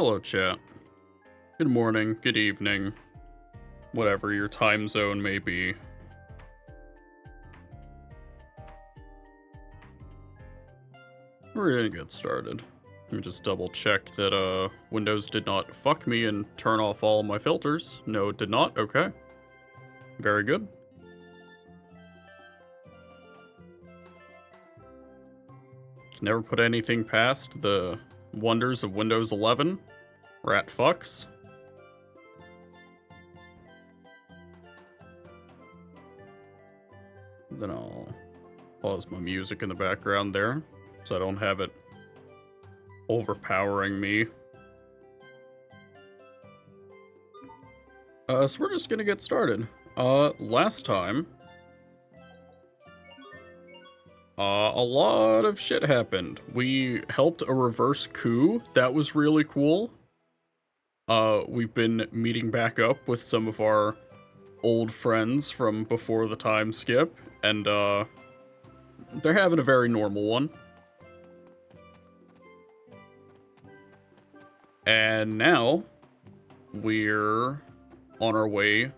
Hello, chat. Good morning, good evening, whatever your time zone may be. We're gonna get started. Let me just double check that Windows did not fuck me and turn off all my filters. No, it did not. Okay. Very good. Can never put anything past the wonders of Windows 11. Rat fucks. Then I'll pause my music in the background there, so I don't have it overpowering me. So we're just gonna get started. Last time, a lot of shit happened. We helped a reverse coup. That was really cool. We've been meeting back up with some of our old friends from before the time skip, and, they're having a very normal one. And now, we're on our way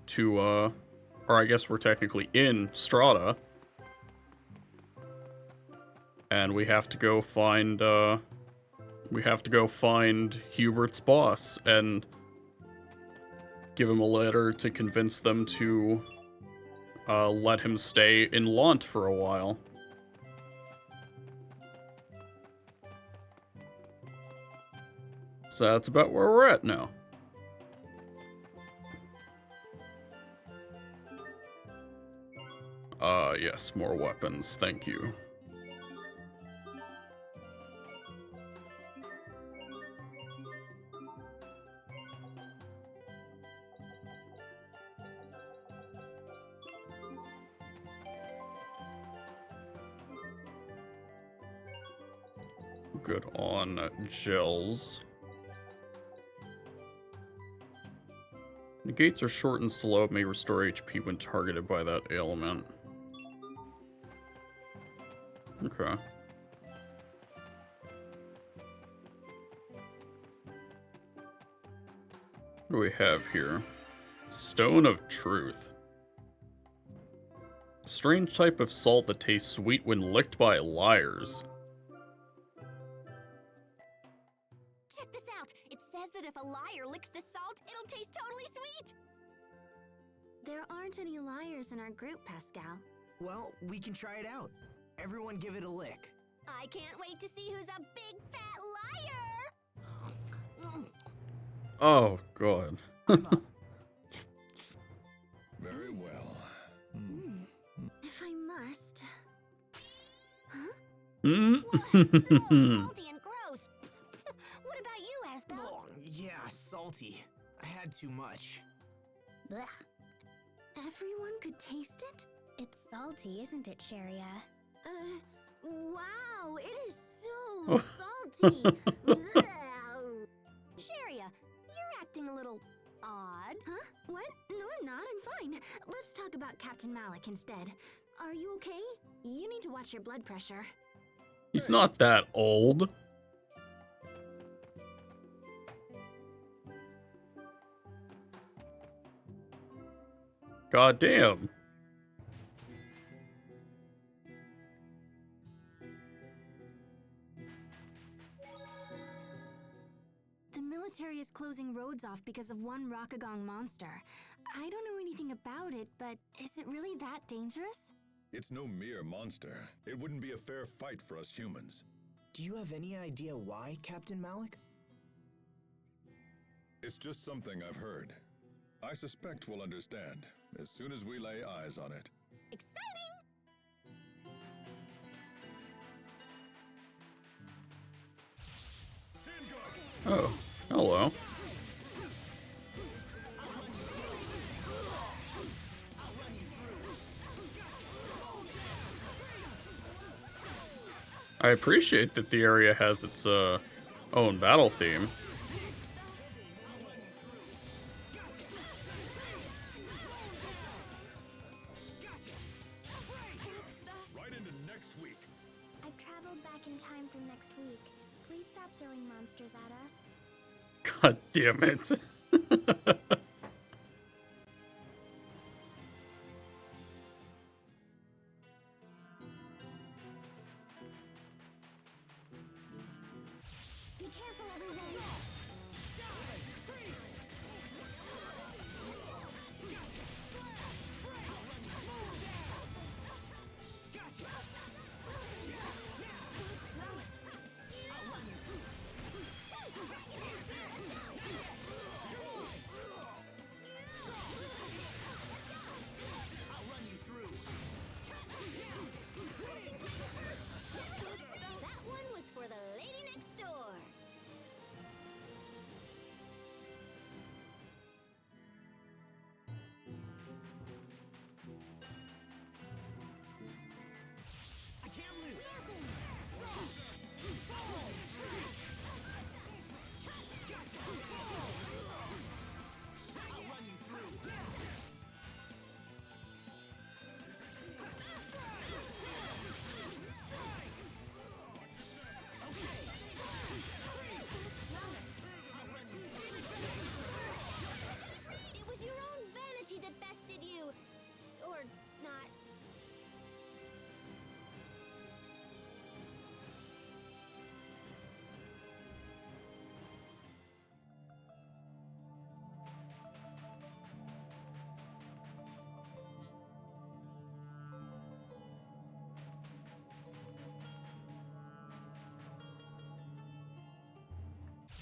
to, or I guess we're technically in Strahta. And we have to go find, Hubert's boss and give him a letter to convince them to, let him stay in Lant for a while. So that's about where we're at now. Yes, more weapons, thank you. Good on gels. Negates are short and slow, may restore HP when targeted by that ailment. Okay. What do we have here? Stone of Truth. A strange type of salt that tastes sweet when licked by liars. Check this out! It says that if a liar licks the salt, it'll taste totally sweet! There aren't any liars in our group, Pascal. Well, we can try it out. Everyone give it a lick. I can't wait to see who's a big fat liar! Oh, God. Very well. If I must... Huh? Mm. Well, that's so salty and gross! What about you, Asbel? Oh, yeah, salty. I had too much. Blech. Everyone could taste it? It's salty, isn't it, Sharia? Wow, it is so salty! Sharia, you're acting a little odd. Huh? What? No, I'm not. I'm fine. Let's talk about Captain Malik instead. Are you okay? You need to watch your blood pressure. He's not that old. God damn. The military is closing roads off because of one Rockagong monster. I don't know anything about it, but is it really that dangerous? It's no mere monster. It wouldn't be a fair fight for us humans. Do you have any idea why, Captain Malik? It's just something I've heard. I suspect we'll understand as soon as we lay eyes on it. Exciting! Oh, hello. I appreciate that the area has its own battle theme. Right into next week. I've traveled back in time from next week. Please stop throwing monsters at us. God damn it. Be careful, everyone. That one was for the lady next door. I can't lose. I'll run you through. It was your own vanity that bested you. Or not.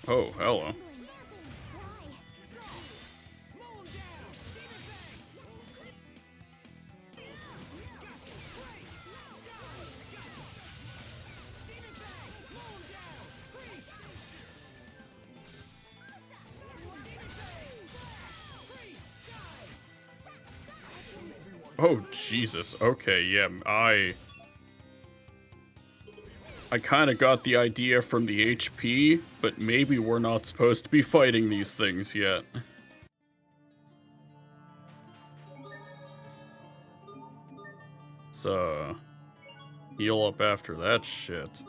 Oh, hello. Why? Mow him down. Demon Fang. Mow him down. Freeze. Oh, Jesus. Okay, yeah, I kind of got the idea from the HP, but maybe we're not supposed to be fighting these things yet. So, heal up after that shit.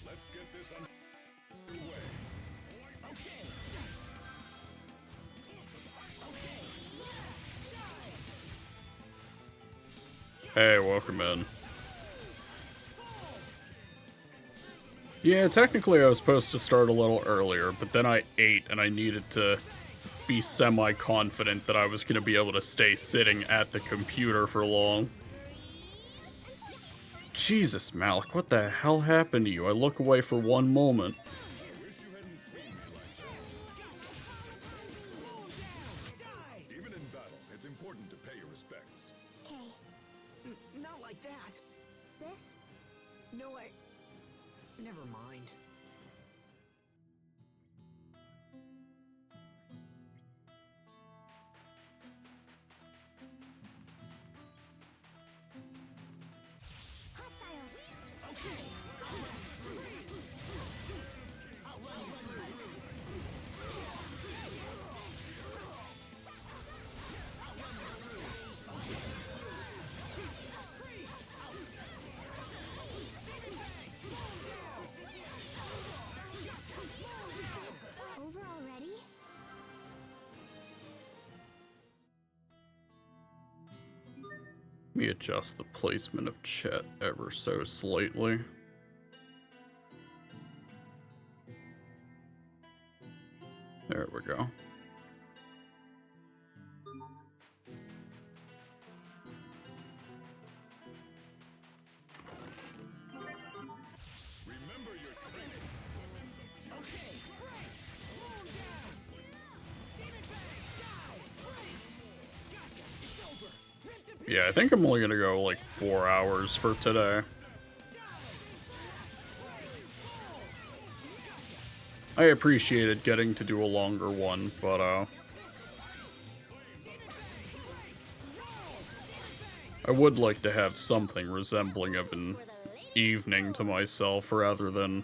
Let's get this underway. Hey, welcome in. Yeah, technically I was supposed to start a little earlier, but then I ate and I needed to be semi-confident that I was going to be able to stay sitting at the computer for long. Jesus, Malik, what the hell happened to you? I look away for one moment. Even in battle, it's important to pay your respects. Hey, Not like that. this? No, never mind. Hostiles. Over already? Let me adjust the placement of chat ever so slightly. There we go. Remember your training. Yeah, I think I'm only gonna go like 4 hours for today. I appreciated getting to do a longer one, but I would like to have something resembling of an evening to myself rather than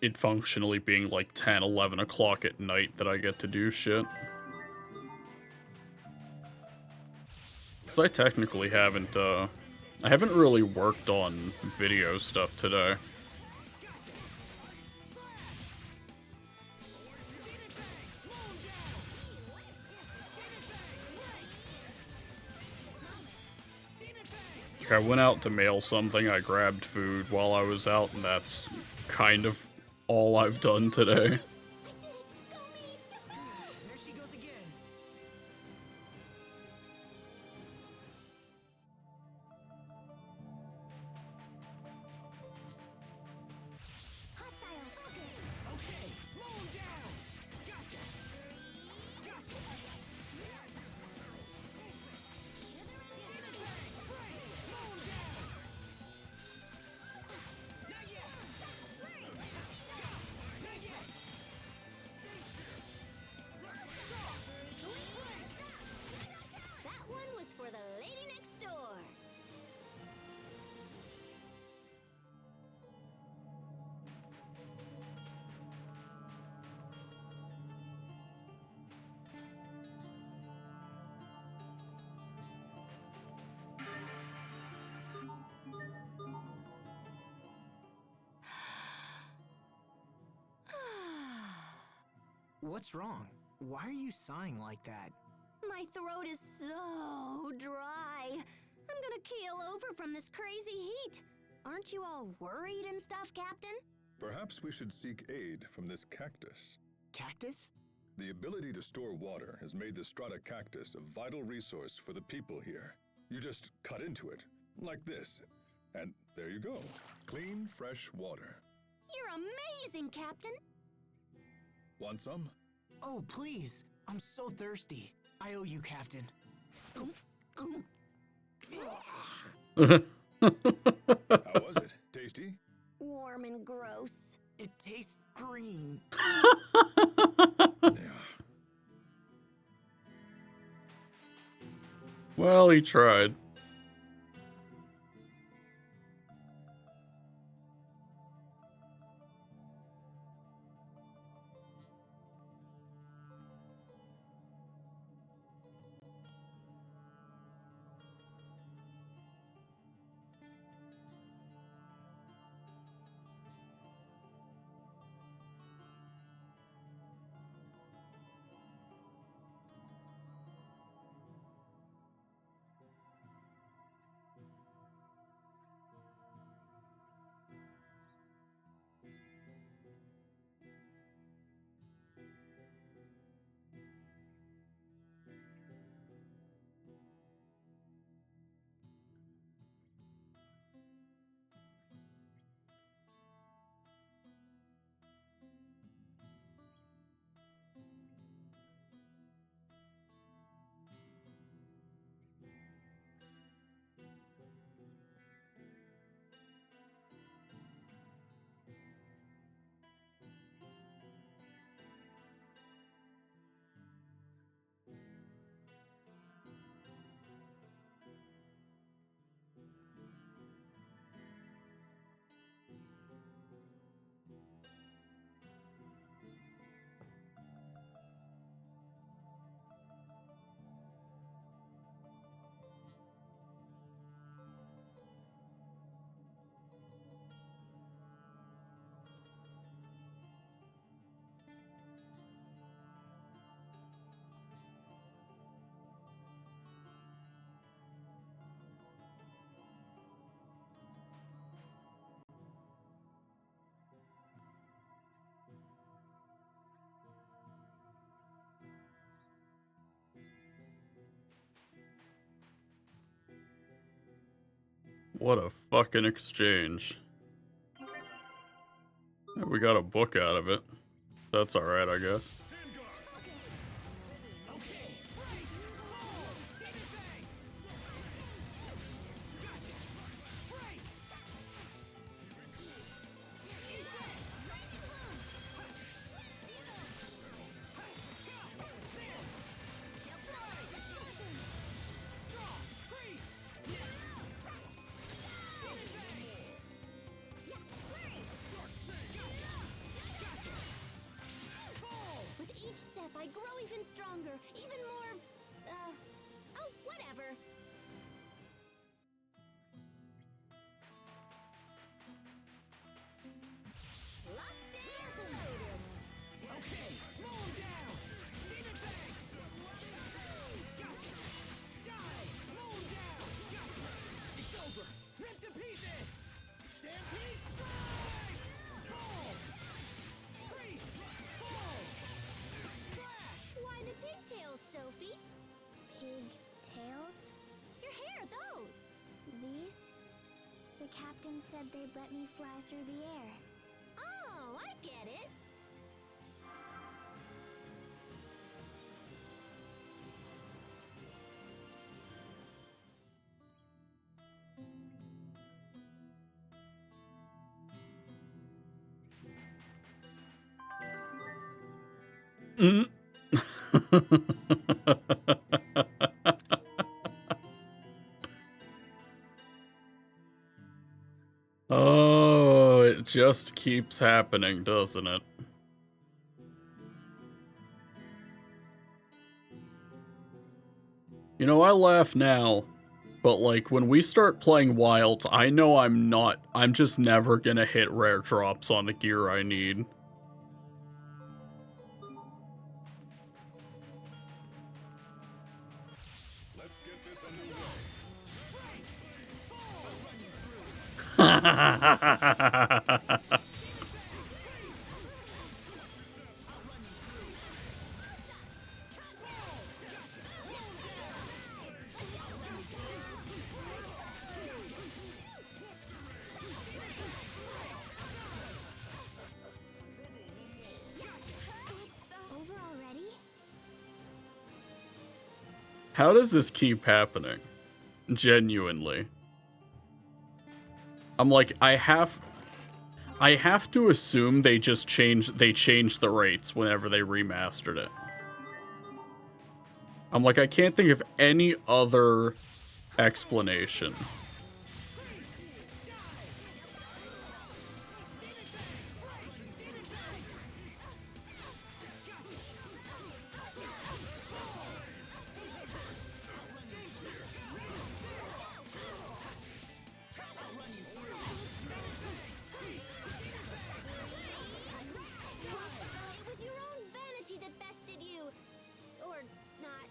it functionally being like 10, 11 o'clock at night that I get to do shit. Because I technically haven't, I haven't really worked on video stuff today. Like, I went out to mail something, I grabbed food while I was out, and that's kind of all I've done today. There she goes again. Okay, mow down. Gotcha. That one was for the lady next door. What's wrong? Why are you sighing like that? My throat is so dry. I'm gonna keel over from this crazy heat. Aren't you all worried and stuff, Captain? Perhaps we should seek aid from this cactus. Cactus? The ability to store water has made the Strahta cactus a vital resource for the people here. You just cut into it, like this, and there you go. Clean, fresh water. You're amazing, Captain. Want some? Oh, please. I'm so thirsty. I owe you, Captain. How was it? Tasty? Warm and gross. It tastes green. Yeah. Well, he tried. What a fucking exchange. Yeah, we got a book out of it. That's alright, I guess. I grow even stronger, even more, oh, whatever. Locked and loaded. Okay, roll him down! Beat it back! Gotcha! Die! Roll him down! Gotcha! It's over! Rip to pieces! Stampede strike! Boom! Freeze! Fall! Flash! Why the pigtails, Sophie? Pigtails? Your hair, those! These? The captain said they'd let me fly through the air. Oh, I get it. Mm. Oh, it just keeps happening, doesn't it? You know, I laugh now, but like when we start playing Wilds, I know I'm just never gonna hit rare drops on the gear I need. Let's get this underway. Over already? How does this keep happening? Genuinely. I'm like, I have to assume they just changed the rates whenever they remastered it. I'm like, I can't think of any other explanation. It was your own vanity that bested you. Or not.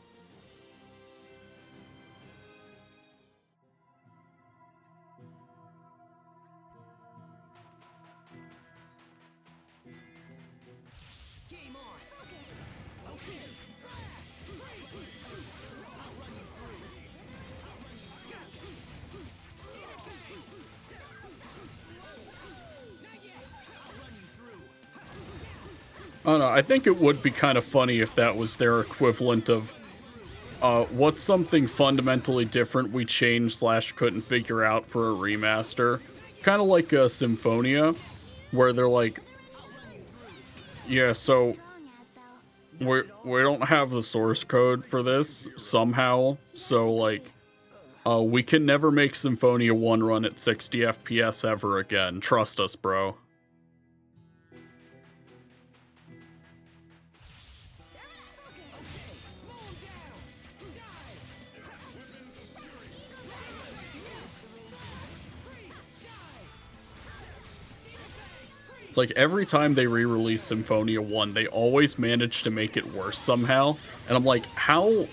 Game on! Okay! I don't know, I think it would be kind of funny if that was their equivalent of, what's something fundamentally different we changed / couldn't figure out for a remaster? Kind of like Symphonia, where they're like, yeah, so we don't have the source code for this somehow, so like, we can never make Symphonia 1 run at 60 FPS ever again. Trust us, bro. It's like every time they re-release Symphonia 1, they always manage to make it worse somehow. And I'm like, how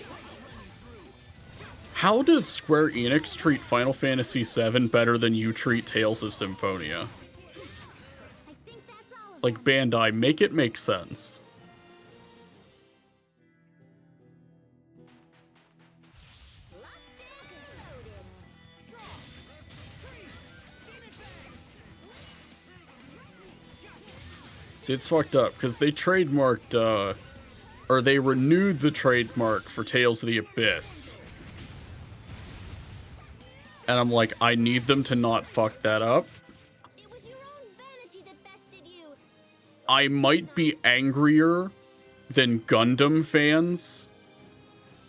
does Square Enix treat Final Fantasy VII better than you treat Tales of Symphonia? I think that's all of Like, Bandai, make it make sense. See, it's fucked up, because they trademarked, or they renewed the trademark for Tales of the Abyss. And I'm like, I need them to not fuck that up. It was your own vanity that bested you. I might be angrier than Gundam fans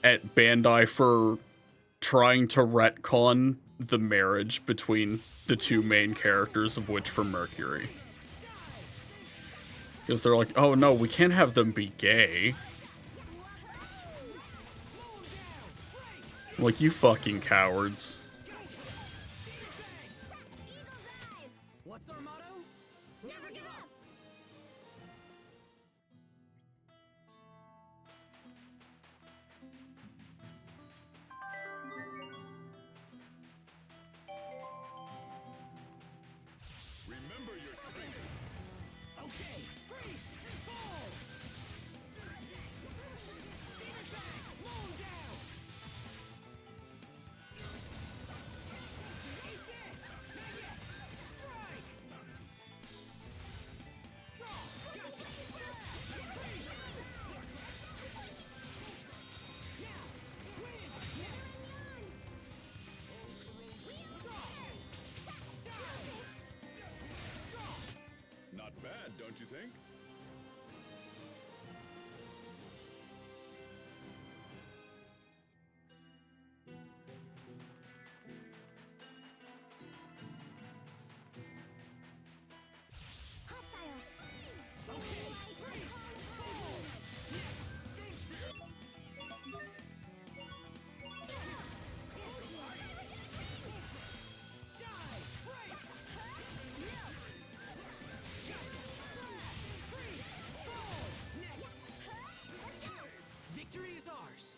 at Bandai for trying to retcon the marriage between the two main characters of Witch from Mercury. Because they're like, oh no, we can't have them be gay. Like, you fucking cowards. What's our motto? Never give up! Remember your training. Okay, freeze! Fall! Demon back! Low down! Ain't dead! Not yet! Strike! Draw! Gotcha! Freeze! Now! Win! Draw! Die! Draw! Not bad, don't you think? Hostiles! Okay, freeze! Fall! Die! Break! Freeze! Fall! Next! Victory is ours!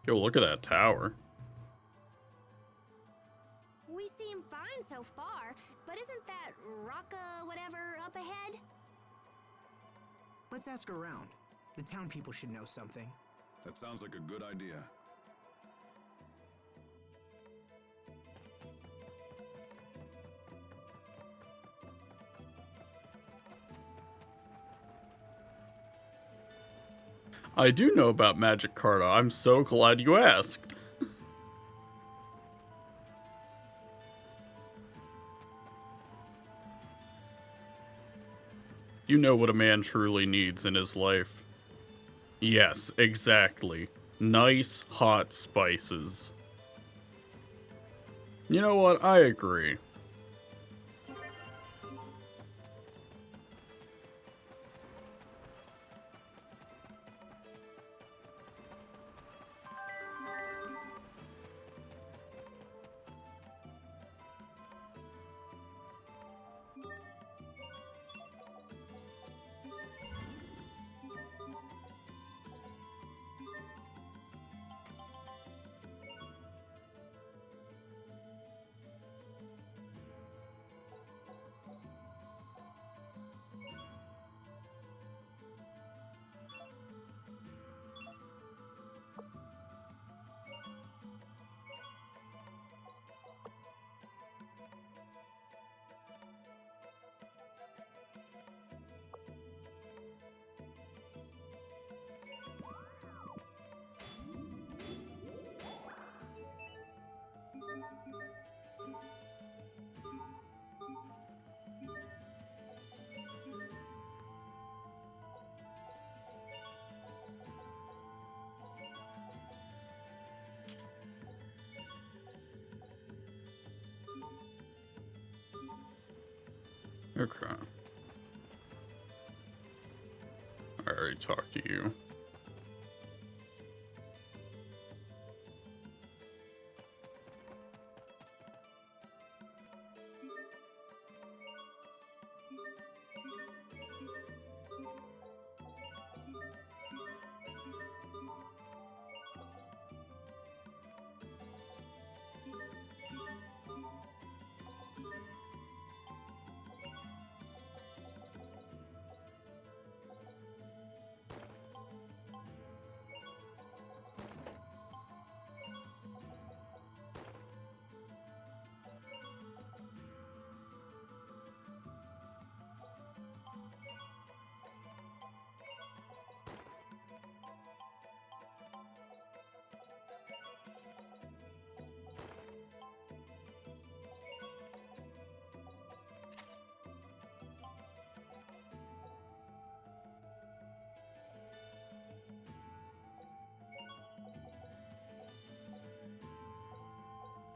Yo, look at that tower. We seem fine so far, but isn't that Rocka whatever up ahead? Let's ask around. The town people should know something. That sounds like a good idea. I do know about Magic Carta. I'm so glad you asked. You know what a man truly needs in his life. Yes, exactly. Nice, hot spices. You know what? I agree. Okay. I already talked to you.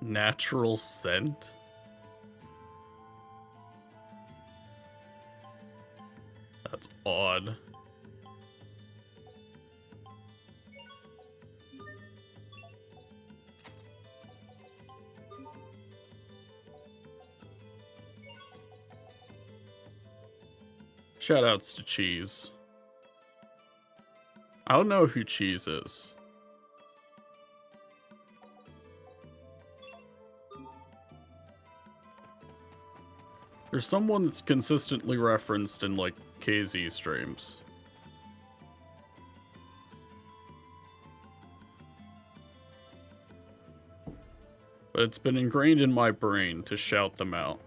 Natural scent? That's odd. Shoutouts to Cheese. I don't know who Cheese is. There's someone that's consistently referenced in, like, KZ streams. But it's been ingrained in my brain to shout them out.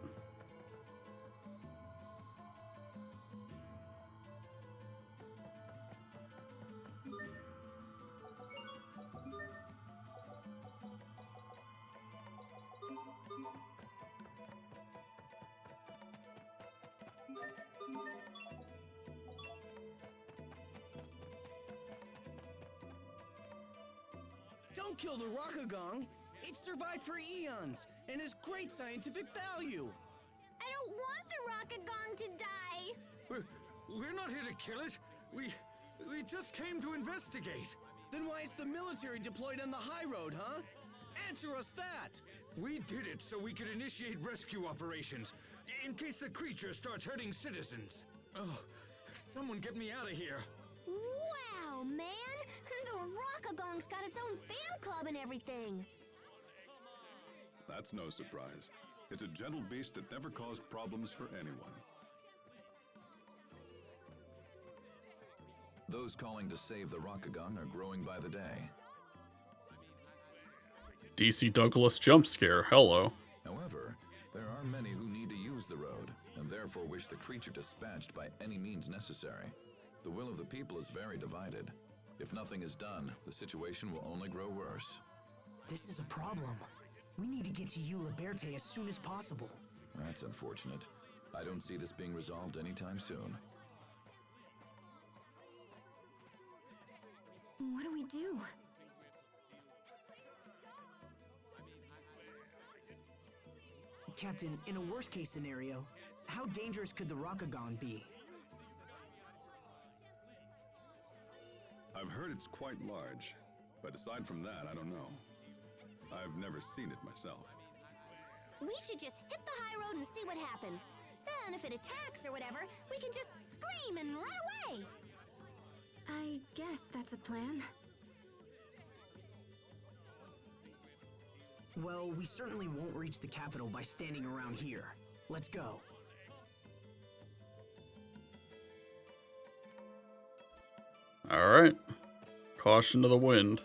Don't kill the Rockagong. It's survived for eons and has great scientific value. I don't want the Rockagong to die. We're not here to kill it. We just came to investigate. Then why is the military deployed on the high road, huh? Answer us that. We did it so we could initiate rescue operations, in case the creature starts hurting citizens. Oh, someone get me out of here. Wow, man! The Rockagong's got its own fan club and everything. That's no surprise. It's a gentle beast that never caused problems for anyone. Those calling to save the Rockagong are growing by the day. DC Douglas jump scare, hello. However, there are many who need to use the road, and therefore wish the creature dispatched by any means necessary. The will of the people is very divided. If nothing is done, the situation will only grow worse. This is a problem. We need to get to you, Liberte, as soon as possible. That's unfortunate. I don't see this being resolved anytime soon. What do we do? Captain, in a worst-case scenario, how dangerous could the Rockagong be? I've heard it's quite large, but aside from that, I don't know. I've never seen it myself. We should just hit the high road and see what happens. Then if it attacks or whatever, we can just scream and run away. I guess that's a plan. Well, we certainly won't reach the capital by standing around here. Let's go. Alright. Caution to the wind.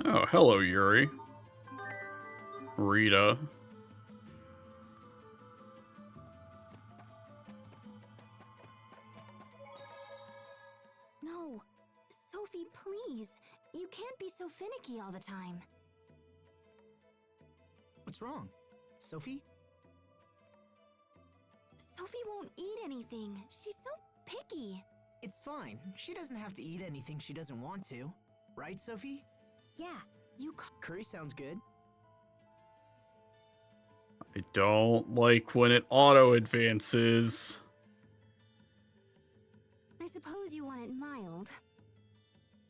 Oh, hello, Yuri. Rita. No. Sophie, please. You can't be so finicky all the time. What's wrong? Sophie? Sophie won't eat anything. She's so picky. It's fine. She doesn't have to eat anything she doesn't want to. Right, Sophie? Yeah, you Curry sounds good. I don't like when it auto-advances. I suppose you want it mild.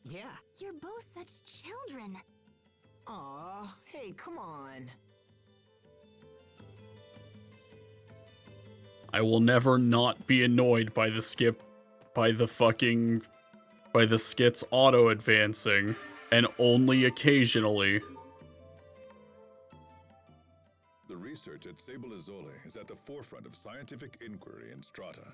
Yeah. You're both such children. Aw, hey, come on. I will never not be annoyed by the skits auto-advancing, and only occasionally. The research at Sable Isole is at the forefront of scientific inquiry in Strahta.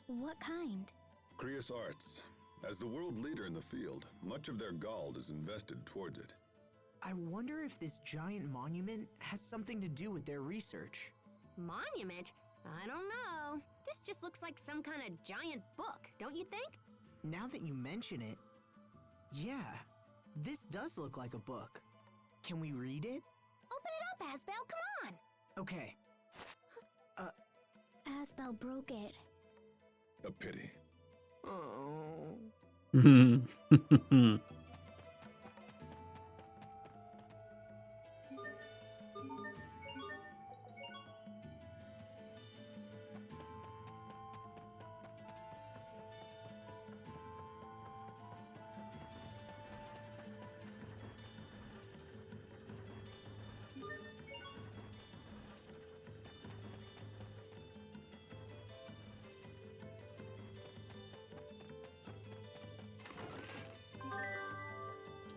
What kind? Creus Arts. As the world leader in the field, much of their gold is invested towards it. I wonder if this giant monument has something to do with their research. Monument? I don't know. This just looks like some kind of giant book, don't you think? Now that you mention it, yeah, this does look like a book. Can we read it? Open it up, Asbel, come on! Okay. Asbel broke it. A pity. Oh.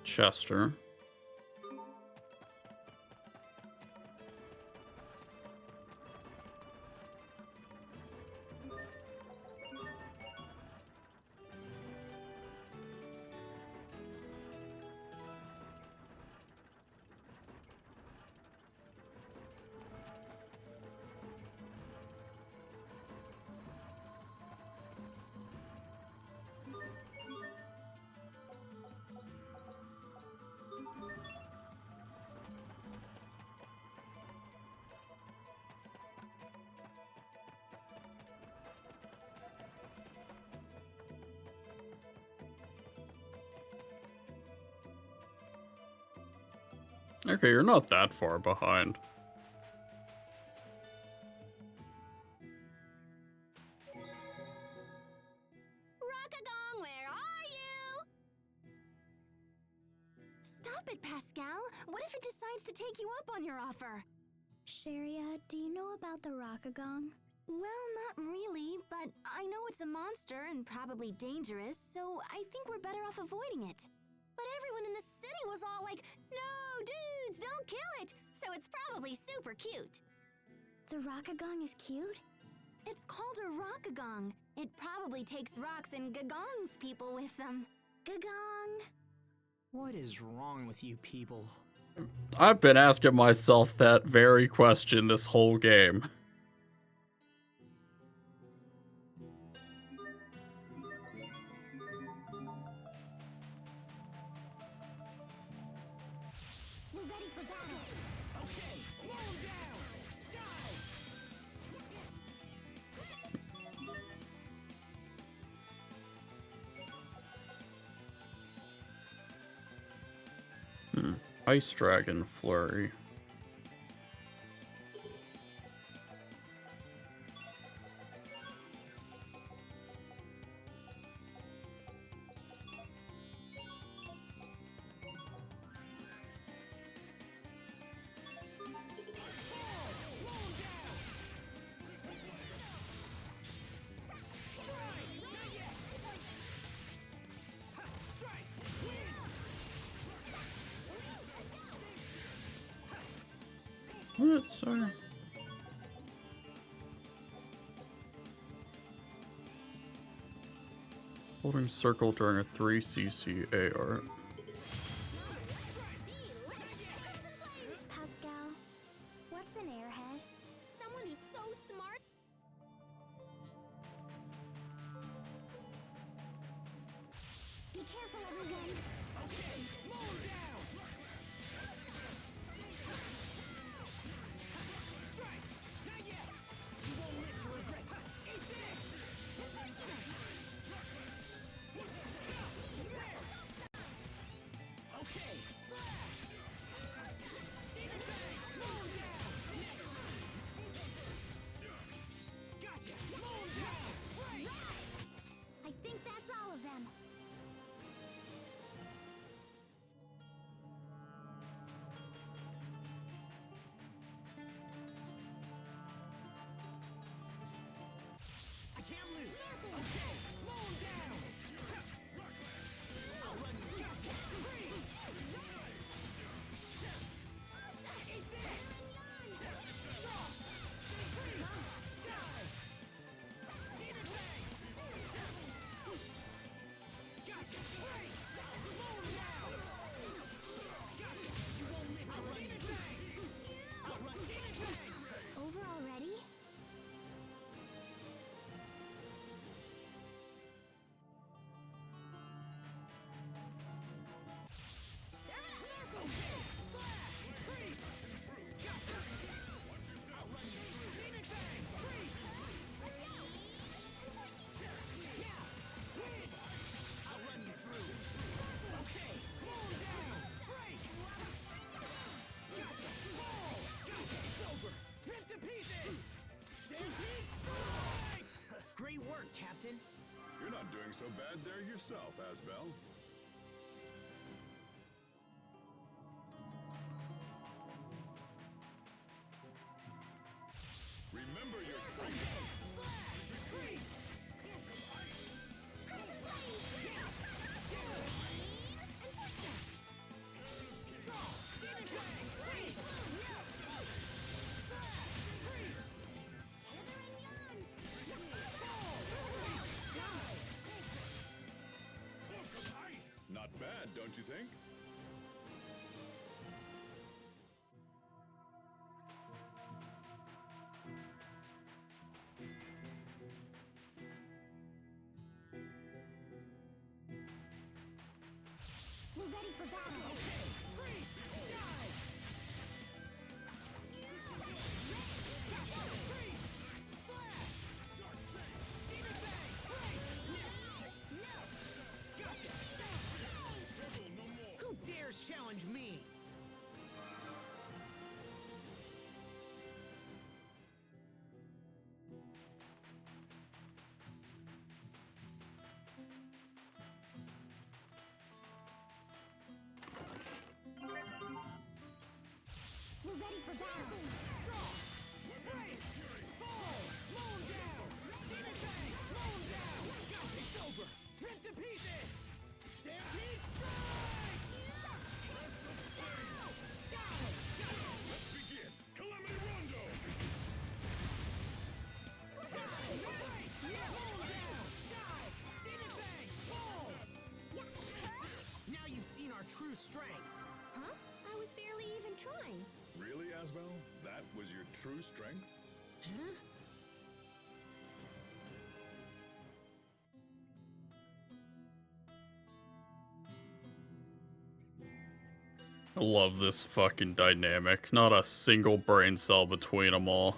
Chester. Okay, you're not that far behind. Rockagong, where are you? Stop it, Pascal. What if it decides to take you up on your offer? Sharia, do you know about the Rockagong? Well, not really, but I know it's a monster and probably dangerous, so I think we're better off avoiding it. But everyone in the city was all like, no, dudes, don't kill it! So it's probably super cute. The Rockagong is cute? It's called a Rockagong. It probably takes rocks and gagongs people with them. Gagong. What is wrong with you people? I've been asking myself that very question this whole game. We're ready for battle. Okay, roll down! Ice Dragon Flurry. What? Sorry. Holding circle during a 3cc AR. Pascal, what's an airhead? Someone who's so smart. Be careful, everyone. Okay, roll down! Strike! Not yet! You won't live to regret. Eat this! Okay, slash! Roll down! Gotcha! Roll down! Right! I think that's all of them. not doing so bad there yourself, Asbel. Remember your Not bad, don't you think? We're ready for battle. Freeze! Die! Freeze! Slash! Demon Bang! No! Gotcha! Who dares challenge me? We're ready for battle. Draw! Freeze! Fall! Mow him down! Demon Bang! Mow him down! It's over! Rip to pieces! Stampede Strike! Let's begin! Calamity Rondo! Now you've seen our true strength. Huh? I was barely even trying. Really, Asbel? That was your true strength? Huh? I love this fucking dynamic. Not a single brain cell between them all.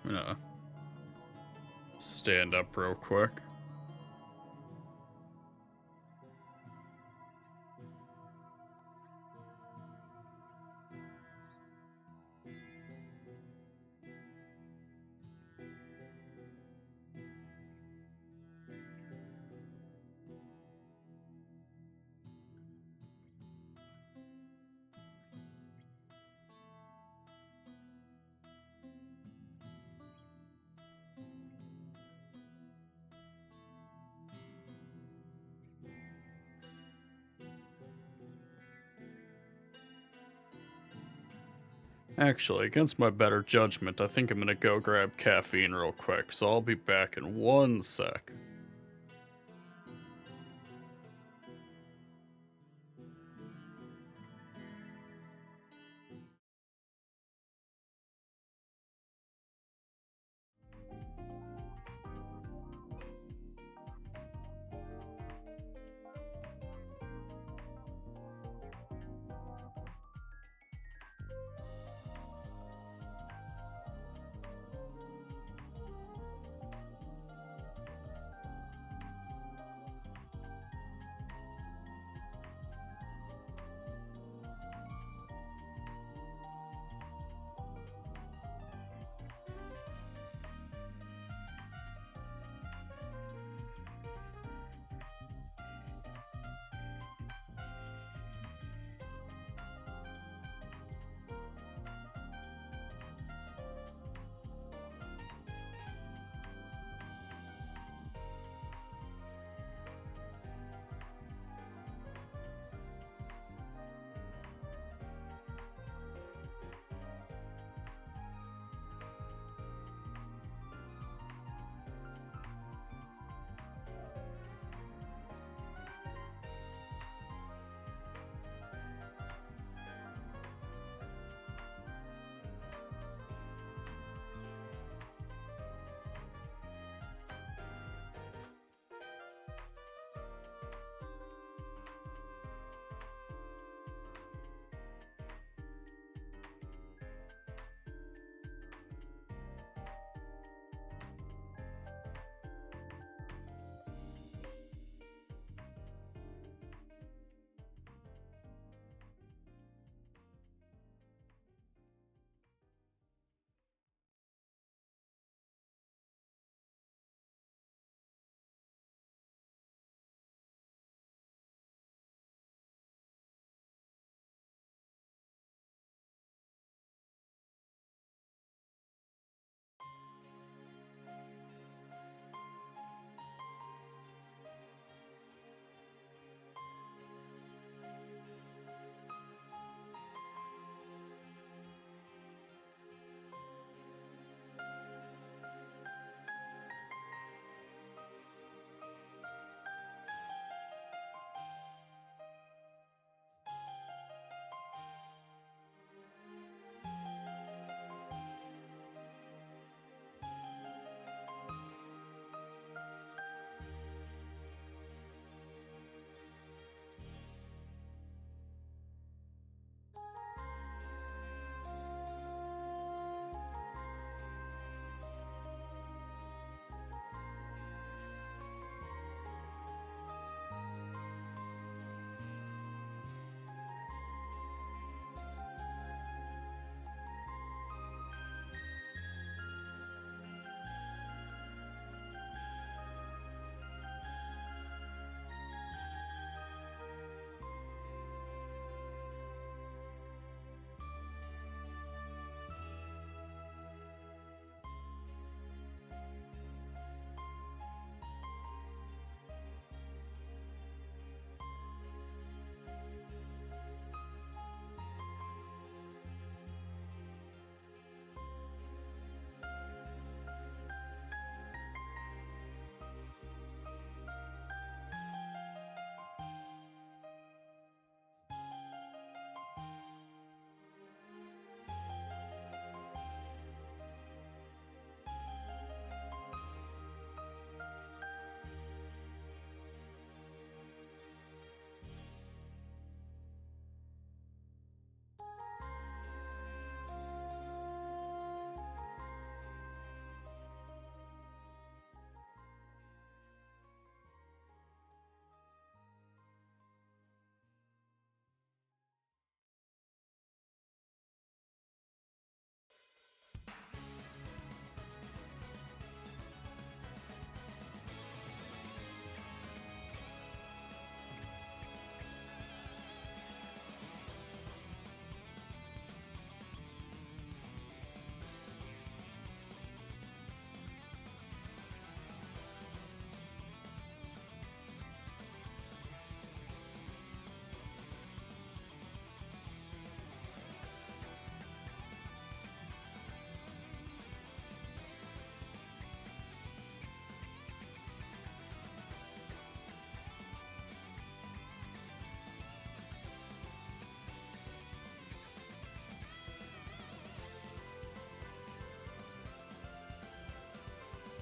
I'm gonna stand up real quick. Actually, against my better judgment, I think I'm gonna go grab caffeine real quick, so I'll be back in 1 sec.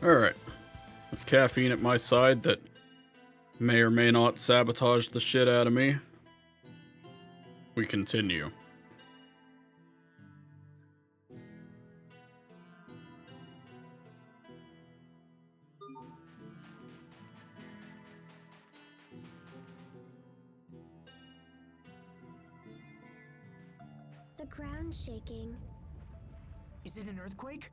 Alright. With caffeine at my side that may or may not sabotage the shit out of me, we continue. The ground's shaking. Is it an earthquake?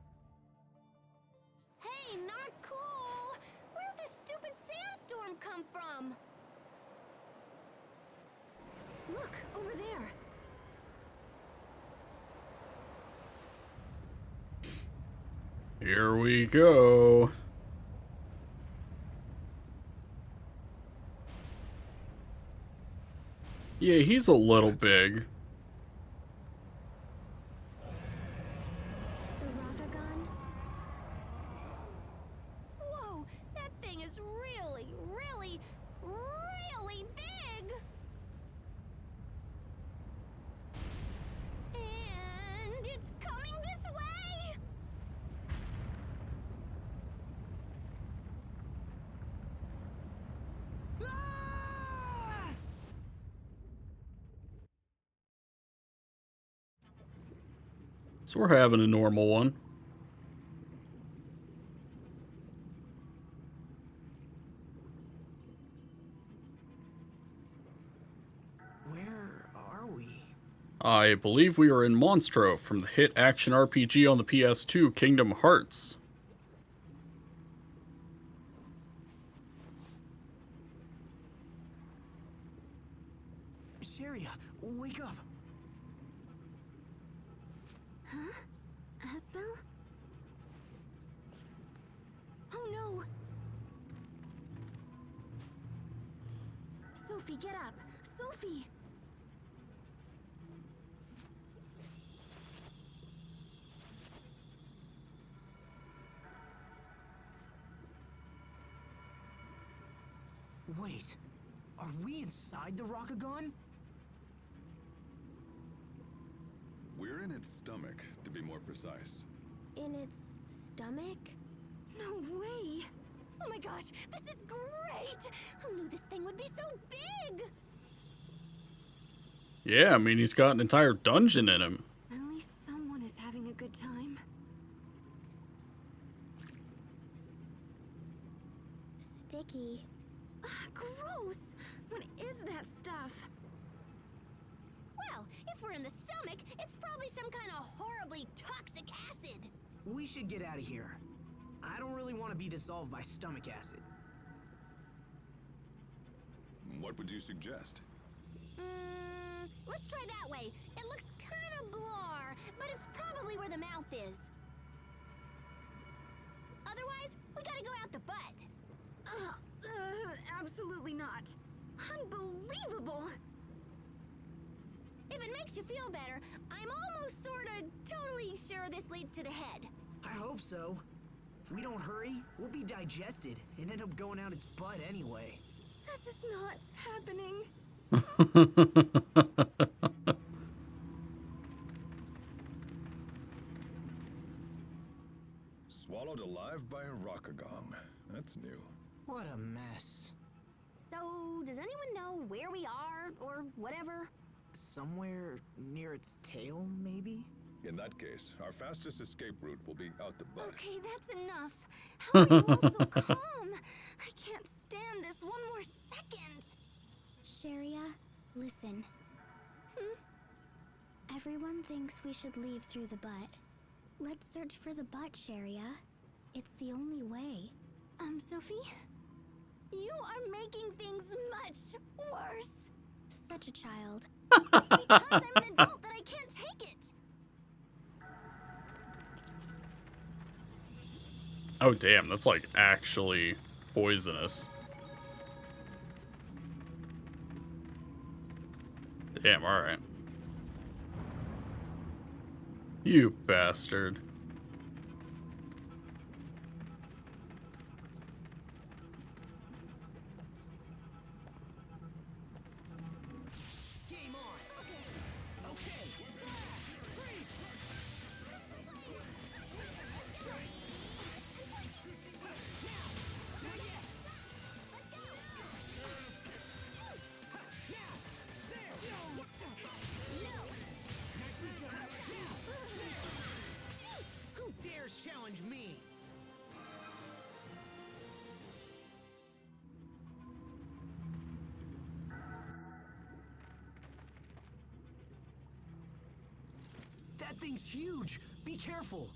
Hey, not cool! Where'd this stupid sandstorm come from? Look, over there. Here we go. Yeah, he's a little big. The Rakagon? Whoa, that thing is really, really, really big! And it's coming this way! Ah! So we're having a normal one. Where are we? I believe we are in Monstro from the hit action RPG on the PS2, Kingdom Hearts. Sharia, wake up. Huh? Asbel? Oh no! Sophie, get up! Sophie! Wait, are we inside the Rakagon? We're in its stomach, to be more precise. In its stomach? No way! Oh my gosh, this is great! Who knew this thing would be so big? Yeah, I mean, he's got an entire dungeon in him. At least someone is having a good time. Sticky. Ah, gross! What is that stuff? Well, if we're in the stomach, it's probably some kind of horribly toxic acid. We should get out of here. I don't really want to be dissolved by stomach acid. What would you suggest? Let's try that way. It looks kind of blar, but it's probably where the mouth is. Otherwise, we gotta go out the butt. Absolutely not. Unbelievable! If it makes you feel better, I'm almost sorta totally sure this leads to the head. I hope so. If we don't hurry, we'll be digested and end up going out its butt anyway. This is not happening. Swallowed alive by a Rakagon. That's new. What a mess. So, does anyone know where we are, or whatever? Somewhere near its tail, maybe? In that case, our fastest escape route will be out the butt. Okay, that's enough. How are you all so calm? I can't stand this one more second. Sharia, listen. Everyone thinks we should leave through the butt. Let's search for the butt, Sharia. It's the only way. Sophie? You are making things much worse. Such a child. It's because I'm an adult that I can't take it. Oh, damn, that's like actually poisonous. Damn, alright. You bastard. Game on! Okay! Freeze! That thing's huge! Be careful!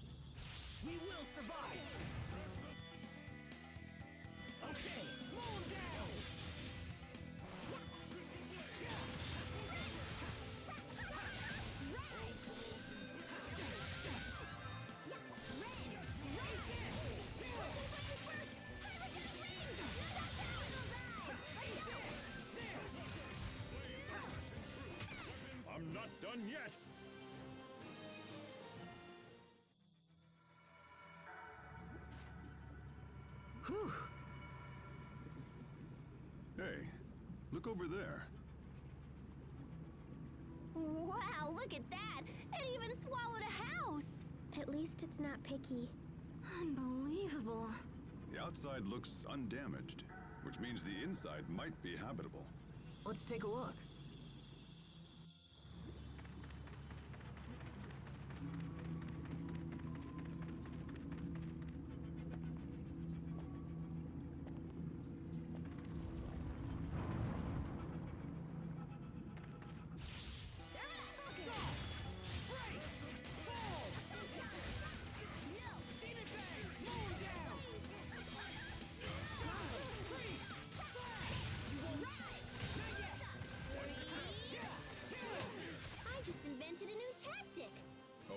We will survive! Okay, mow 'em down! I'm not done yet! Whew! Hey, look over there. Wow, look at that! It even swallowed a house! At least it's not picky. Unbelievable. The outside looks undamaged, which means the inside might be habitable. Let's take a look. I just invented a new tactic. Oh?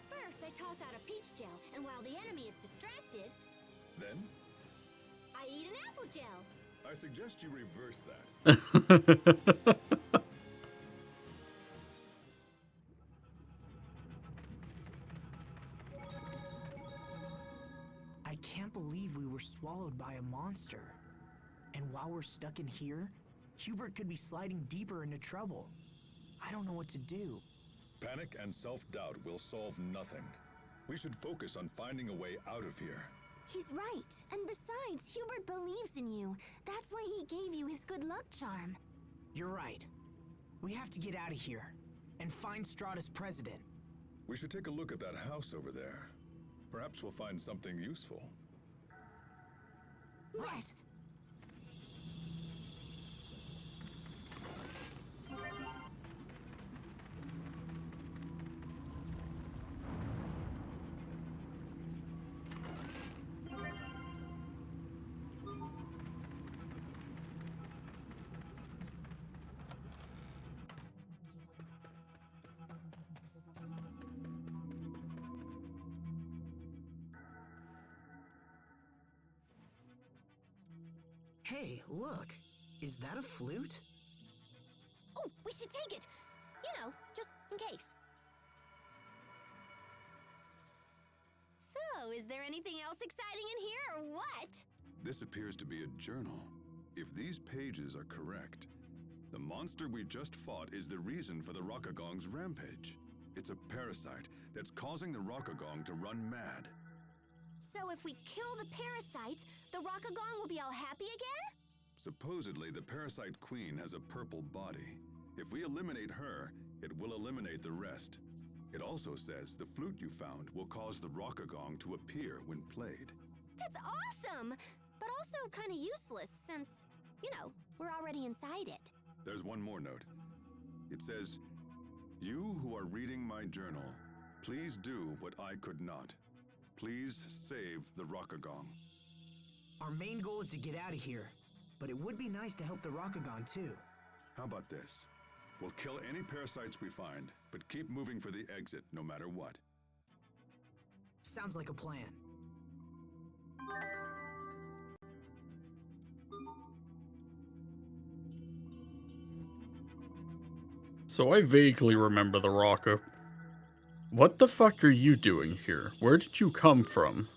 First, I toss out a peach gel, and while the enemy is distracted, Then? I eat an apple gel. I suggest you reverse that. I can't believe we were swallowed by a monster. And while we're stuck in here, Hubert could be sliding deeper into trouble. I don't know what to do. Panic and self-doubt will solve nothing. We should focus on finding a way out of here. He's right. And besides, Hubert believes in you. That's why he gave you his good luck charm. You're right. We have to get out of here and find Strahta's president. We should take a look at that house over there. Perhaps we'll find something useful. Yes! Hey, look. Is that a flute? Oh, we should take it. You know, just in case. So, is there anything else exciting in here or what? This appears to be a journal. If these pages are correct, the monster we just fought is the reason for the Rockagong's rampage. It's a parasite that's causing the Rockagong to run mad. So if we kill the parasites, the Rockagong will be all happy again? Supposedly, the parasite queen has a purple body. If we eliminate her, it will eliminate the rest. It also says the flute you found will cause the Rockagong to appear when played. That's awesome! But also kind of useless since, you know, we're already inside it. There's one more note. It says, "You who are reading my journal, please do what I could not. Please save the Rockagong." Our main goal is to get out of here, but it would be nice to help the Rockagong too. How about this? We'll kill any parasites we find, but keep moving for the exit no matter what. Sounds like a plan. So I vaguely remember the Rocka. What the fuck are you doing here? Where did you come from?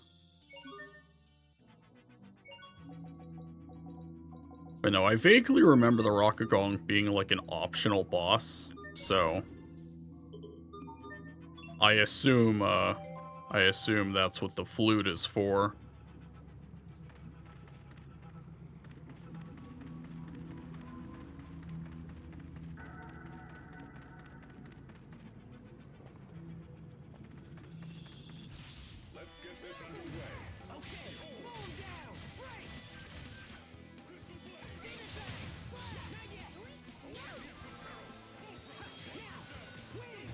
But no, I vaguely remember the Rockagong being like an optional boss, so I assume that's what the flute is for. Let's get this underway. Okay, mow 'em down! Right! Not yet! Now! Win!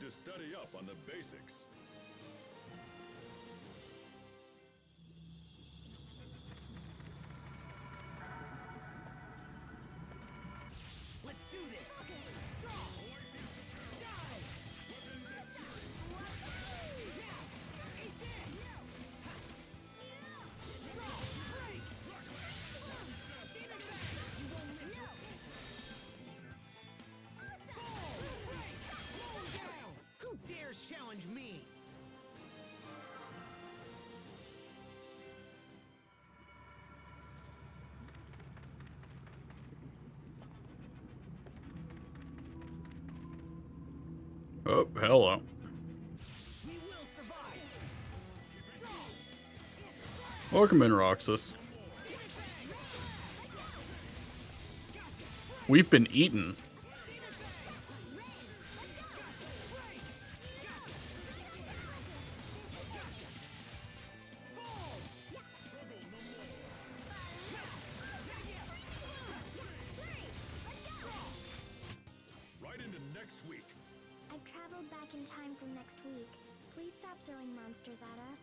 to study up on the basics. Let's do this! Draw! Die! Now! Eat this! Draw! Break! Demon Fang! You won't live to... Fall! Break! Slow him down! Who dares challenge me? Oh, hello. We will survive! Welcome in, Roxas. We've been eaten. Right into next week. I've traveled back in time from next week. Please stop throwing monsters at us.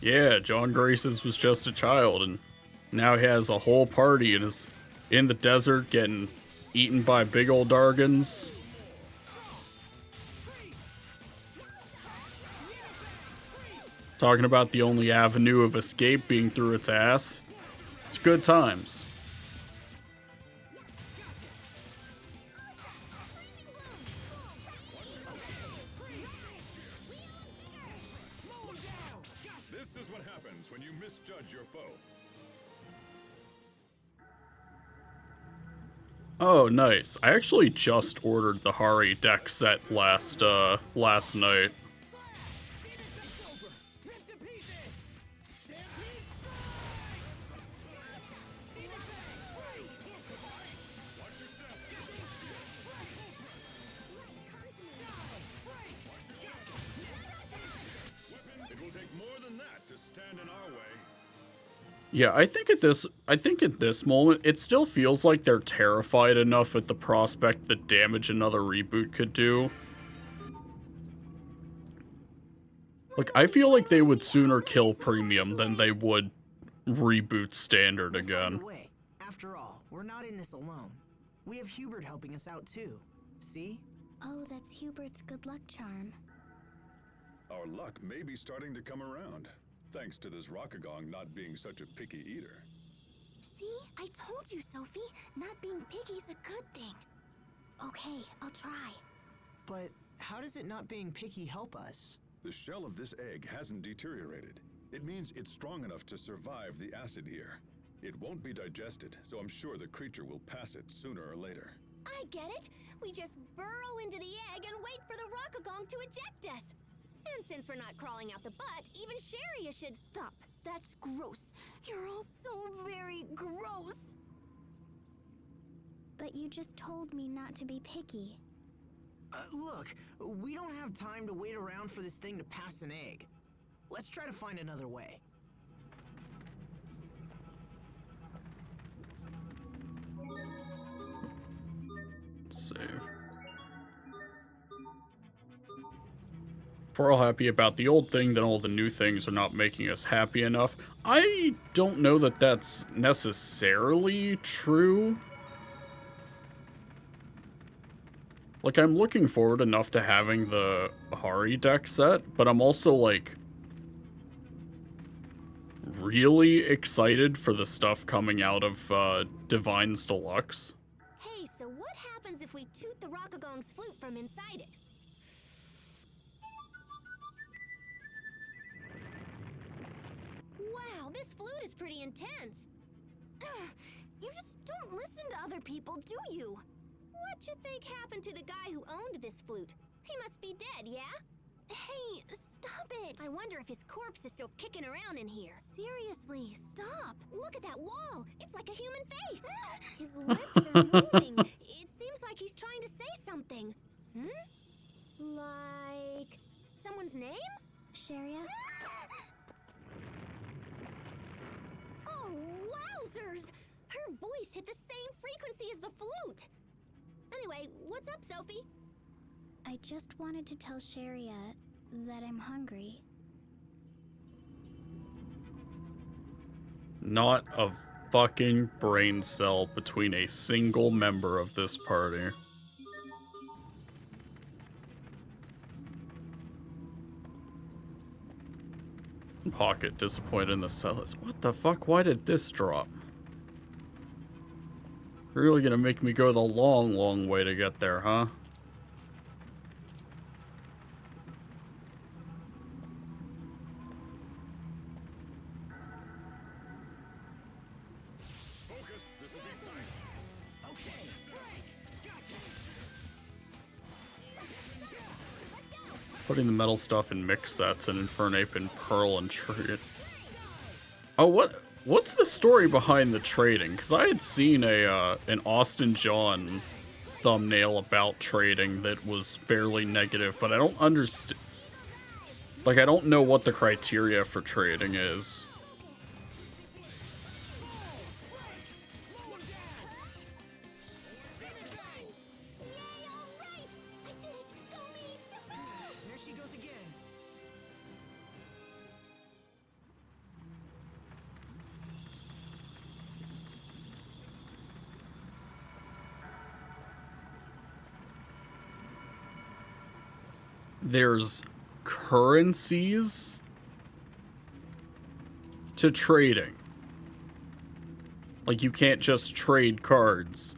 Yeah, John Graces was just a child, and now he has a whole party and is in the desert getting eaten by big old Dargans. Talking about the only avenue of escape being through its ass. It's good times. This is what happens when you misjudge your foe. Oh, nice. I actually just ordered the Hari deck set last night. Rip to pieces! Stampede It will take more than that to stand in our way. Yeah, I think at this moment, it still feels like they're terrified enough at the prospect the damage another reboot could do. Like, I feel like they would sooner kill Premium than they would reboot Standard We'll find again. a way. After all, we're not in this alone. We have Hubert helping us out too. See? Oh, that's Hubert's good luck charm. Our luck may be starting to come around, thanks to this Rockagong not being such a picky eater. See? I told you, Sophie. Not being picky's a good thing. Okay, I'll try. But how does it not being picky help us? The shell of this egg hasn't deteriorated. It means it's strong enough to survive the acid here. It won't be digested, so I'm sure the creature will pass it sooner or later. I get it. We just burrow into the egg and wait for the Rockagong to eject us. And since we're not crawling out the butt, even Sharia should stop. That's gross. You're all so very gross. But you just told me not to be picky. Look, we don't have time to wait around for this thing to pass an egg. Let's try to find another way. Save. If we're all happy about the old thing, then all the new things are not making us happy enough. I don't know that that's necessarily true. Like, I'm looking forward enough to having the Hari deck set, but I'm also, like, really excited for the stuff coming out of Divine's Deluxe. Hey, so what happens if we toot the Rockagong's flute from inside it? Wow, this flute is pretty intense. Ugh, you just don't listen to other people, do you? What you think happened to the guy who owned this flute? He must be dead, yeah? Hey, stop it! I wonder if his corpse is still kicking around in here. Seriously, stop! Look at that wall! It's like a human face! His lips are moving. It seems like he's trying to say something. Like... someone's name? Sharia? Her voice hit the same frequency as the flute. Anyway, what's up, Sophie? I just wanted to tell Sharia that I'm hungry. Not a fucking brain cell between a single member of this party. Pocket disappointed in the sellers. What the fuck? Why did this drop? Really gonna make me go the long, long way to get there, huh? Putting the metal stuff in mix sets and Infernape and Pearl and trade. Oh, what's the story behind the trading? Because I had seen an Austin John thumbnail about trading that was fairly negative, but I don't understand. Like, I don't know what the criteria for trading is. There she goes again. There's currencies to trading. Like, you can't just trade cards.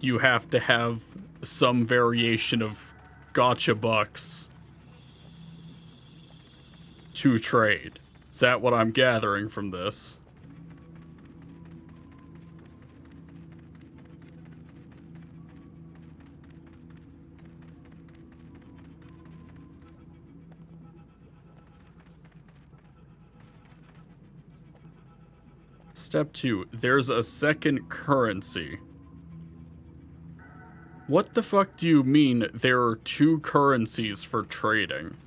You have to have some variation of gotcha bucks to trade. Is that what I'm gathering from this? Step 2, there's a second currency. What the fuck do you mean there are two currencies for trading?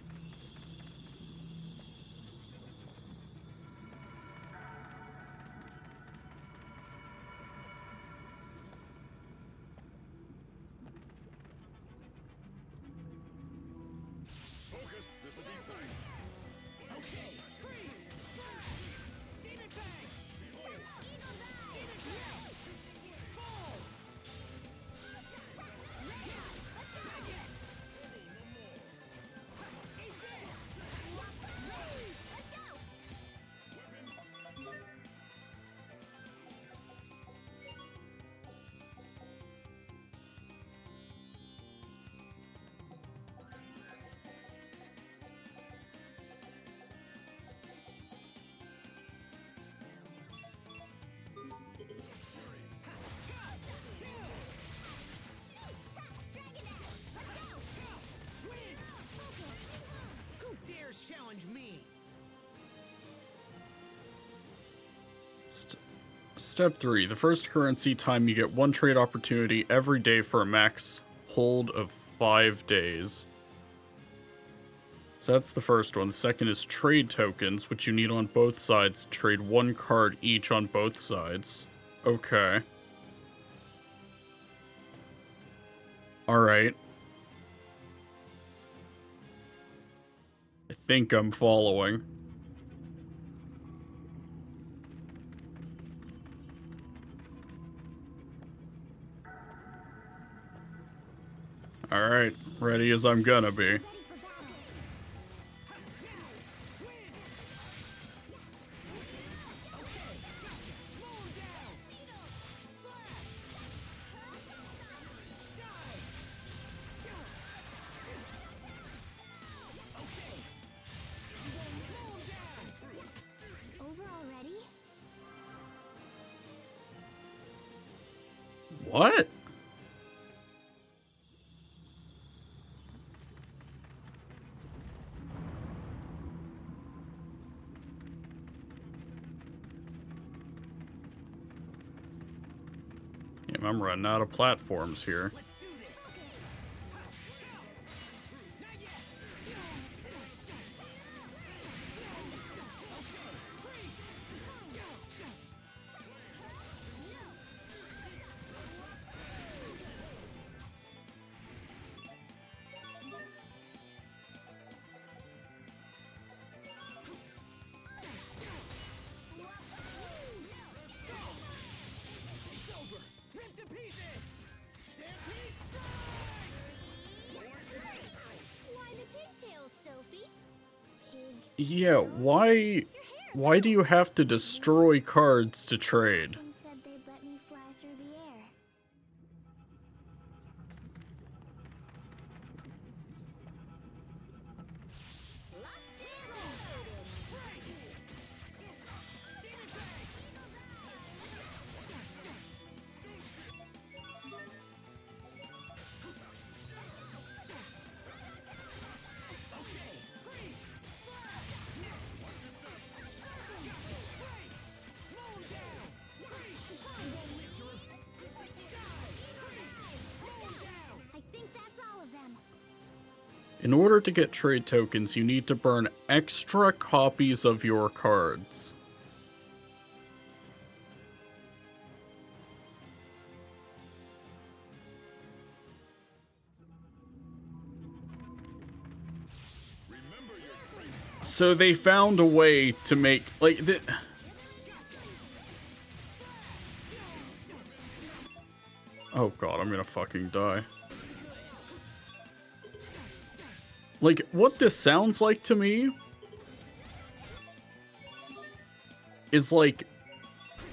Who dares challenge me? Step 3, the first currency time you get one trade opportunity every day for a max hold of 5 days. So that's the first one. The second is trade tokens, which you need on both sides to trade one card each on both sides. Okay. Alright. I think I'm following. Alright, ready as I'm gonna be. Over already? What? Yeah, I'm running out of platforms here. Yeah, why do you have to destroy cards to trade? Captain said they'd let me fly through the air. I think that's all of them. In order to get trade tokens, you need to burn extra copies of your cards. So they found a way to make, like, oh god, I'm gonna fucking die. Like, what this sounds like to me is like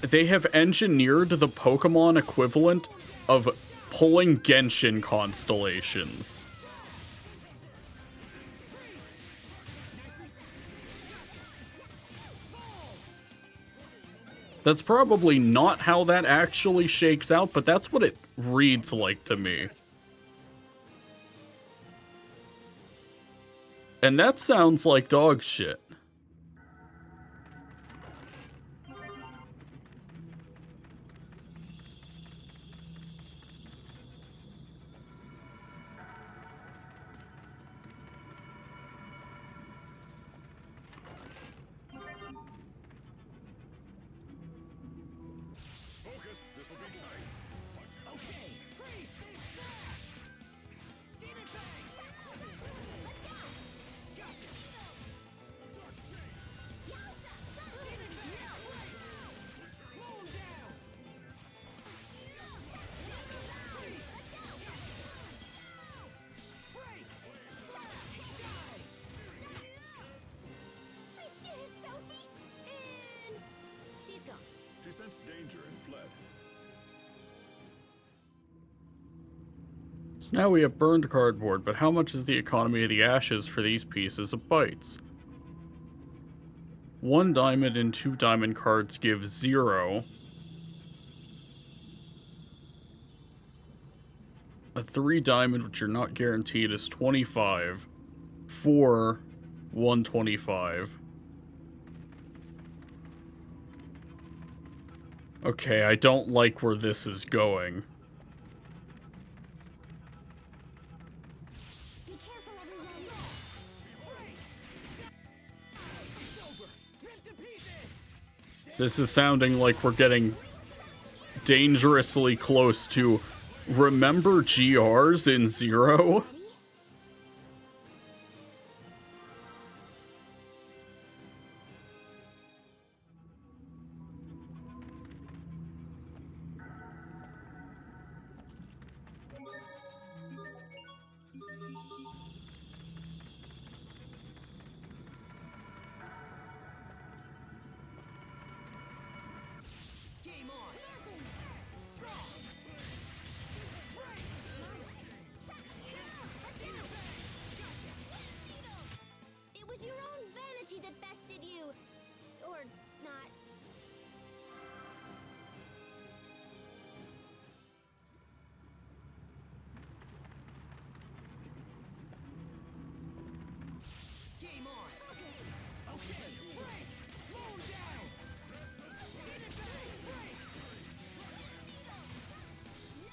they have engineered the Pokemon equivalent of pulling Genshin constellations. That's probably not how that actually shakes out, but that's what it reads like to me. And that sounds like dog shit. I did it, Sophie! And she's gone. She sensed danger and fled. So now we have burned cardboard, but how much is the economy of the ashes for these pieces of bytes? 1 diamond and 2 diamond cards give 0. A 3 diamond, which you're not guaranteed, is 25. 4, 125. Okay, I don't like where this is going. Be careful, everyone. This is sounding like we're getting dangerously close to remember GRs in Zero? Game on. It was your own vanity that bested you. Or not. Game on. Okay. Break. Moon down.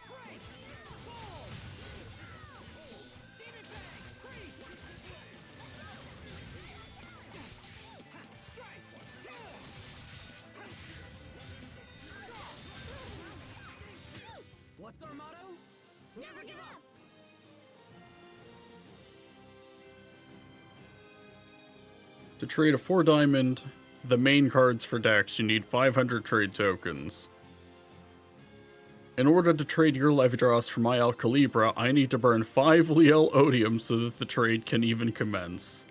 Break. Fall. Demon bang. Freeze. Strike. What's our motto? Never give up! To trade a 4 diamond, the main cards for decks, you need 500 trade tokens. In order to trade your Levidraws for my Alcalibra, I need to burn 5 Liel Odium so that the trade can even commence.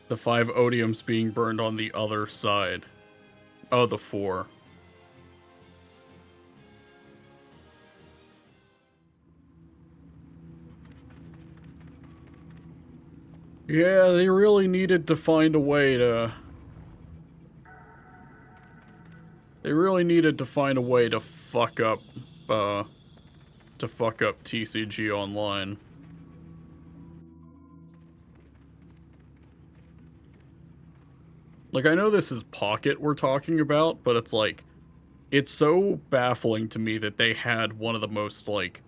The 5 odiums being burned on the other side. Oh, the 4. Yeah, they really needed to find a way to... They really needed to find a way to fuck up, TCG Online. Like, I know this is Pocket we're talking about, but it's like, it's so baffling to me that they had one of the most, like,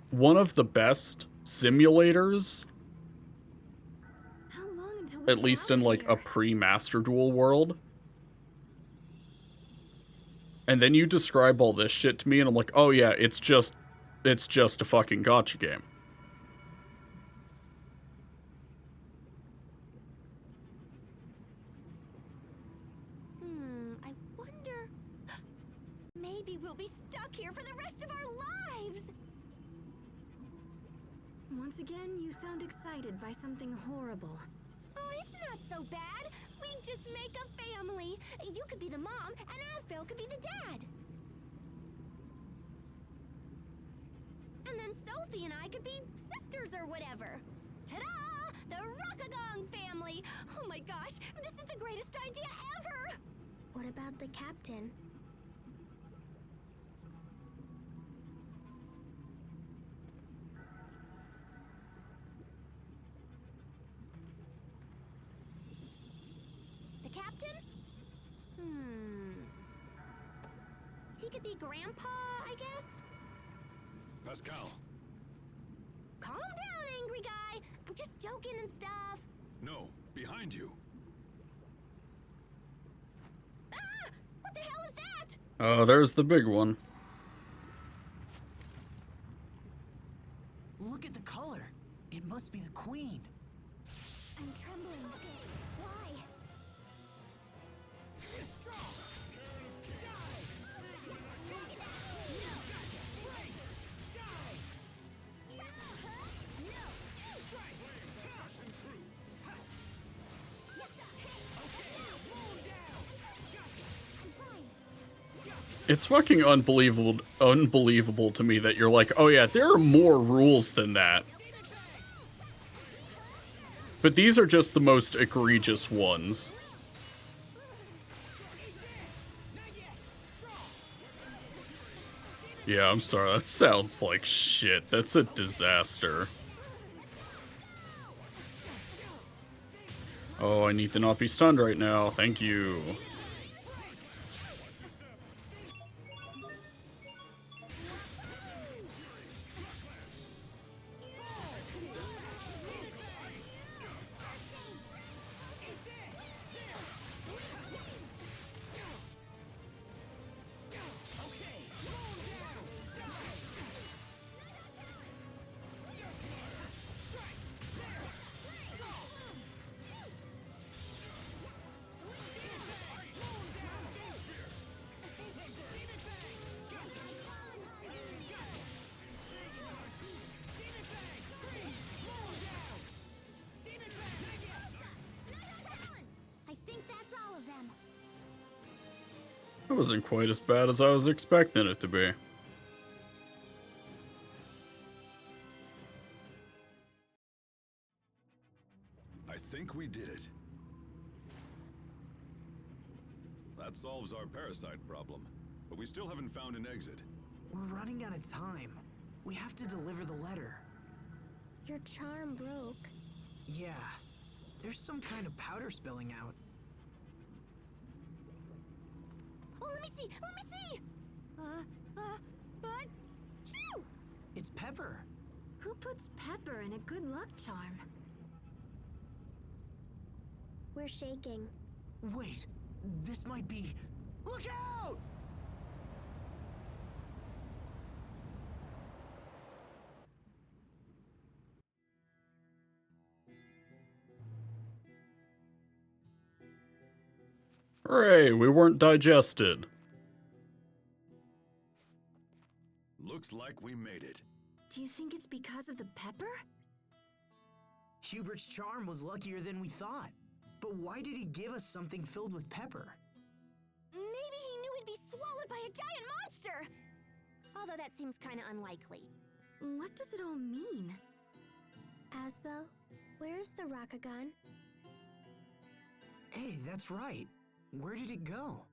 one of the best simulators, How long until we at get least out in, of like, here? a pre-Master Duel world. And then you describe all this shit to me, and I'm like, oh yeah, it's just a fucking gacha game. I wonder... Maybe we'll be stuck here for the rest of our lives! Once again, you sound excited by something horrible. Oh, it's not so bad. We just make a family. You could be the mom, and Asbel could be the dad. And then Sophie and I could be sisters or whatever. Ta-da! The Rockagong family! Oh my gosh, this is the greatest idea ever! What about the captain? The captain? He could be Grandpa, I guess? Pascal, Calm down, angry guy! I'm just joking and stuff. no, behind you. Ah! What the hell is that? There's the big one. Look at the color. It must be the queen. I'm trembling. Why? It's fucking unbelievable to me that you're like, oh yeah, there are more rules than that. But these are just the most egregious ones. Yeah, I'm sorry, that sounds like shit. That's a disaster. Oh, I need to not be stunned right now. Thank you. I think that's all of them. That wasn't quite as bad as I was expecting it to be. I think we did it. That solves our parasite problem, but we still haven't found an exit. We're running out of time. We have to deliver the letter. Your charm broke. Yeah, there's some kind of powder spilling out. Oh, let me see! Let me see! But... Shoo! It's Pepper. Who puts pepper in a good luck charm? We're shaking. Wait, this might be... Look out! Hooray, we weren't digested. Looks like we made it. Do you think it's because of the pepper? Hubert's charm was luckier than we thought. But why did he give us something filled with pepper? Maybe he knew he'd be swallowed by a giant monster! Although that seems kinda unlikely. What does it all mean? Asbo, where's the Rakugan? Hey, that's right. Where did it go?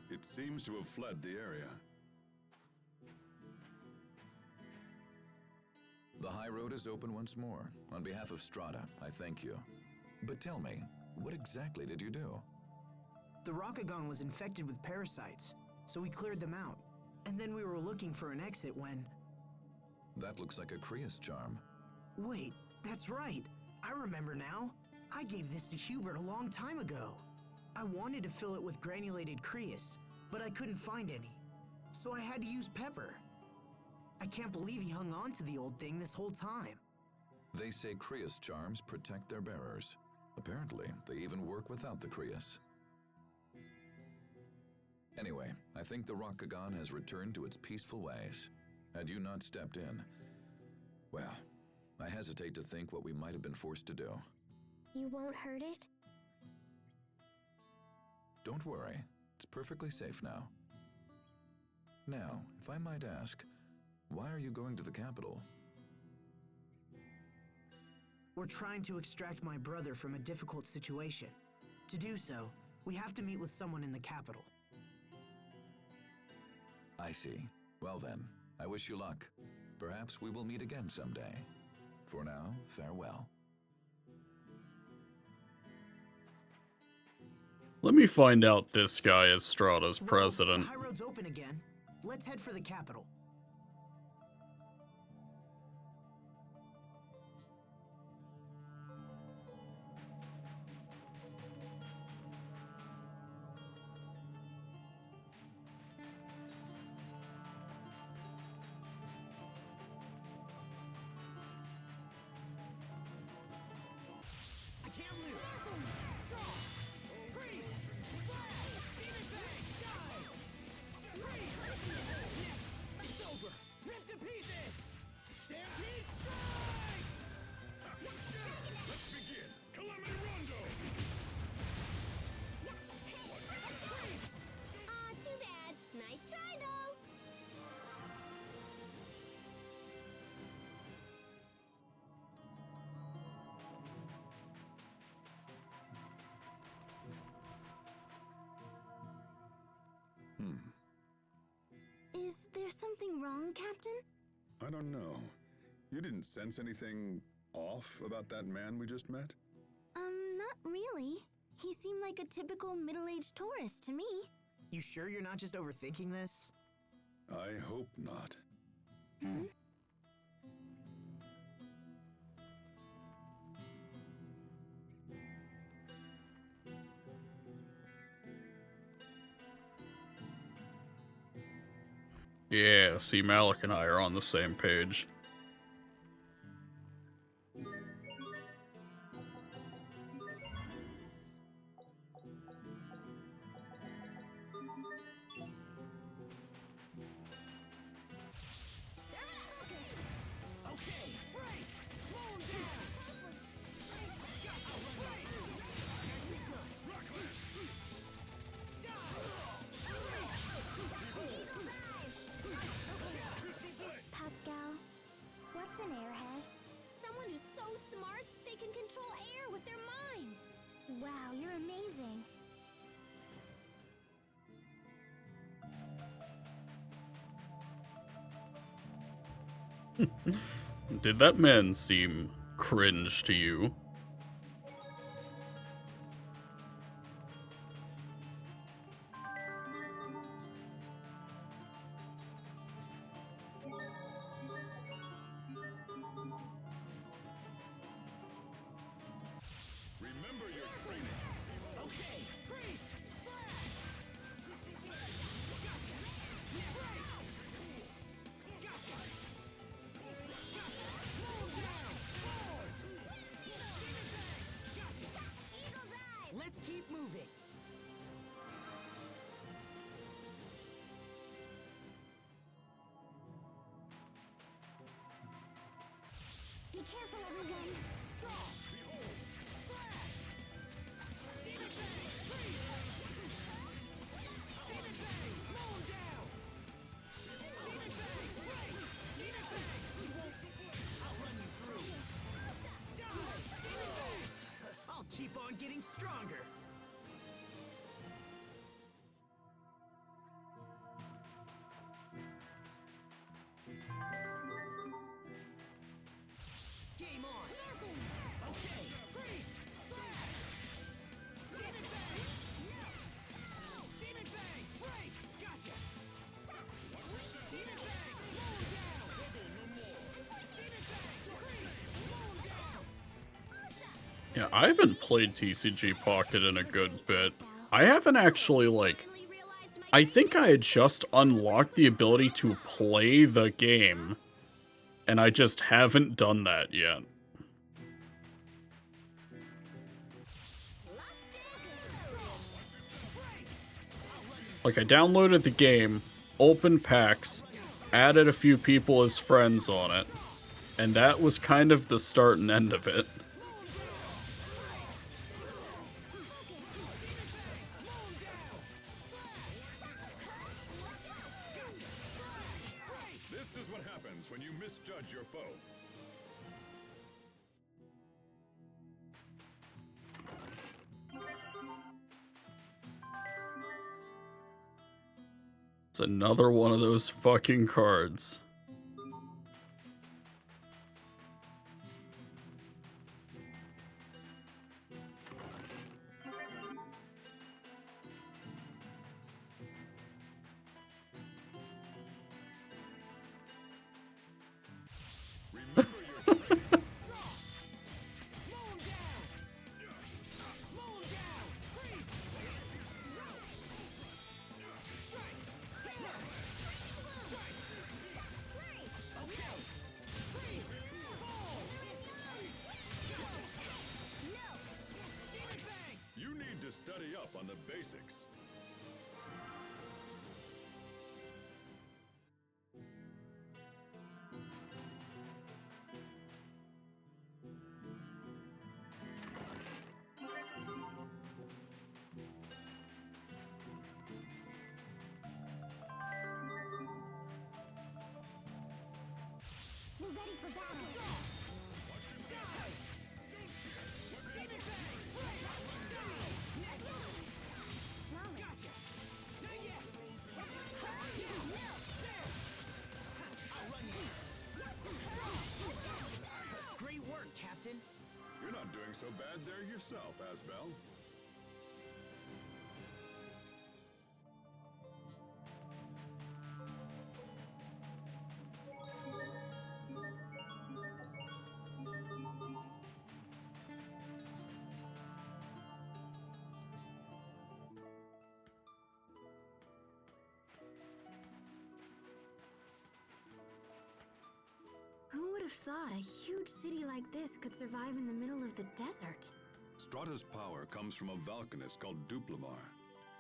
It seems to have fled the area. The high road is open once more. On behalf of Strahta, I thank you. But tell me, what exactly did you do? The Rakugan was infected with parasites, so we cleared them out. And then we were looking for an exit when... That looks like a Krius charm. Wait, that's right. I remember now. I gave this to Hubert a long time ago. I wanted to fill it with granulated Krius, but I couldn't find any. So I had to use pepper. I can't believe he hung on to the old thing this whole time. They say Krius charms protect their bearers. Apparently, they even work without the Krius. Anyway, I think the Rakugan has returned to its peaceful ways. Had you not stepped in, well, I hesitate to think what we might have been forced to do. You won't hurt it? Don't worry, it's perfectly safe now. Now, if I might ask, why are you going to the capital? We're trying to extract my brother from a difficult situation. To do so, we have to meet with someone in the capital. I see. Well then, I wish you luck. Perhaps we will meet again someday. For now, farewell. Let me find out this guy is Strahta's Well, president. the high road's open again. Let's head for the capital. I can't lose. Draw. Freeze. Slash. Demon Fang. Die. Freeze. It's over. Rip to pieces. Stampede strike. Let's begin. Calamity Rondo! Aw, too bad. Nice try, though. Is there something wrong, Captain? I don't know. You didn't sense anything off about that man we just met? Not really. He seemed like a typical middle-aged tourist to me. You sure you're not just overthinking this? I hope not. Yeah, see, Malik and I are on the same page. Okay. Brace. Slow him down. Pascal, what's an airhead? Someone who's so smart they can control air with their mind. Wow, you're amazing. Did that man seem cringe to you? Remember your training. Okay. Freeze. Slash. Let's keep moving. Be careful everyone. I'll keep on getting stronger. Game on. Okay, freeze. Slash. Demon bang. Demon bang. Break. Gotcha. Demon bang. Low down. Demon bang. Freeze. Low down. Yeah, I haven't played TCG Pocket in a good bit. I haven't actually, like... I think I had just unlocked the ability to play the game, and I just haven't done that yet. Like, I downloaded the game, opened packs, added a few people as friends on it, and that was kind of the start and end of it. This is what happens when you misjudge your foe. It's another one of those fucking cards. You need to study up on the basics. We're ready for battle. Great work, Captain. You're not doing so bad there yourself, Asbel. Who would have thought a huge city like this could survive in the middle of the desert? Strahta's power comes from a Valkanist called Duplimar.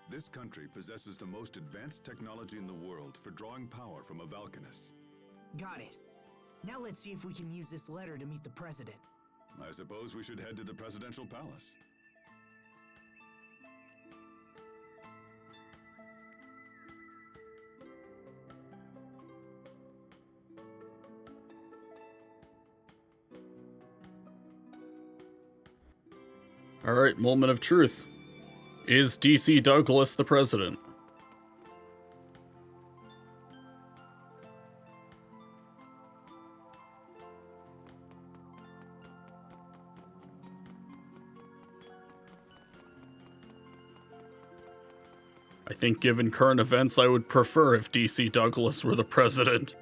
This country possesses the most advanced technology in the world for drawing power from a Valkanist. Got it. Now let's see if we can use this letter to meet the president. I suppose we should head to the presidential palace. Alright, moment of truth. Is DC Douglas the president? I think given current events, I would prefer if DC Douglas were the president.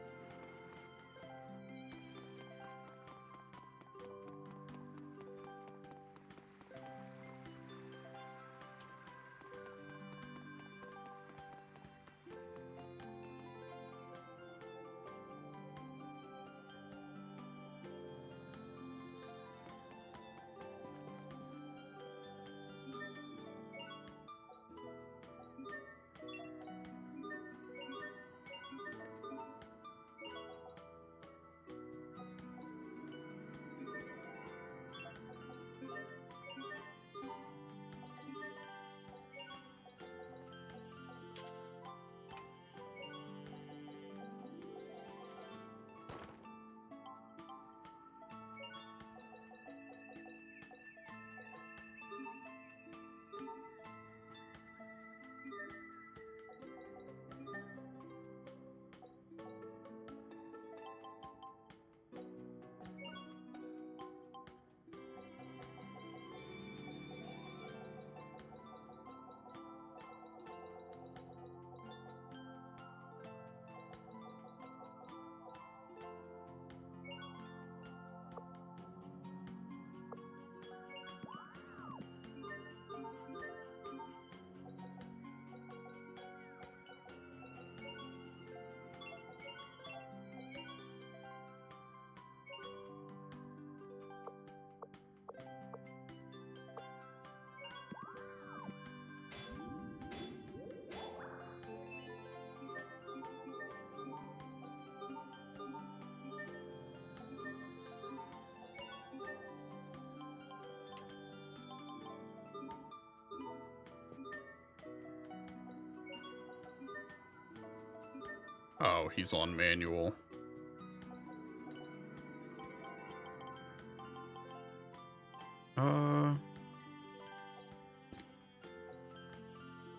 Oh, he's on manual.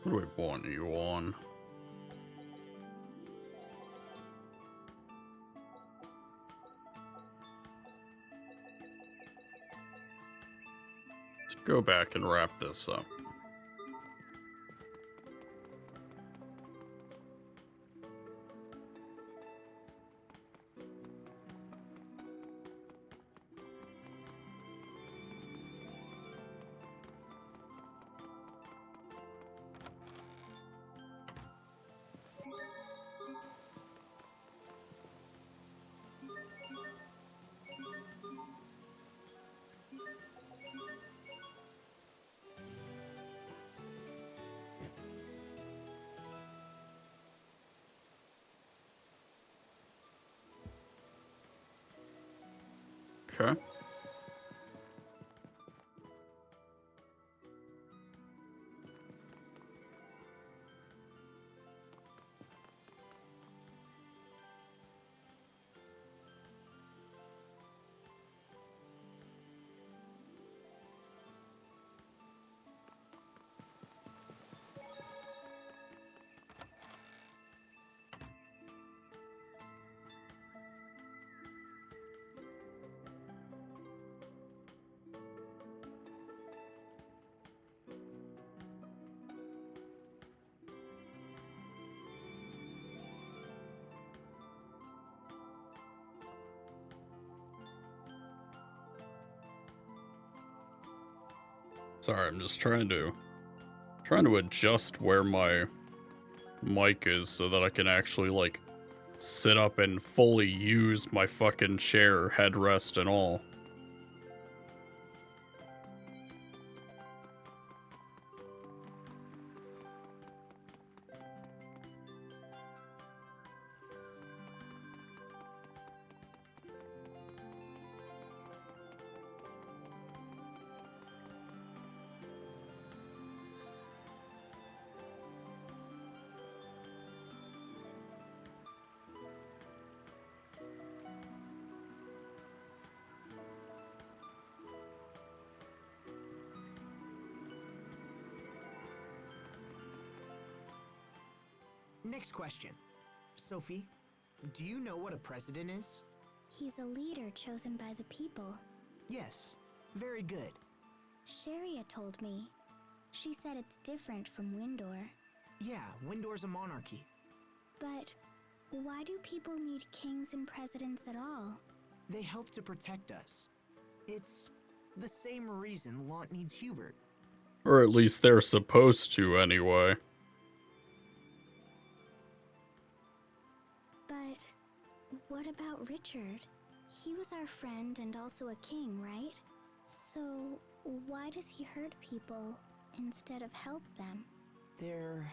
What do I want you on? Let's go back and wrap this up. Okay. Sorry, I'm just trying to adjust where my mic is so that I can actually like sit up and fully use my fucking chair, headrest and all. Next question. Sophie, do you know what a president is? He's a leader chosen by the people. Yes. Very good. Sharia told me. She said it's different from Windor. Yeah, Windor's a monarchy. But why do people need kings and presidents at all? They help to protect us. It's the same reason Lot needs Hubert. Or at least they're supposed to anyway. But what about Richard? He was our friend and also a king, right? So why does he hurt people instead of help them? There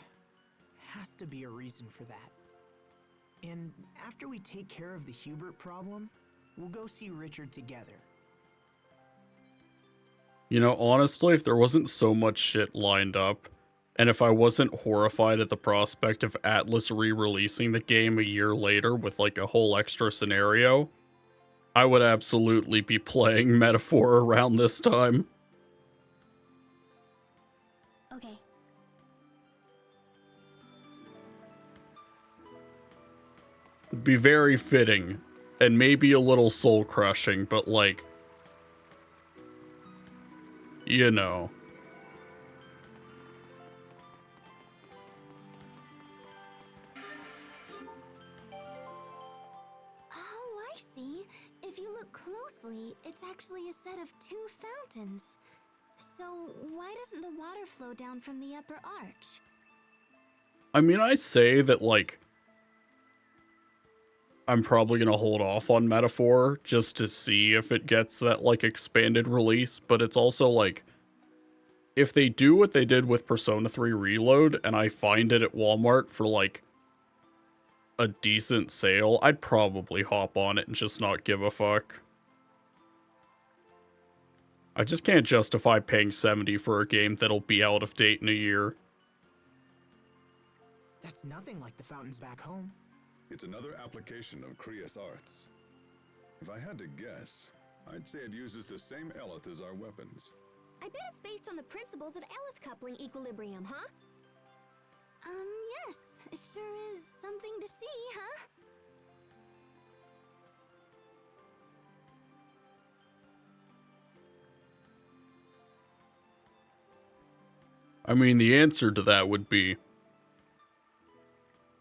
has to be a reason for that. And after we take care of the Hubert problem, we'll go see Richard together. You know, honestly, if there wasn't so much shit lined up, and if I wasn't horrified at the prospect of Atlas re-releasing the game a year later with like a whole extra scenario, I would absolutely be playing Metaphor around this time. Okay. It'd be very fitting, and maybe a little soul-crushing, but like, you know. Oh, I see. If you look closely, it's actually a set of two fountains. So why doesn't the water flow down from the upper arch? I mean, I say that, like, I'm probably gonna hold off on Metaphor just to see if it gets that, like, expanded release, but it's also, like, if they do what they did with Persona 3 Reload, and I find it at Walmart for, like, a decent sale, I'd probably hop on it and just not give a fuck. I just can't justify paying $70 for a game that'll be out of date in a year. That's nothing like the fountains back home. It's another application of Kriya's arts. If I had to guess, I'd say it uses the same eleth as our weapons. I bet it's based on the principles of eleth coupling equilibrium, huh? Yes, it sure is something to see, huh? I mean, the answer to that would be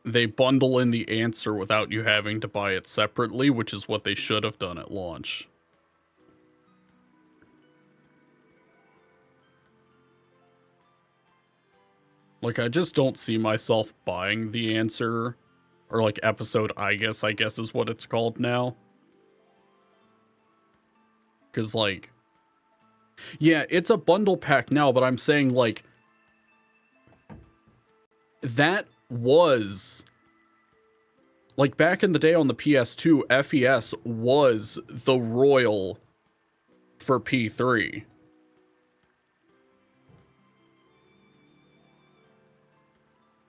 they bundle in the answer without you having to buy it separately, which is what they should have done at launch. Like, I just don't see myself buying the answer, or like episode I guess is what it's called now. Because, like, yeah, it's a bundle pack now, but I'm saying, like, that was, like, back in the day on the PS2, FES was the royal for P3.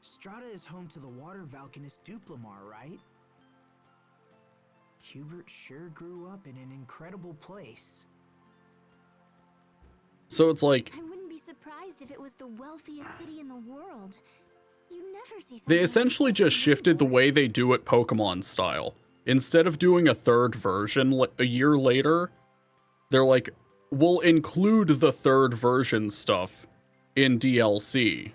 Strahta is home to the water Valkanist Duplimar, right? Hubert sure grew up in an incredible place. So it's like, I wouldn't be surprised if it was the wealthiest city in the world. You never see they something essentially like this just shifted the anywhere. way they do it Pokemon style. Instead of doing a third version a year later, they're like, we'll include the third version stuff in DLC.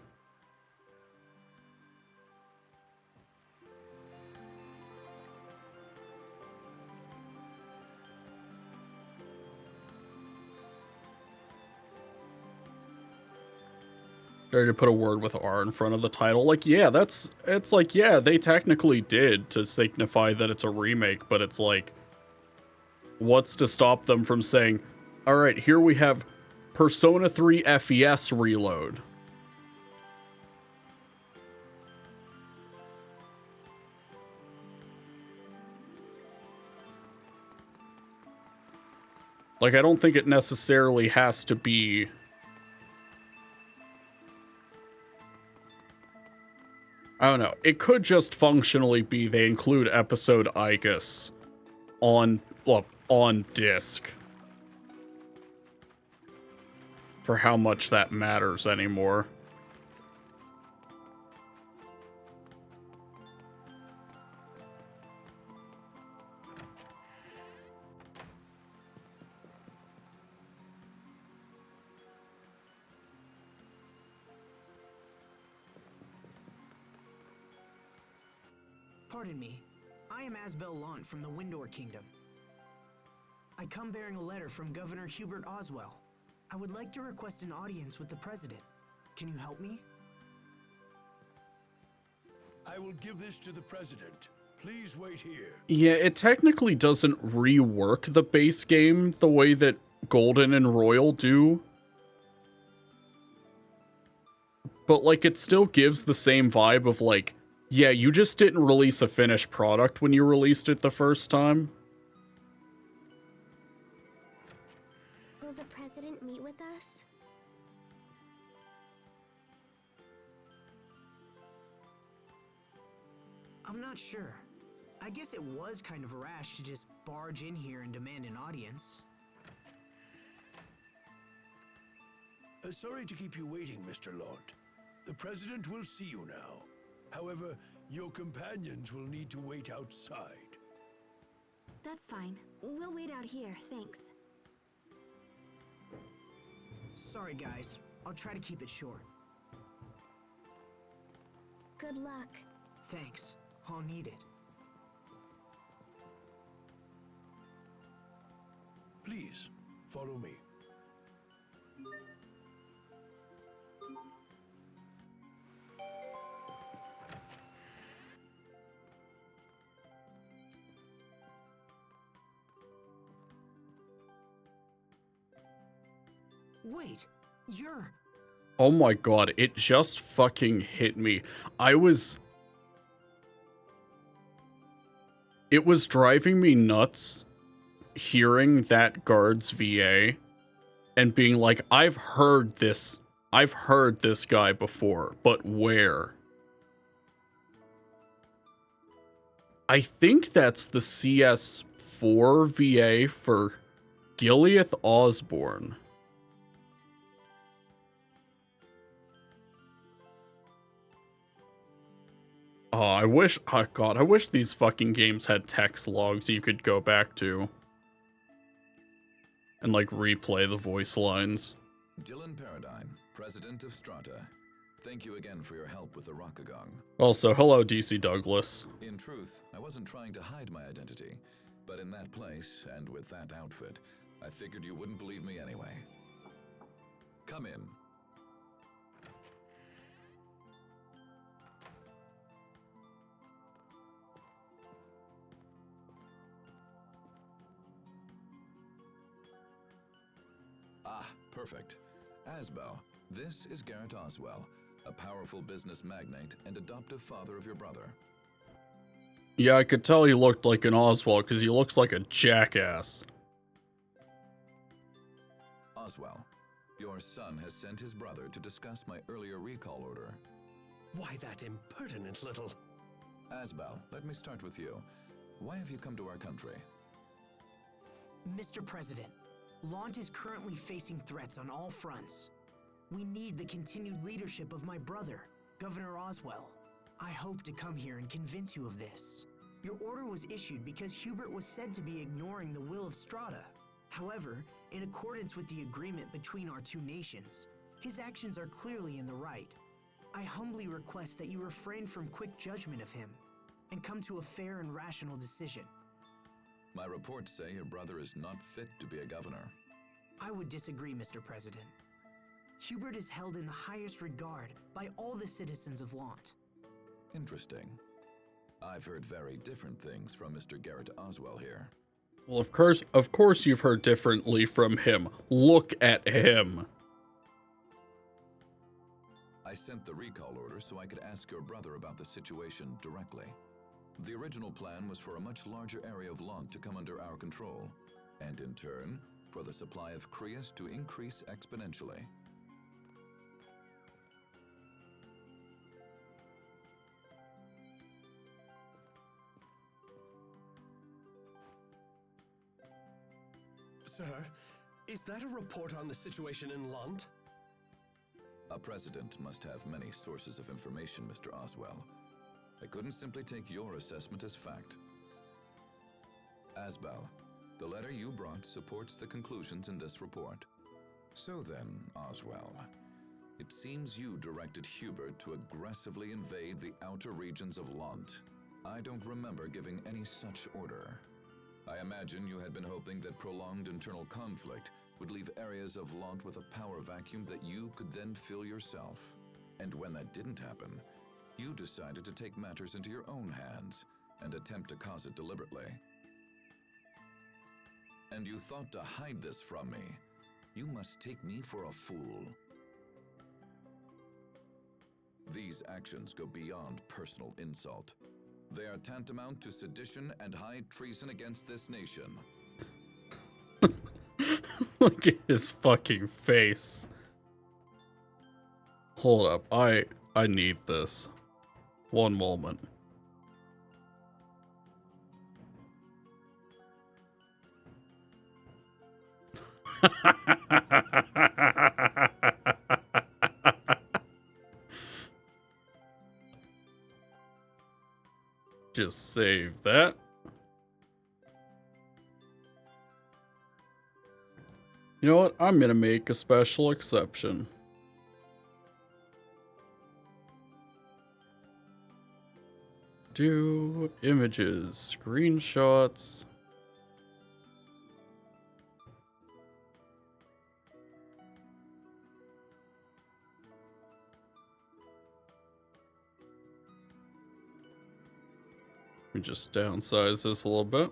Or to put a word with R in front of the title. Like, yeah, it's like, yeah, they technically did to signify that it's a remake, but it's like, what's to stop them from saying, all right, here we have Persona 3 FES Reload. Like, I don't think it necessarily has to be... I don't know. It could just functionally be they include episode Igus on, well, on disc. For how much that matters anymore. Pardon me. I am Asbel Lant from the Windor Kingdom. I come bearing a letter from Governor Hubert Oswell. I would like to request an audience with the President. Can you help me? I will give this to the President. Please wait here. Yeah, it technically doesn't rework the base game the way that Golden and Royal do. But, like, it still gives the same vibe of, like, yeah, you just didn't release a finished product when you released it the first time. Will the president meet with us? I'm not sure. I guess it was kind of rash to just barge in here and demand an audience. Sorry to keep you waiting, Mr. Lant. The President will see you now. However, your companions will need to wait outside. That's fine. We'll wait out here, thanks. Sorry, guys. I'll try to keep it short. Good luck. Thanks. I'll need it. Please, follow me. Wait, you're... Oh my god, it just fucking hit me. It was driving me nuts hearing that guard's VA and being like, I've heard this guy before, but where? I think that's the CS4 VA for Gileath Osborne. Oh, I wish, oh god, I wish these fucking games had text logs you could go back to. And, like, replay the voice lines. Dylan Paradigm, President of Strahta. Thank you again for your help with the Rockagong. Also, hello, DC Douglas. In truth, I wasn't trying to hide my identity, but in that place, and with that outfit, I figured you wouldn't believe me anyway. Come in. Ah, perfect. Asbo, this is Garrett Oswell, a powerful business magnate and adoptive father of your brother. Yeah, I could tell he looked like an Oswald because he looks like a jackass. Oswell, your son has sent his brother to discuss my earlier recall order. Why that impertinent little... Asbel, let me start with you. Why have you come to our country? Mr. President, Lant is currently facing threats on all fronts. We need the continued leadership of my brother, Governor Oswell. I hope to come here and convince you of this. Your order was issued because Hubert was said to be ignoring the will of Strahta. However, in accordance with the agreement between our two nations, his actions are clearly in the right. I humbly request that you refrain from quick judgment of him and come to a fair and rational decision. My reports say your brother is not fit to be a governor. I would disagree, Mr. President. Hubert is held in the highest regard by all the citizens of Lant. Interesting. I've heard very different things from Mr. Garrett Oswell here. Well, of course you've heard differently from him. Look at him. I sent the recall order so I could ask your brother about the situation directly. The original plan was for a much larger area of Lant to come under our control, and in turn, for the supply of Crius to increase exponentially. Sir, is that a report on the situation in Lant? A president must have many sources of information, Mr. Oswell. I couldn't simply take your assessment as fact. Asbel, the letter you brought supports the conclusions in this report. So then, Oswell, it seems you directed Hubert to aggressively invade the outer regions of Lant. I don't remember giving any such order. I imagine you had been hoping that prolonged internal conflict would leave areas of Lant with a power vacuum that you could then fill yourself. And when that didn't happen, you decided to take matters into your own hands and attempt to cause it deliberately. And you thought to hide this from me. You must take me for a fool. These actions go beyond personal insult. They are tantamount to sedition and high treason against this nation. Look at his fucking face. Hold up, I need this. One moment. Just save that. You know what? I'm gonna make a special exception. Do images, screenshots. Let me just downsize this a little bit.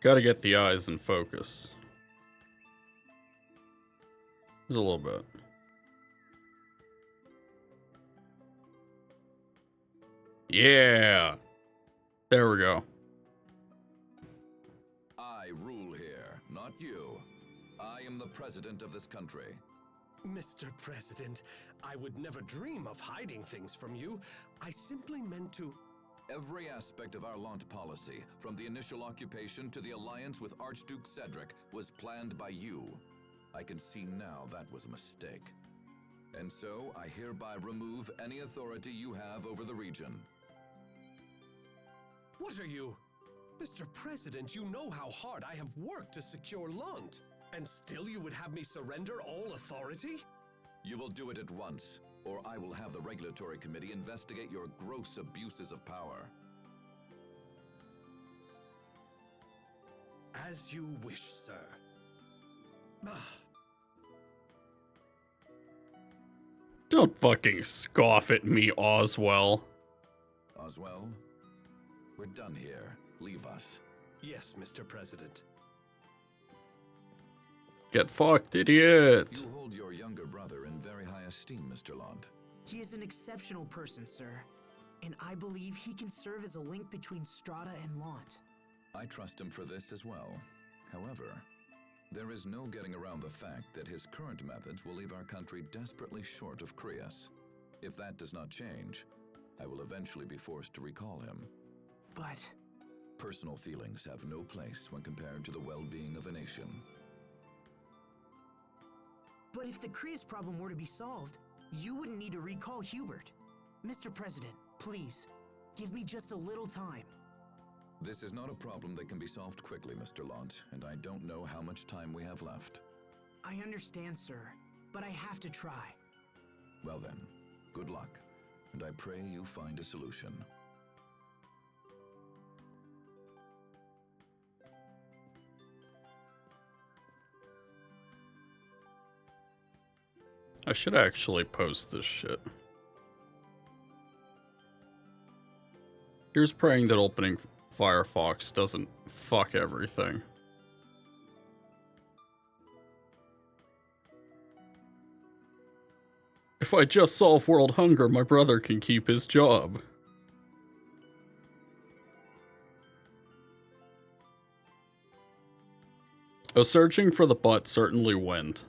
Gotta get the eyes in focus. Just a little bit. Yeah. There we go. I rule the president of this country. Mr. President, I would never dream of hiding things from you. I simply meant to... Every aspect of our launch policy, from the initial occupation to the alliance with Archduke Cedric, was planned by you. I can see now that was a mistake. And so, I hereby remove any authority you have over the region. What are you? Mr. President, you know how hard I have worked to secure Lund. And still you would have me surrender all authority? You will do it at once, or I will have the Regulatory Committee investigate your gross abuses of power. As you wish, sir. Don't fucking scoff at me, Oswell. Oswell, we're done here. Leave us. Yes, Mr. President. Get fucked, idiot. You hold your younger brother in very high esteem, Mr. Lund. He is an exceptional person, sir. And I believe he can serve as a link between Strahta and Lant. I trust him for this as well. However, there is no getting around the fact that his current methods will leave our country desperately short of Crius. If that does not change, I will eventually be forced to recall him. But... Personal feelings have no place when compared to the well-being of a nation. But if the Crius problem were to be solved, you wouldn't need to recall Hubert. Mr. President, please, give me just a little time. This is not a problem that can be solved quickly, Mr. Lund, and I don't know how much time we have left. I understand, sir, but I have to try. Well then, good luck, and I pray you find a solution. I should actually post this shit. Here's praying that opening Firefox doesn't fuck everything. If I just solve world hunger, my brother can keep his job. Oh, searching for the butt certainly went.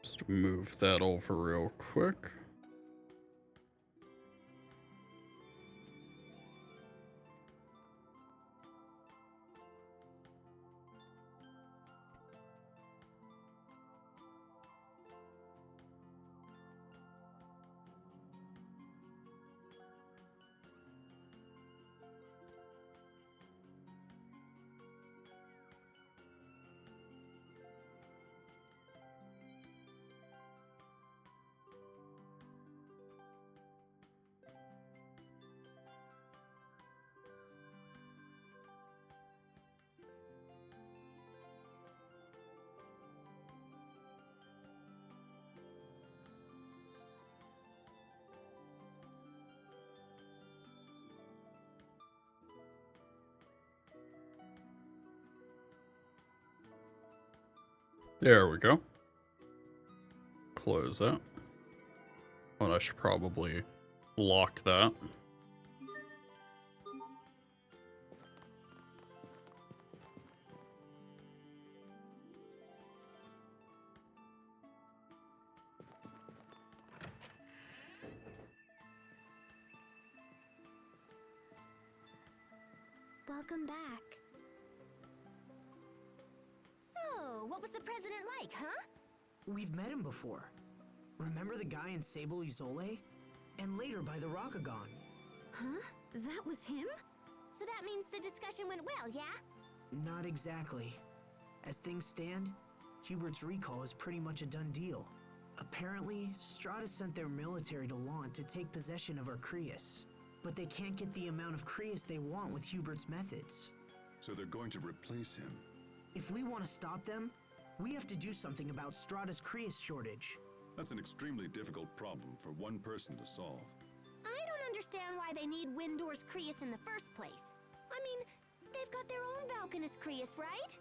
Just move that over real quick. There we go. Close that. Oh, I should probably lock that. Welcome back. So, what was the president like, huh? We've met him before. Remember the guy in Sable Isole? And later by the Rockagon. Huh? That was him? So that means the discussion went well, yeah? Not exactly. As things stand, Hubert's recall is pretty much a done deal. Apparently, Strahta sent their military to Lant to take possession of Arcrius. But they can't get the amount of Crius they want with Hubert's methods. So they're going to replace him. If we want to stop them, we have to do something about Strahta's Crius shortage. That's an extremely difficult problem for one person to solve. I don't understand why they need Windor's Crius in the first place. I mean, they've they've got their own Valkanus Creus, right?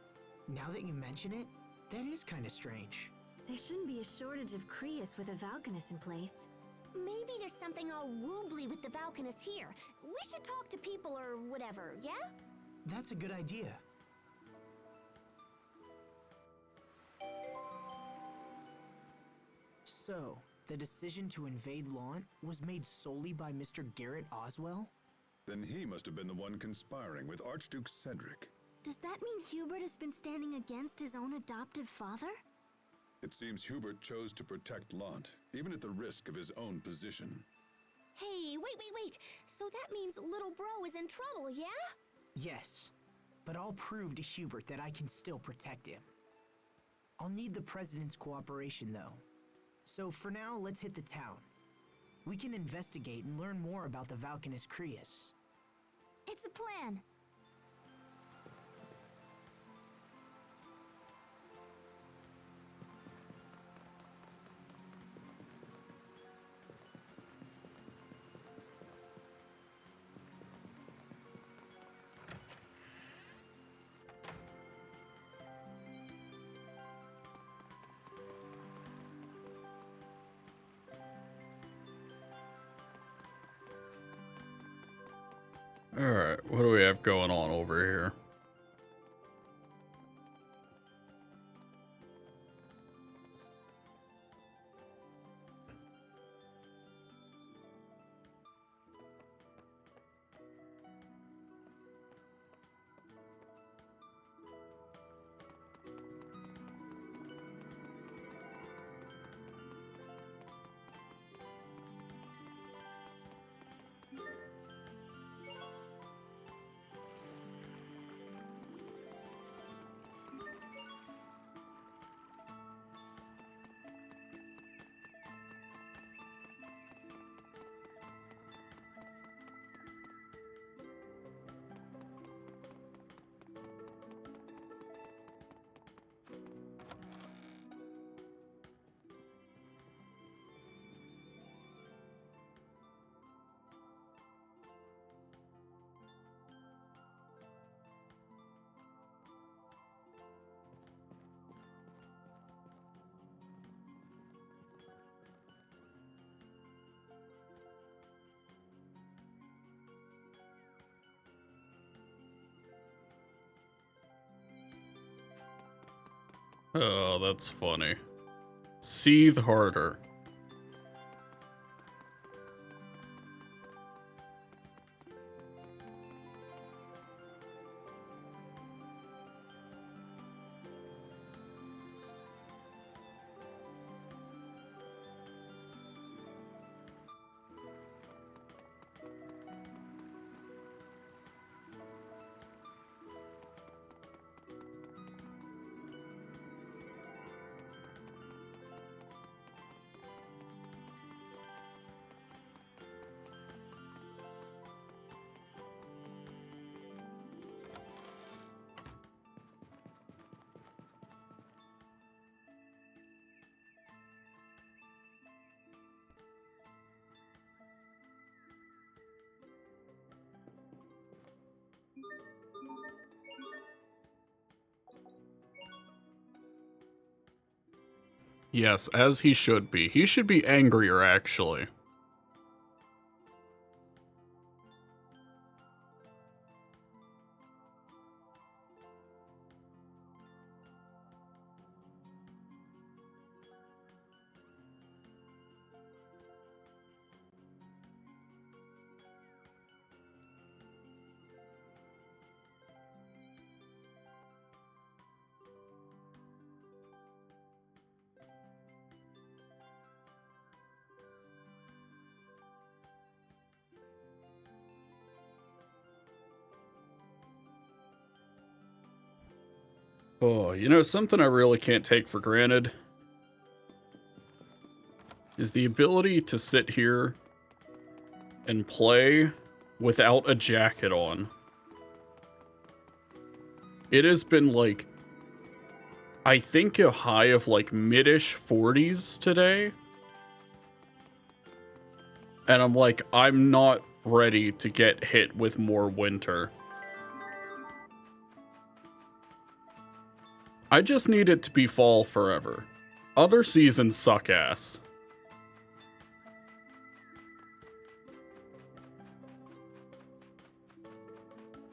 Now that you mention it, that is kind of strange. There shouldn't be a shortage of Creus with a Valkanus in place. Maybe there's something all woobly with the Valkanus here. We should talk to people or whatever, yeah? That's a good idea. So, the decision to invade Launt was made solely by Mr. Garrett Oswell? Then he must have been the one conspiring with Archduke Cedric. Does that mean Hubert has been standing against his own adoptive father? It seems Hubert chose to protect Launt, even at the risk of his own position. Hey, wait. So that means little bro is in trouble, yeah? Yes, but I'll prove to Hubert that I can still protect him. I'll need the President's cooperation, though. So for now, let's hit the town. We can investigate and learn more about the Valkanus Creus. It's a plan. Alright, what do we have going on over here? Oh, that's funny. Seethe harder. Yes, as he should be. He should be angrier, actually. Oh, you know, something I really can't take for granted is the ability to sit here and play without a jacket on. It has been like, I think a high of like mid-ish 40s today. And I'm like, I'm not ready to get hit with more winter. I just need it to be fall forever. Other seasons suck ass.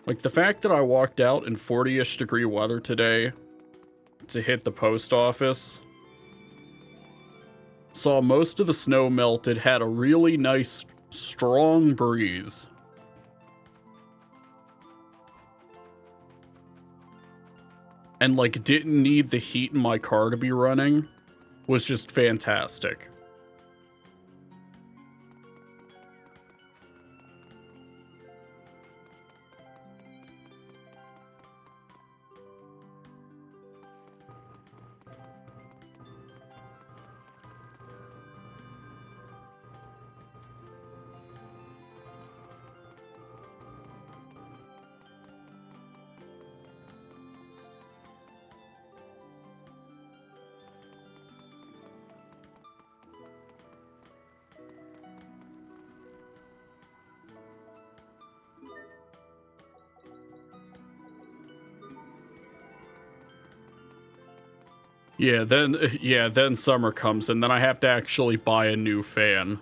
Like, the fact that I walked out in 40-ish degree weather today to hit the post office, saw most of the snow melted, had a really nice, strong breeze. And, like, didn't need the heat in my car to be running was just fantastic. Yeah, then summer comes, and then I have to actually buy a new fan.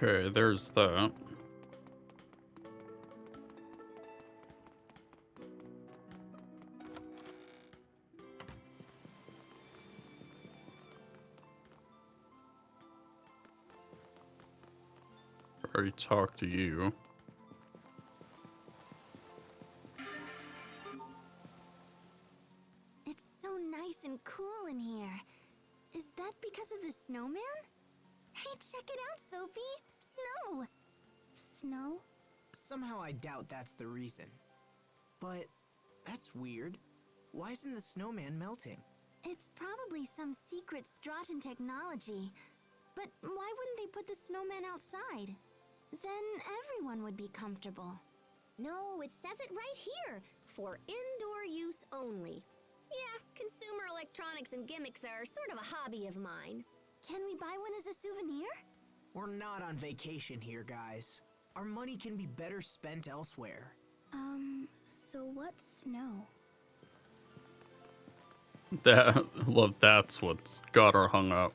Okay, there's that. Already talked to you. It's so nice and cool in here. Is that too. Snow? Somehow I doubt that's the reason. But that's weird. Why isn't the snowman melting? It's probably some secret Strahtan technology. But why wouldn't they put the snowman outside? Then everyone would be comfortable. No, it says it right here. For indoor use only. Yeah, consumer electronics and gimmicks are sort of a hobby of mine. Can we buy one as a souvenir? We're not on vacation here, guys. Our money can be better spent elsewhere. So what's snow? Love that's what's got her hung up.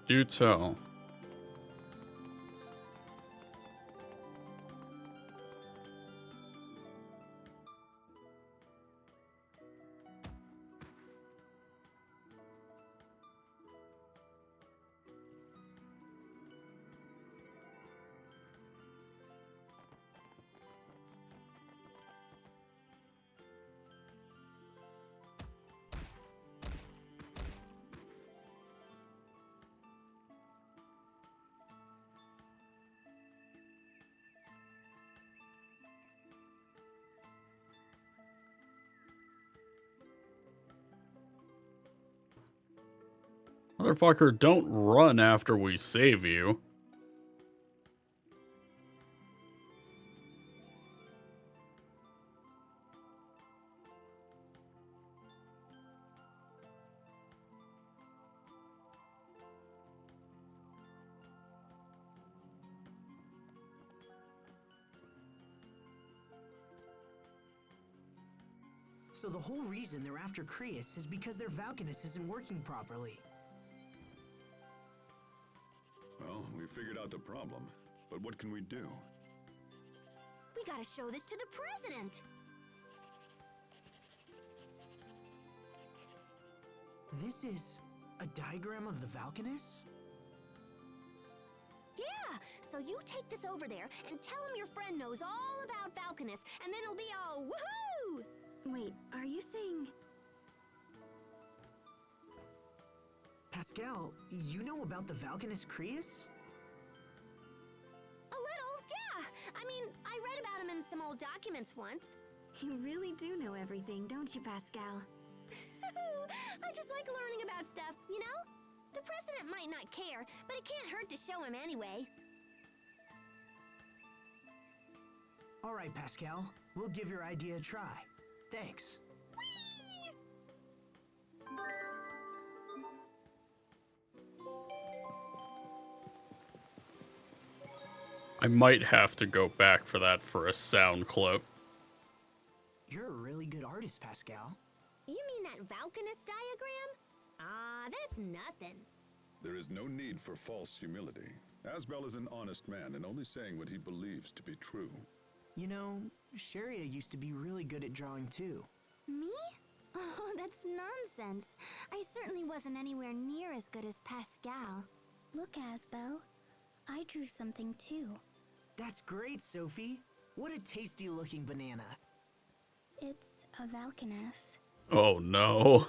Do tell. Motherfucker, don't run after we save you. So the whole reason they're after Creus is because their Valkanus isn't working properly. Well, we figured out the problem, but what can we do? We gotta show this to the president. This is a diagram of the Valkanus? Yeah, so you take this over there and tell him your friend knows all about Valkanus, and then it'll be all woohoo! Wait, are you saying... Pascal, you know about the Valkanus Creus? A little, yeah. I mean, I read about him in some old documents once. You really do know everything, don't you, Pascal? I just like learning about stuff, you know? The president might not care, but it can't hurt to show him anyway. All right, Pascal. We'll give your idea a try. Thanks. I might have to go back for that for a sound clip. You're a really good artist, Pascal. You mean that Valkanus diagram? Ah, that's nothing. There is no need for false humility. Asbel is an honest man and only saying what he believes to be true. You know, Sharia used to be really good at drawing too. Me? Oh, that's nonsense. I certainly wasn't anywhere near as good as Pascal. Look, Asbel. I drew something too. That's great, Sophie. What a tasty looking banana. It's a Valkanus. Oh no.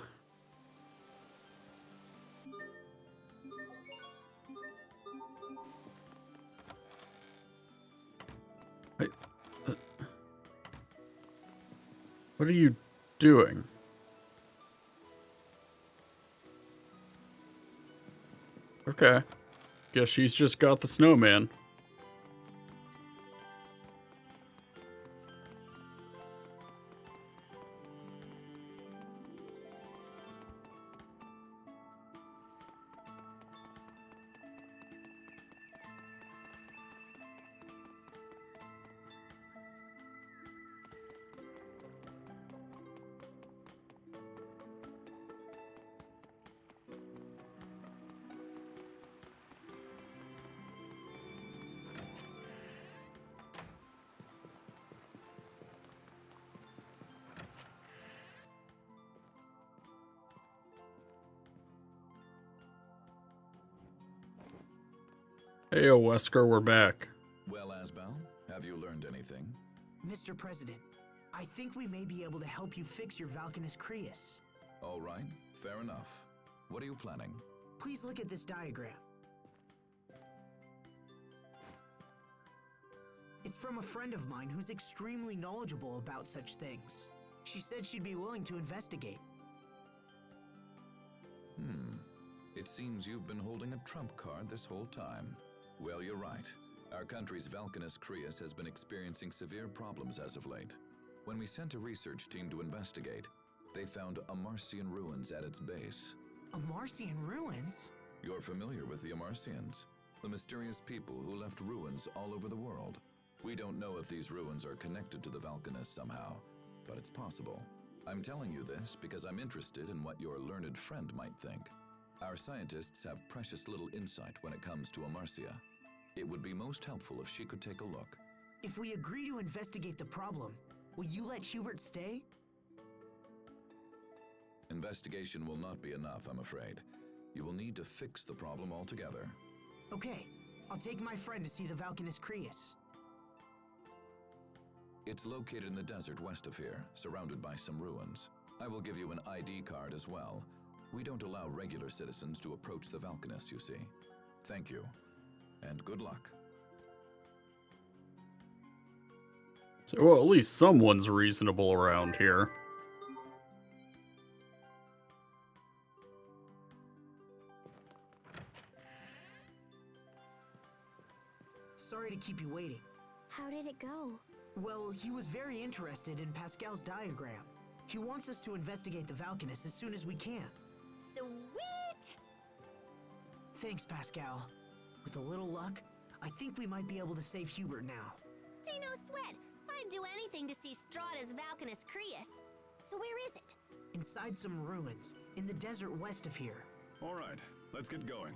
What are you doing? Okay. Guess she's just got the snowman. Hey, Wesker, we're back. Well, Asbel, have you learned anything? Mr. President, I think we may be able to help you fix your Valkanus Creus. All right, fair enough. What are you planning? Please look at this diagram. It's from a friend of mine who's extremely knowledgeable about such things. She said she'd be willing to investigate. It seems you've been holding a trump card this whole time. Well, you're right. Our country's Valkanus Creus has been experiencing severe problems as of late. When we sent a research team to investigate, they found Amarcian ruins at its base. Amarcian ruins? You're familiar with the Amarcians, the mysterious people who left ruins all over the world. We don't know if these ruins are connected to the Valkanus somehow, but it's possible. I'm telling you this because I'm interested in what your learned friend might think. Our scientists have precious little insight when it comes to Amarcia. It would be most helpful if she could take a look. If we agree to investigate the problem, will you let Hubert stay? Investigation will not be enough, I'm afraid. You will need to fix the problem altogether. Okay, I'll take my friend to see the Valkanus Creus. It's located in the desert west of here, surrounded by some ruins. I will give you an ID card as well. We don't allow regular citizens to approach the Valkanus, you see. Thank you, and good luck. So, well, at least someone's reasonable around here. Sorry to keep you waiting. How did it go? Well, he was very interested in Pascal's diagram. He wants us to investigate the Valkanus as soon as we can. Sweet! Thanks, Pascal. With a little luck, I think we might be able to save Hubert now. Hey, no sweat. I'd do anything to see Strahta's Valkanus Creus. So where is it? Inside some ruins, in the desert west of here. All right, let's get going.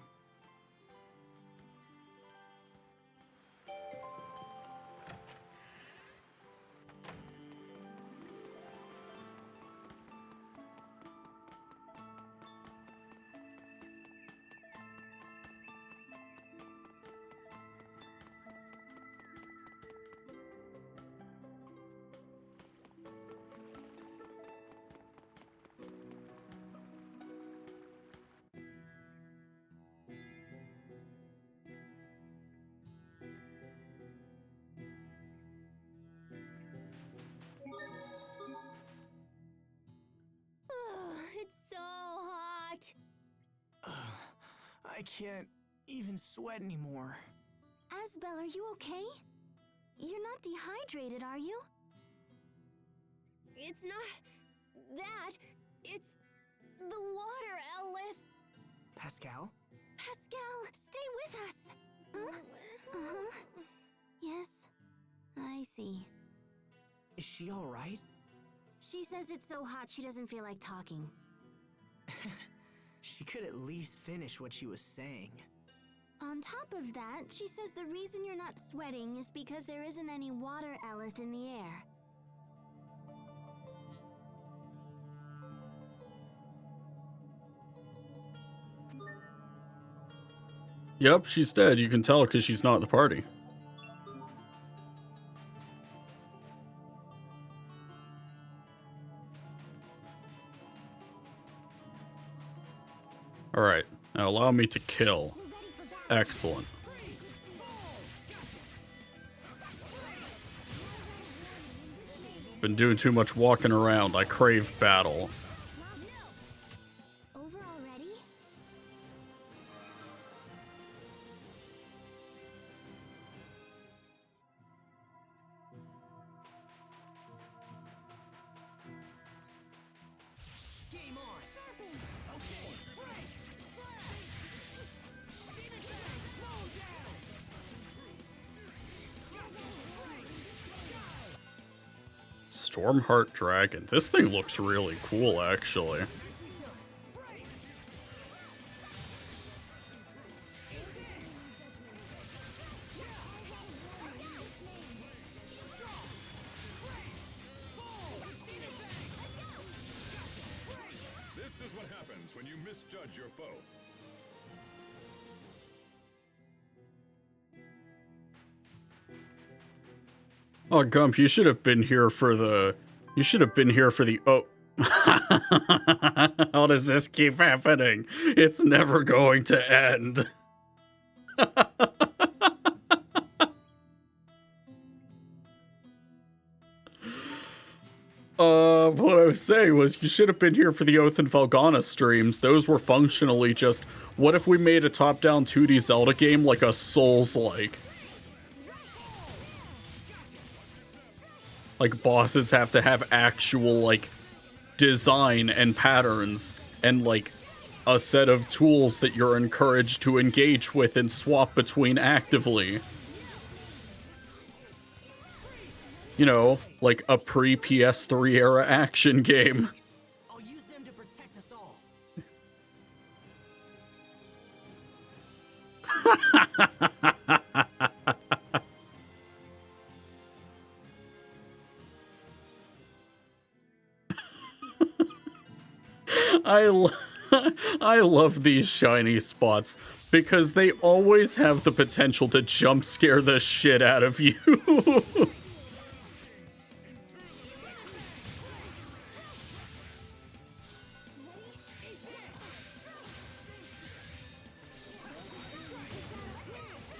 It's so hot. I can't even sweat anymore. Asbel, are you okay? You're not dehydrated, are you? It's not that. It's the water, Elith. Pascal? Pascal, stay with us! Huh? Uh-huh. Yes, I see. Is she all right? She says it's so hot she doesn't feel like talking. She could at least finish what she was saying. On top of that, she says the reason you're not sweating is because there isn't any water Elith in the air. Yep, she's dead. You can tell because she's not at the party. Alright, now allow me to kill. Excellent. Been doing too much walking around. I crave battle. Over already? Stormheart Dragon. This thing looks really cool, actually. This is what happens when you misjudge your foe. Oh, Gump, you should have been here for the... You should have been here for the... Oh. How does this keep happening? It's never going to end. What I was saying was you should have been here for the Oath and Valgana streams. Those were functionally just, what if we made a top-down 2D Zelda game like a Souls-like? Like, bosses have to have actual, like, design and patterns, and, like, a set of tools that you're encouraged to engage with and swap between actively. You know, like a pre-PS3 era action game. I'll use them to protect us all. I love these shiny spots because they always have the potential to jump scare the shit out of you.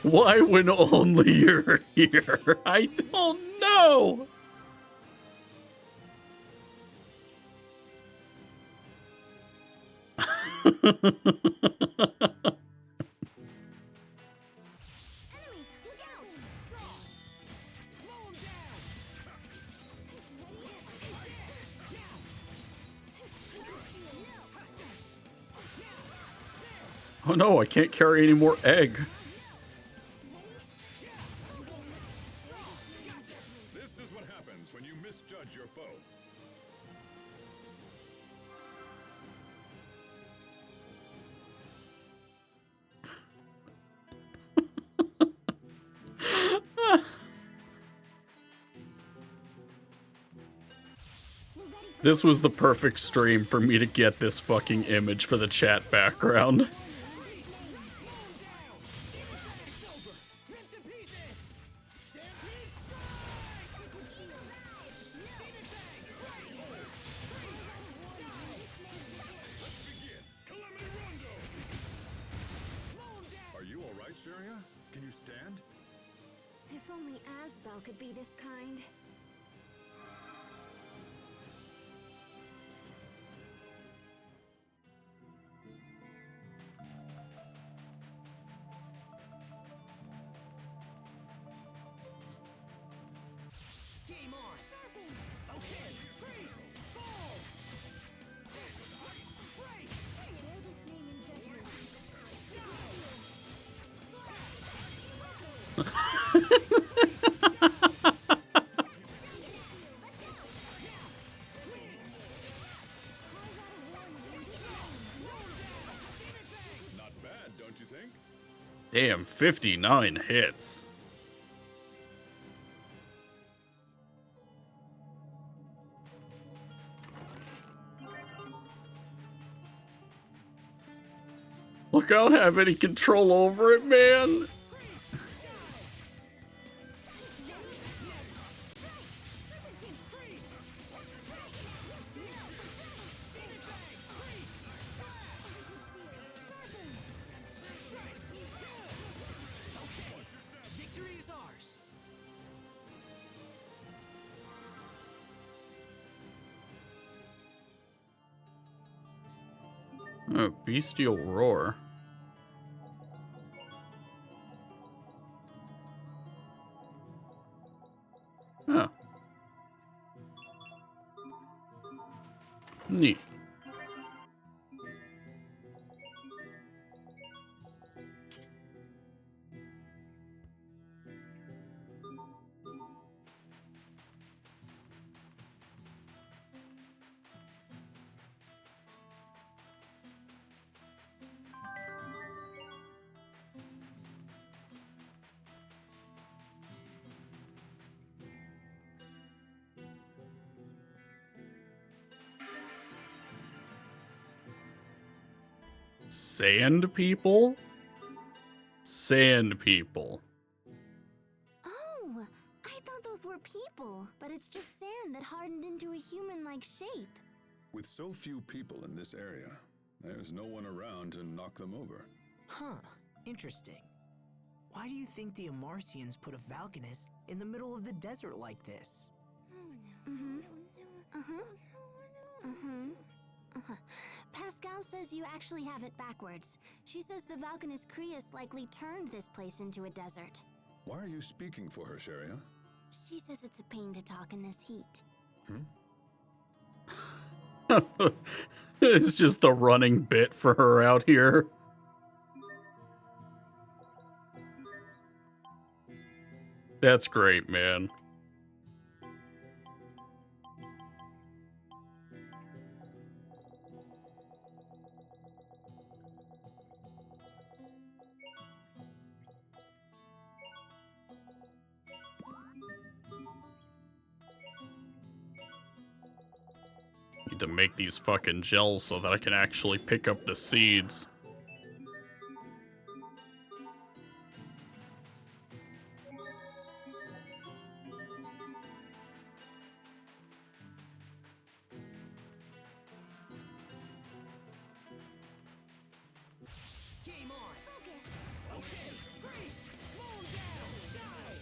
Why when only you're here? I don't know. Oh no, I can't carry any more egg. This is what happens when you misjudge your foe. This was the perfect stream for me to get this fucking image for the chat background. Are you all right, Sharia? Can you stand? If only Asbel could be this kind. Game on. Okay, freeze, fall. Break. Bear this name in judgment. Not bad, don't you think? Damn, 59 hits. Look, I don't have any control over it, man. Victory is ours. Oh, bestial roar. Oh. Neat. Sand people? Sand people. Oh, I thought those were people, but it's just sand that hardened into a human-like shape. With so few people in this area, there's no one around to knock them over. Huh, interesting. Why do you think the Amarcians put a Valkanus in the middle of the desert like this? Pascal says you actually have it backwards. She says the Valkanus Creus likely turned this place into a desert. Why are you speaking for her, Sharia? She says it's a pain to talk in this heat. It's just the running bit for her out here. That's great, man. Need to make these fucking gels so that I can actually pick up the seeds. Game on. Okay, freeze. Slow down. Die.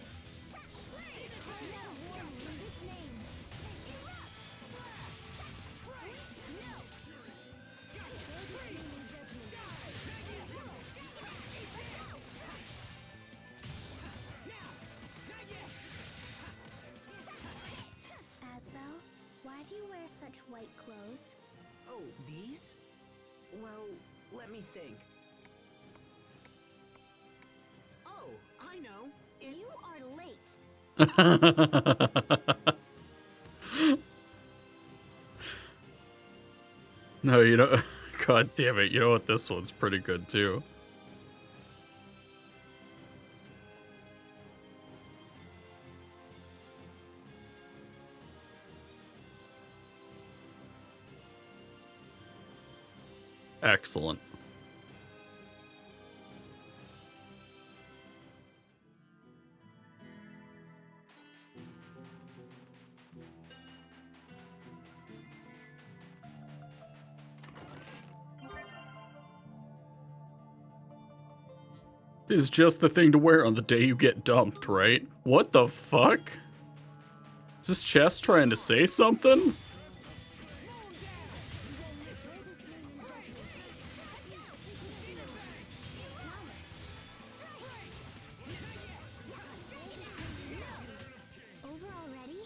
Asbel, why do you wear such white clothes? Oh, these? Well, let me think. Oh, I know. You are late. No, you know, god damn it, you know what, this one's pretty good too. Excellent. This is just the thing to wear on the day you get dumped, right? What the fuck? Is this chest trying to say something? Over already?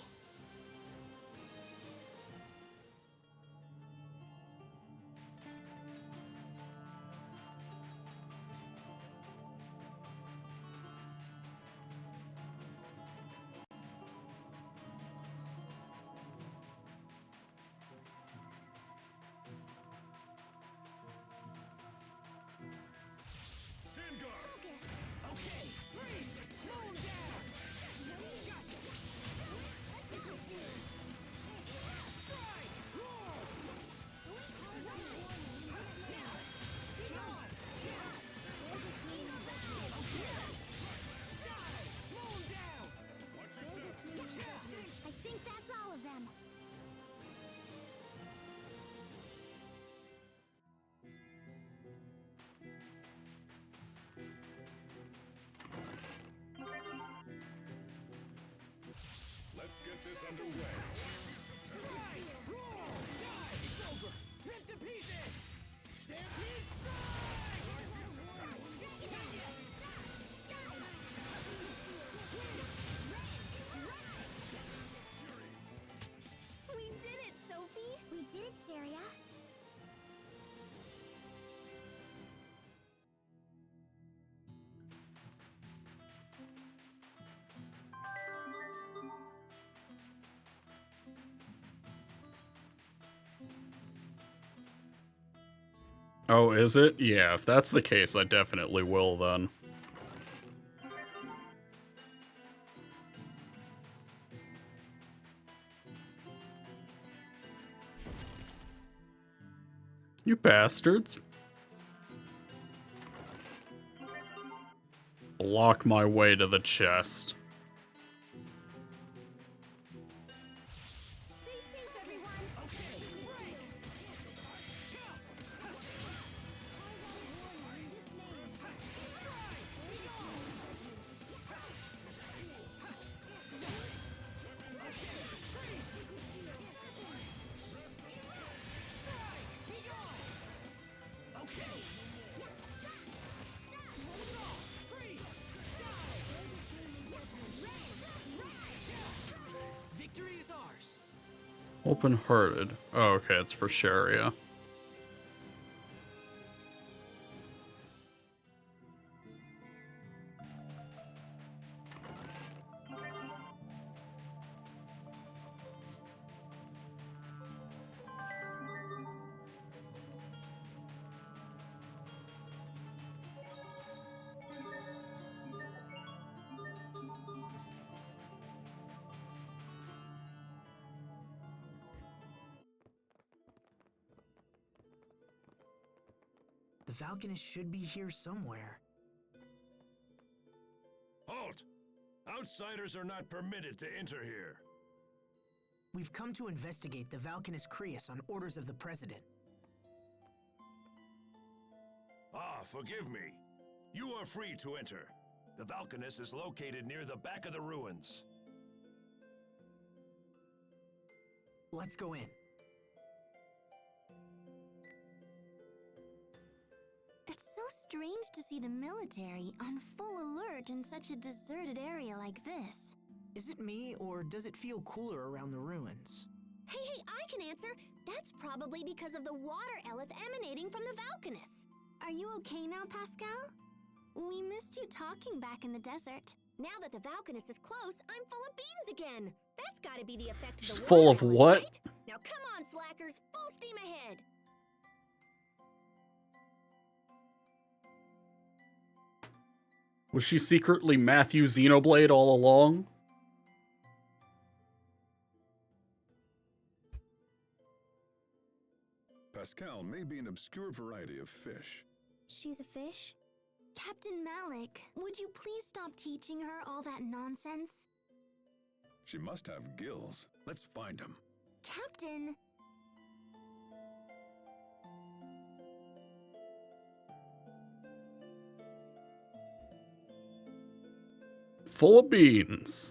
I think that's all of them. Let's get this underway. It's over. Rip to pieces. Stampede We did it, Sophie! We did it, Sharia. Oh, is it? Yeah, if that's the case, I definitely will then. You bastards. block my way to the chest. Stay safe, everyone. Victory is ours. Open-hearted. Oh, okay, it's for Sharia. The Falconist should be here somewhere. Halt! Outsiders are not permitted to enter here. We've come to investigate the Falconist Crius on orders of the President. Ah, forgive me. You are free to enter. The Falconist is located near the back of the ruins. Let's go in. It's so strange to see the military on full alert in such a deserted area like this. Is it me, or does it feel cooler around the ruins? Hey, I can answer. That's probably because of the water eleth emanating from the Falconist. Are you okay now, Pascal? We missed you talking back in the desert. Now that the Falconist is close, I'm full of beans again. That's gotta be the effect of the She's water full of eleth, what? right? Now come on, slackers, full steam ahead. Was she secretly Matthew Xenoblade all along? Pascal may be an obscure variety of fish. She's a fish? Captain Malik, would you please stop teaching her all that nonsense? She must have gills. Let's find them. Captain! Full of beans.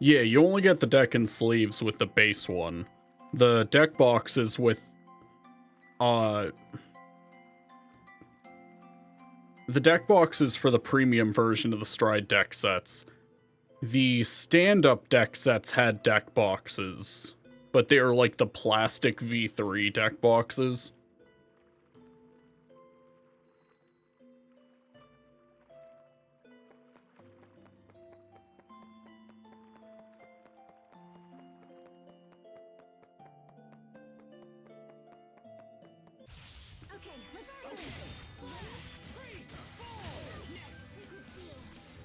Yeah, you only get the deck and sleeves with the base one. The deck boxes with, the deck boxes for the premium version of the Stride deck sets. The stand-up deck sets had deck boxes, but they are like the plastic V3 deck boxes. Okay, let's do this. Freeze! Fall! Next!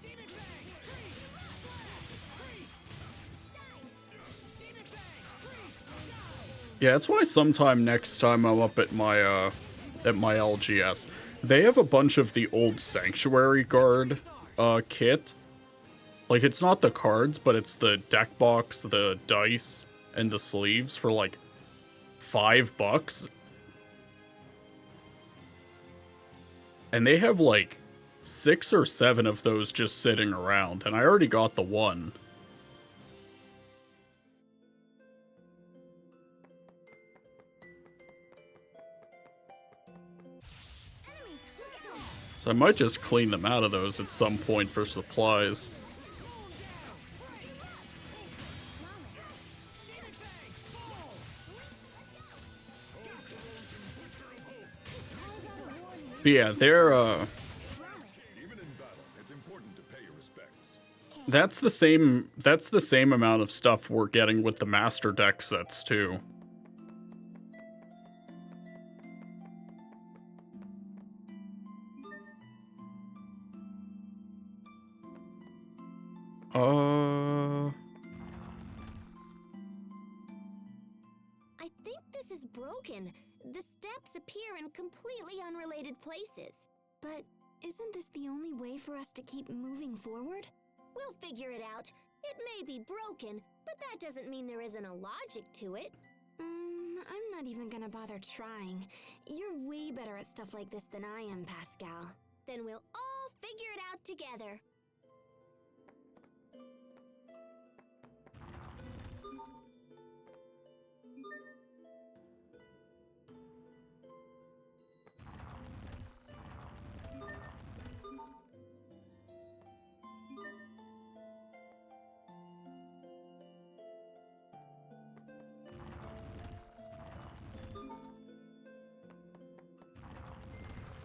Demon Fang! Freeze! Blast! Freeze! Shine! Demon Fang! Freeze! Die! Yeah, that's why sometime next time I'm up at my LGS, they have a bunch of the old Sanctuary Guard kit. Like, it's not the cards, but it's the deck box, the dice, and the sleeves for like $5. And they have like 6 or 7 of those just sitting around, and I already got the one. Enemies, look at them! So I might just clean them out of those at some point for supplies. But yeah, they're Even in battle, it's important to pay your respects. that's the same amount of stuff we're getting with the master deck sets too. I think this is broken. The steps appear in completely unrelated places. But isn't this the only way for us to keep moving forward? We'll figure it out. It may be broken, but that doesn't mean there isn't a logic to it. I'm not even gonna bother trying. You're way better at stuff like this than I am, Pascal. Then we'll all figure it out together.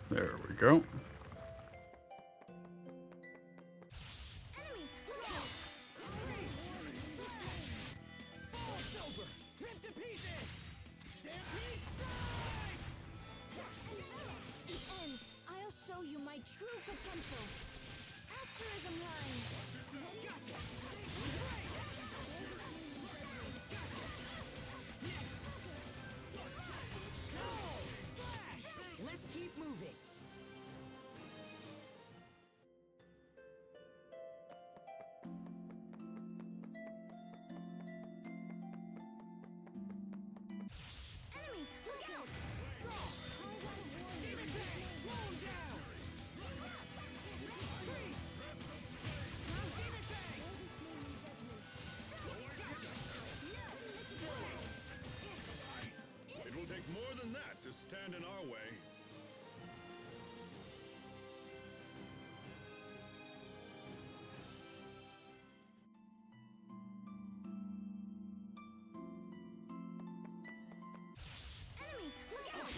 There we go. I'll show you my true potential. Asterism line. Gotcha. Let's keep moving. Enemies, look out! It will take more than that to stand in our way. Enemies, look out!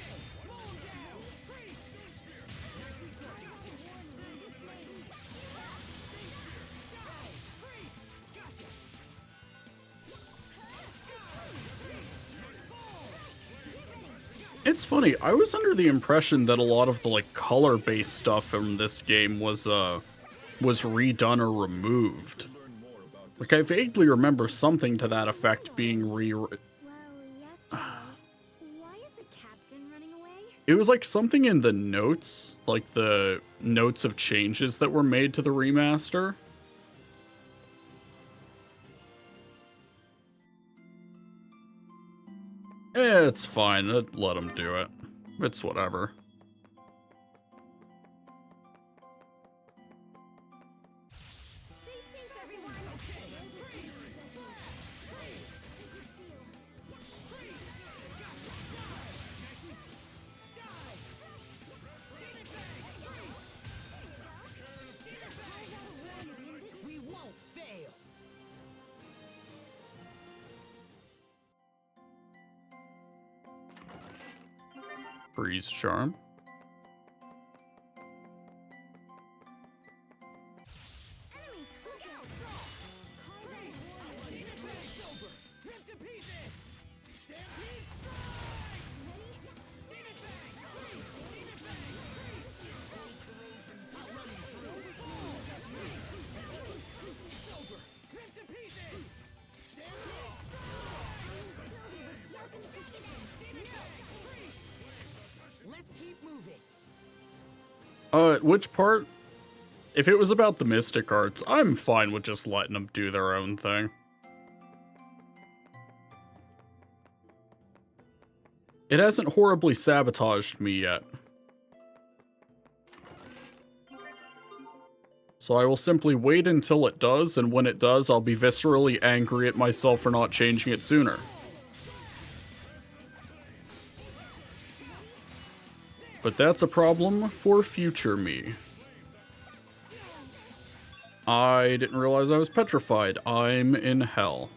It's funny, I was under the impression that a lot of the like color-based stuff from this game was redone or removed. Like I vaguely remember something to that effect being Well, yesterday. Why is the captain running away? It was like something in the notes, like the notes of changes that were made to the remaster. It's fine, let him do it. It's whatever. Stay safe, everyone! We won't fail. Freeze charm. Enemies, look out! Rip to pieces! Stampede strike! Demon Fang! Demon Fang! Over! Rip to pieces! Stampede strike! Let's keep moving. Which part? If it was about the Mystic Arts, I'm fine with just letting them do their own thing. It hasn't horribly sabotaged me yet. So I will simply wait until it does, and when it does, I'll be viscerally angry at myself for not changing it sooner. But that's a problem for future me. I didn't realize I was petrified. I'm in hell.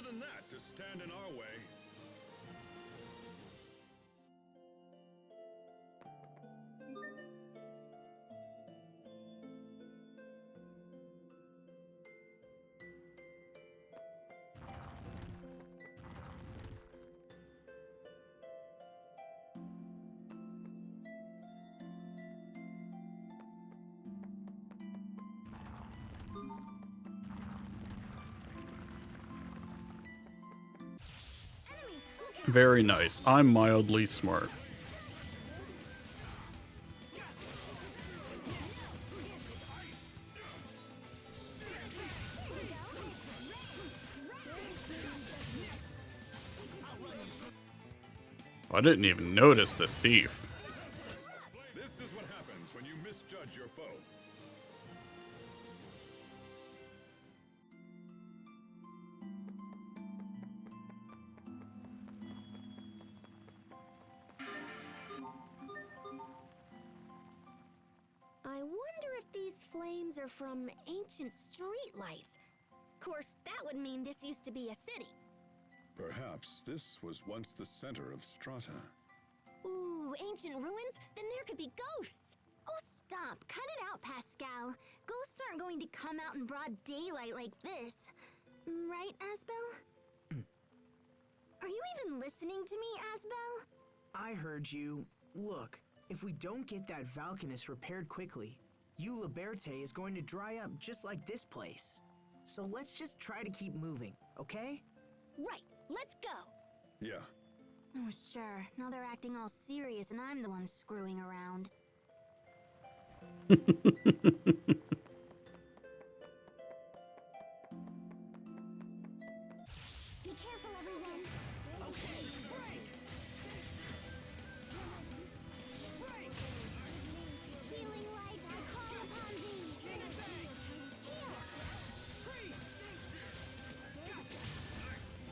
than that to stand in our way. Very nice. I'm mildly smart. I didn't even notice the thief. This is what happens when you misjudge your foe. I wonder if these flames are from ancient streetlights. Of course, that would mean this used to be a city. Perhaps this was once the center of Strahta. Ooh, ancient ruins? Then there could be ghosts! Oh, stop! Cut it out, Pascal. Ghosts aren't going to come out in broad daylight like this. Right, Asbel? Are you even listening to me, Asbel? I heard you. Look, if we don't get that Valkanus repaired quickly, Liberte is going to dry up just like this place. So let's just try to keep moving, okay? Right, let's go! Yeah. Oh, sure. Now they're acting all serious and I'm the one screwing around. Be careful, everyone! Okay, break! Break! Healing light, I call upon thee! Demon Bang! Heal! Freeze! Gotcha!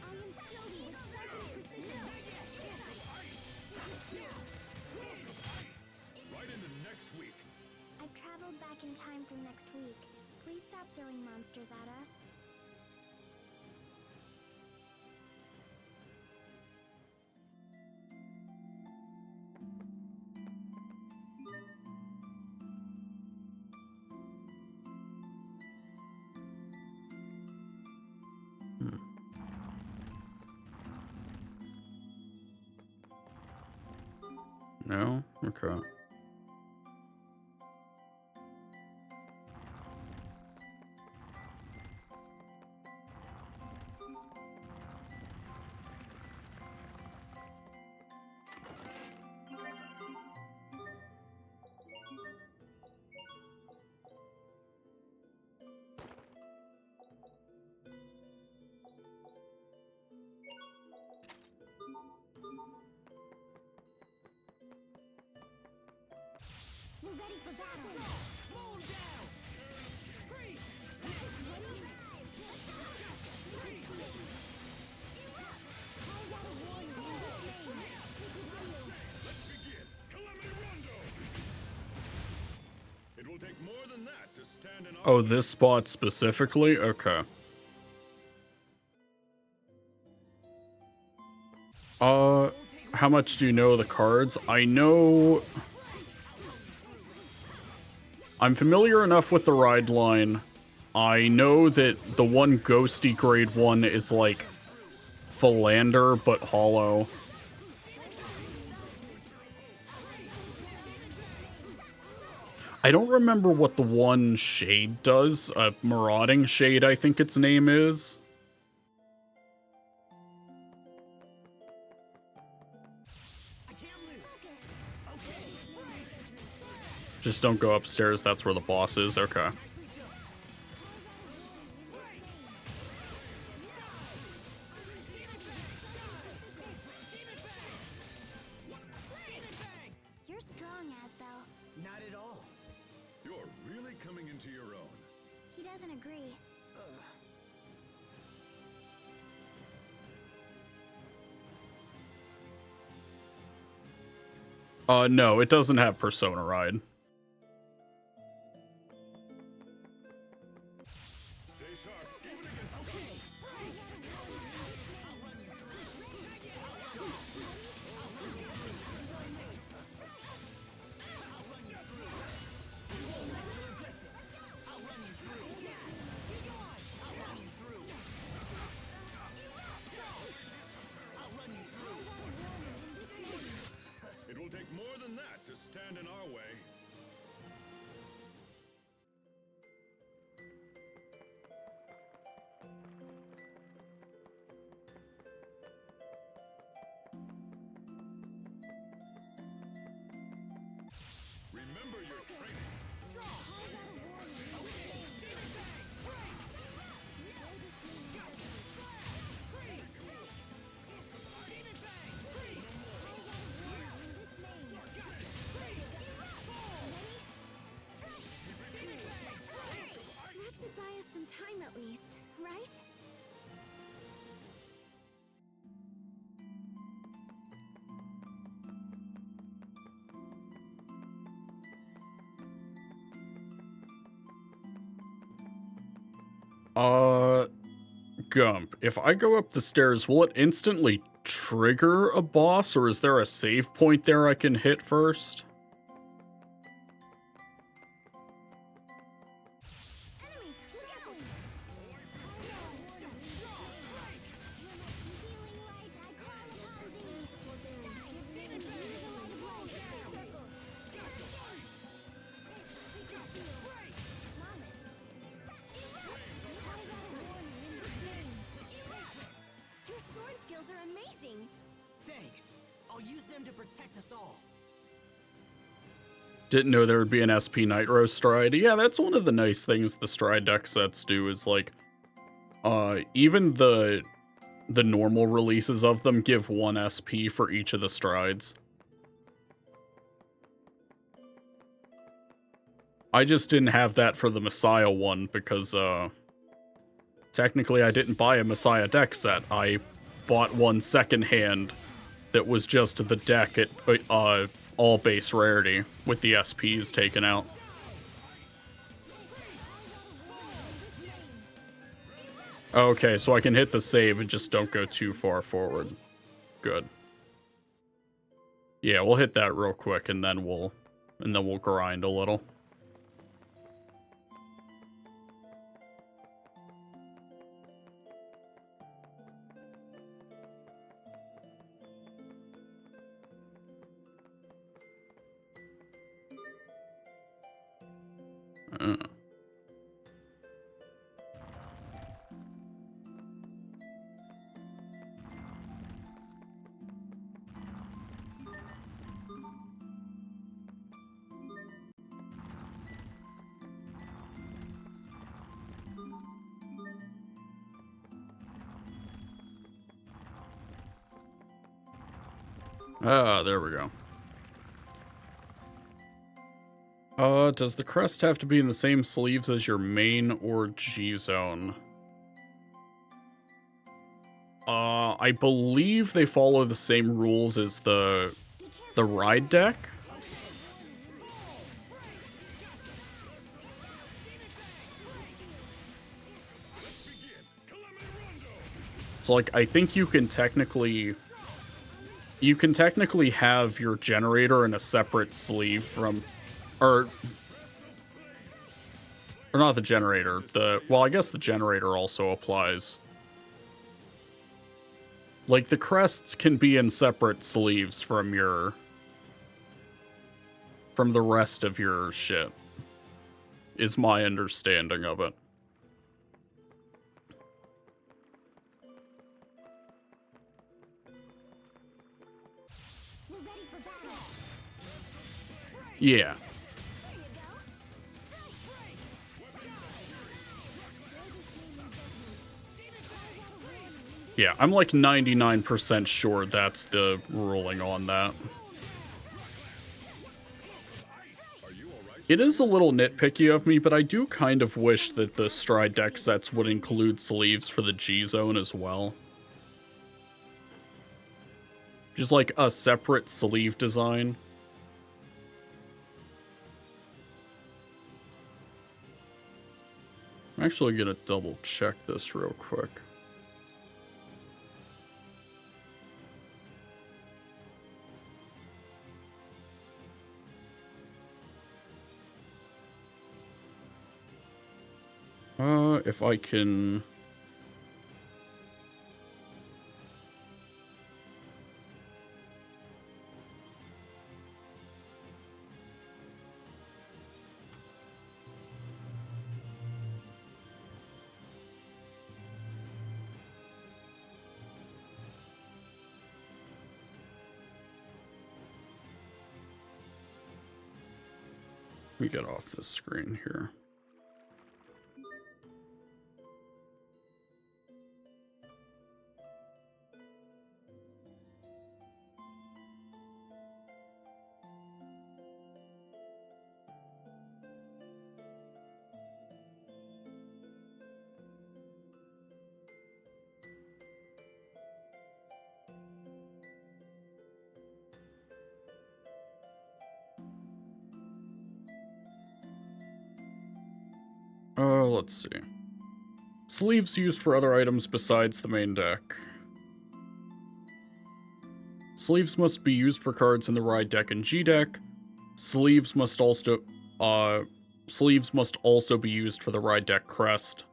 I am Sylvie with striking precision! Right into next week. I've traveled back in time from next week. Please stop throwing monsters at us. No? Okay. We're ready for battle! Moon down! Freeze! Let's begin. Calamity Rondo! It will take more than that to stand in our Oh, this spot specifically? Okay. How much do you know of the cards? I know... I'm familiar enough with the ride line. I know that the one ghosty grade 1 is like Philander, but hollow. I don't remember what the one shade does. Marauding Shade, I think its name is. Just don't go upstairs, that's where the boss is. Okay. You're strong, Asbel. Not at all. You're really coming into your own. He doesn't agree. No, it doesn't have Persona Ride. Stay sharp, even against Remember your training. That should buy us some time at least, right? Gump, if I go up the stairs, will it instantly trigger a boss, or is there a save point there I can hit first? Your sword skills are amazing. Thanks. I'll use them to protect us all. Didn't know there would be an SP Nitro Stride. Yeah, that's one of the nice things the Stride deck sets do is, like, even the normal releases of them give 1 SP for each of the strides. I just didn't have that for the Messiah one because, technically I didn't buy a Messiah deck set. I bought one secondhand that was just the deck at, all base rarity with the SPs taken out. Okay, so I can hit the save and just don't go too far forward. Good. Yeah, we'll hit that real quick and then we'll grind a little. Ah, there we go. Does the crest have to be in the same sleeves as your main or G-zone? I believe they follow the same rules as the ride deck. So, like, I think you can technically have your generator in a separate sleeve from, or not the generator, well, I guess the generator also applies. Like, the crests can be in separate sleeves from the rest of your shit, is my understanding of it. Yeah. Yeah, I'm like 99% sure that's the ruling on that. It is a little nitpicky of me, but I do kind of wish that the Stride deck sets would include sleeves for the G-zone as well. Just like a separate sleeve design. I'm actually gonna double check this real quick. If I can... Let me get off this screen here. Let's see. Sleeves used for other items besides the main deck. Sleeves must be used for cards in the Ride deck and G deck. Sleeves must also be used for the Ride deck crest.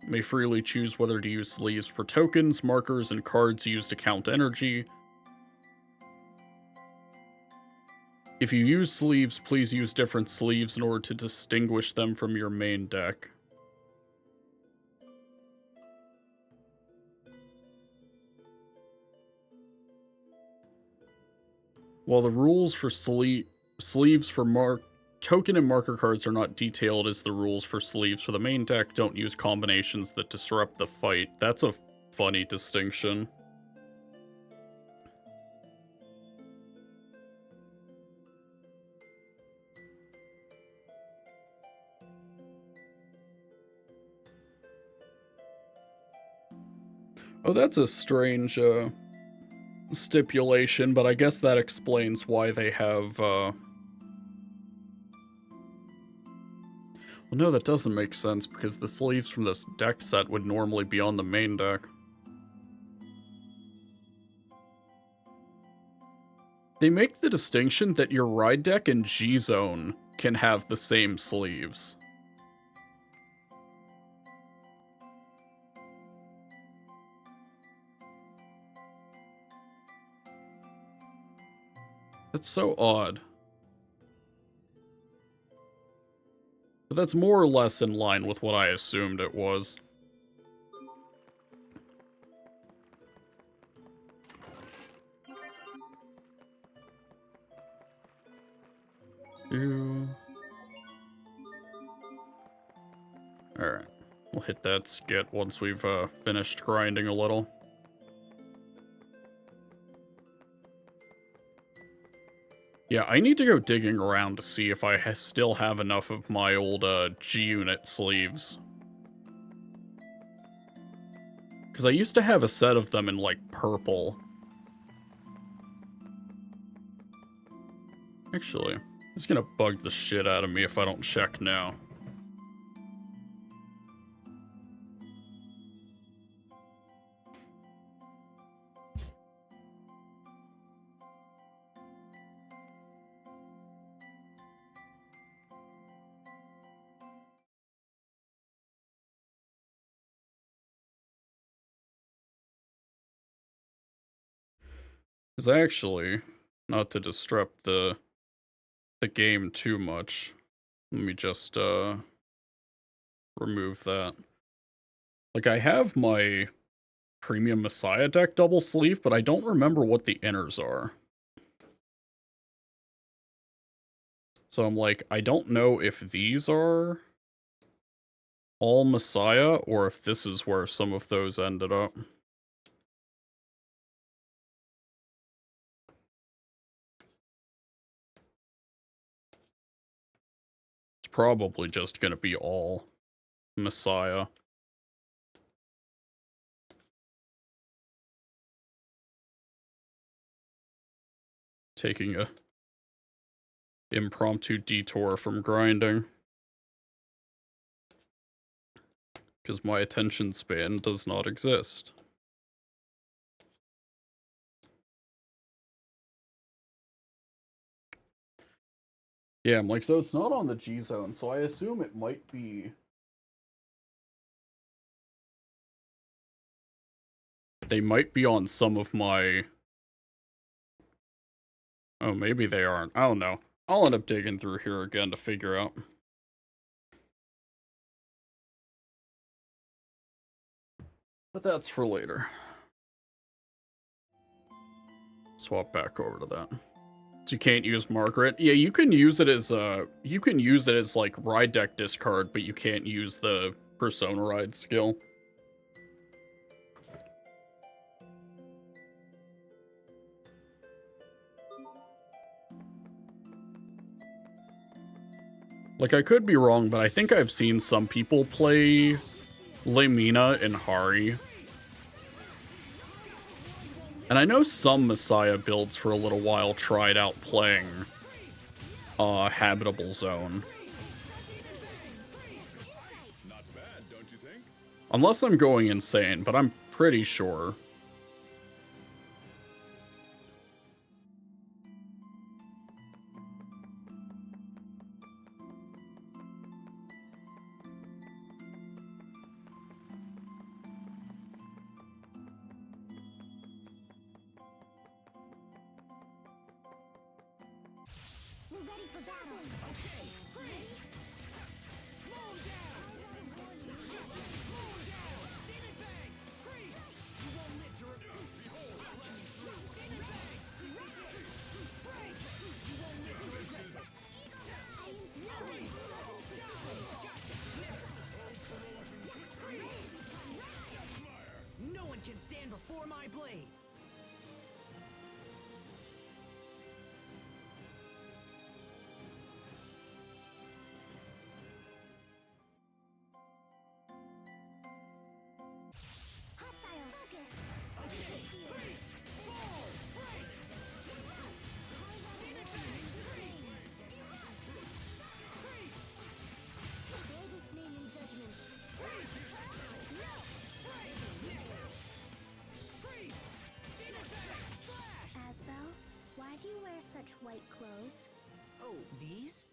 May freely choose whether to use sleeves for tokens, markers, and cards used to count energy. If you use sleeves, please use different sleeves in order to distinguish them from your main deck. While the rules for sleeves for token and marker cards are not detailed as the rules for sleeves for the main deck, don't use combinations that disrupt the fight. That's a funny distinction. Oh, that's a strange stipulation, but I guess that explains why they have well, no, that doesn't make sense, because the sleeves from this deck set would normally be on the main deck. They make the distinction that your Ride deck and G-Zone can have the same sleeves. That's so odd. But that's more or less in line with what I assumed it was. Alright. We'll hit that skit once we've finished grinding a little. Yeah, I need to go digging around to see if I still have enough of my old G-Unit sleeves. Because I used to have a set of them in, like, purple. Actually, it's gonna bug the shit out of me if I don't check now. Because actually, not to disrupt the game too much, let me just remove that. Like, I have my Premium Messiah deck double sleeve, but I don't remember what the inners are. So I'm like, I don't know if these are all Messiah or if this is where some of those ended up. It's probably just gonna be all Messiah. Taking a impromptu detour from grinding. Because my attention span does not exist. Yeah, I'm like, so it's not on the G-Zone, so I assume it might be... They might be on some of my... Oh, maybe they aren't. I don't know. I'll end up digging through here again to figure out. But that's for later. Swap back over to that. So you can't use Margaret. Yeah, you can use it as like ride deck discard, but you can't use the Persona ride skill. Like, I could be wrong, but I think I've seen some people play Lemina and Hari. And I know some Messiah builds for a little while tried out playing Habitable Zone. Not bad, don't you think? Unless I'm going insane, but I'm pretty sure. We're ready for battle. Okay, freeze! Slow down! Slow down! Demon Bang! Freeze! You won't live to behold, I'll let you through. Demon Bang! Freeze! You won't live to regret this. No one can stand before my blade. Why do you wear such white clothes? Oh, these?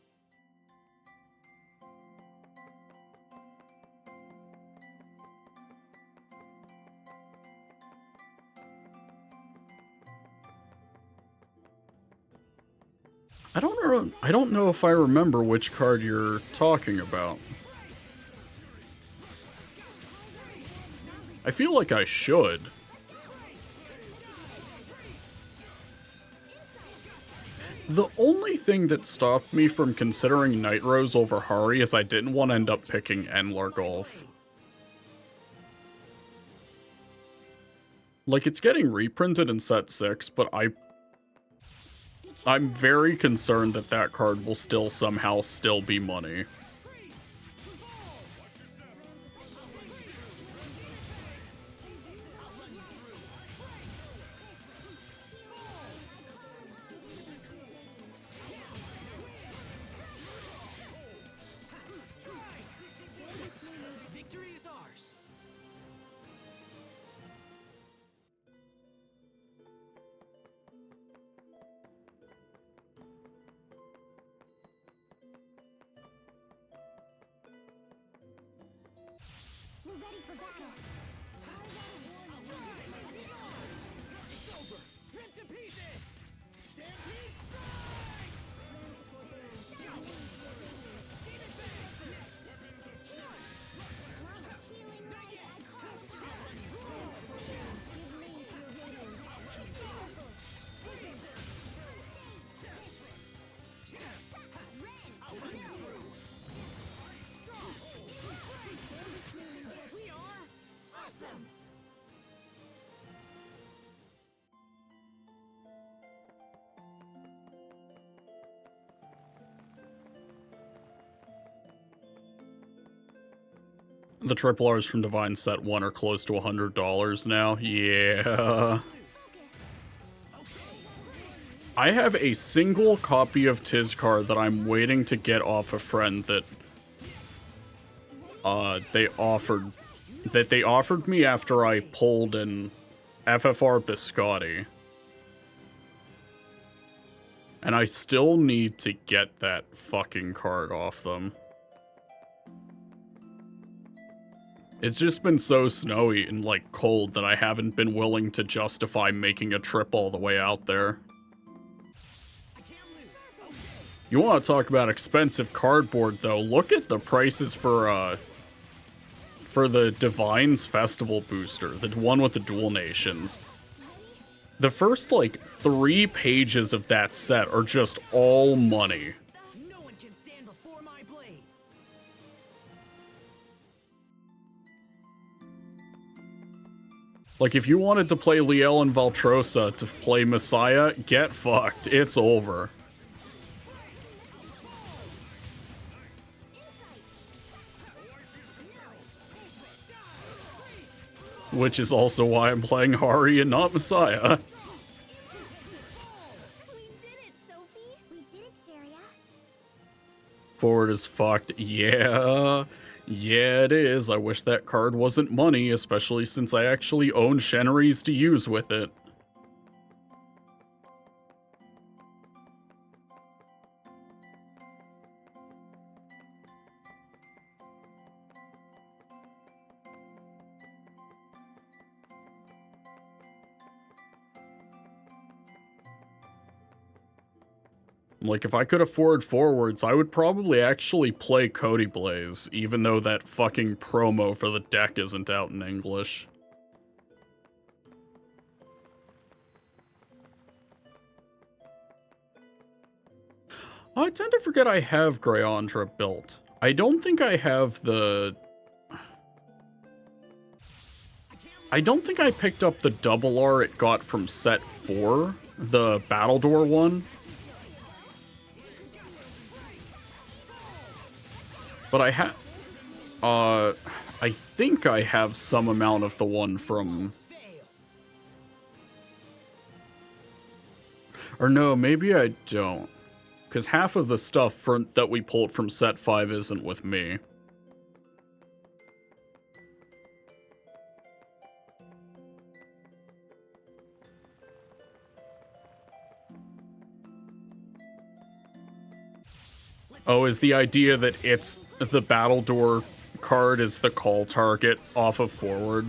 I don't know if I remember which card you're talking about. I feel like I should. The only thing that stopped me from considering Night Rose over Hari is I didn't want to end up picking Enlar Golf. Like, it's getting reprinted in set 6, but I'm very concerned that that card will still somehow still be money. Victory is ours. We're ready for battle. It's over! Rip to pieces! Stampede strike! Demon Bang! Healing light. Give lane to your radiance. We are awesome! The triple R's from Divine Set 1 are close to $100 now. Yeah. I have a single copy of Tizcar that I'm waiting to get off a friend that they offered me after I pulled in FFR Biscotti. And I still need to get that fucking card off them. It's just been so snowy and, like, cold that I haven't been willing to justify making a trip all the way out there. You want to talk about expensive cardboard, though? Look at the prices for the Divine's Festival booster, the one with the Dual Nations. The first, like, 3 pages of that set are just all money. No one can stand before my blade. Like, if you wanted to play Liel and Valtrosa to play Messiah, get fucked. It's over. Which is also why I'm playing Hari and not Messiah. We did it, Sophie! We did it, Sharia. Forward is fucked. Yeah. Yeah, it is. I wish that card wasn't money, especially since I actually own Shenries to use with it. Like, if I could afford forwards, I would probably actually play Cody Blaze, even though that fucking promo for the deck isn't out in English. I tend to forget I have Greyandra built. I don't think I have the... I don't think I picked up the double R it got from set 4, the Battledore one. But I think I have some amount of the one from... Or no, maybe I don't. Because half of the stuff that we pulled from set 5 isn't with me. Oh, is the idea that it's the Battledore card is the call target off of forward?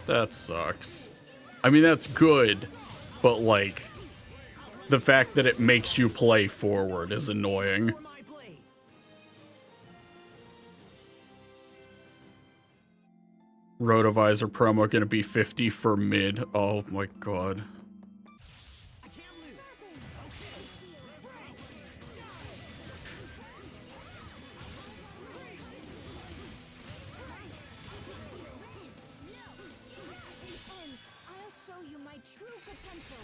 That sucks. I mean, that's good, but like, the fact that it makes you play forward is annoying. Rotovisor promo gonna be 50 for mid. Oh my god. I'll show you my true potential.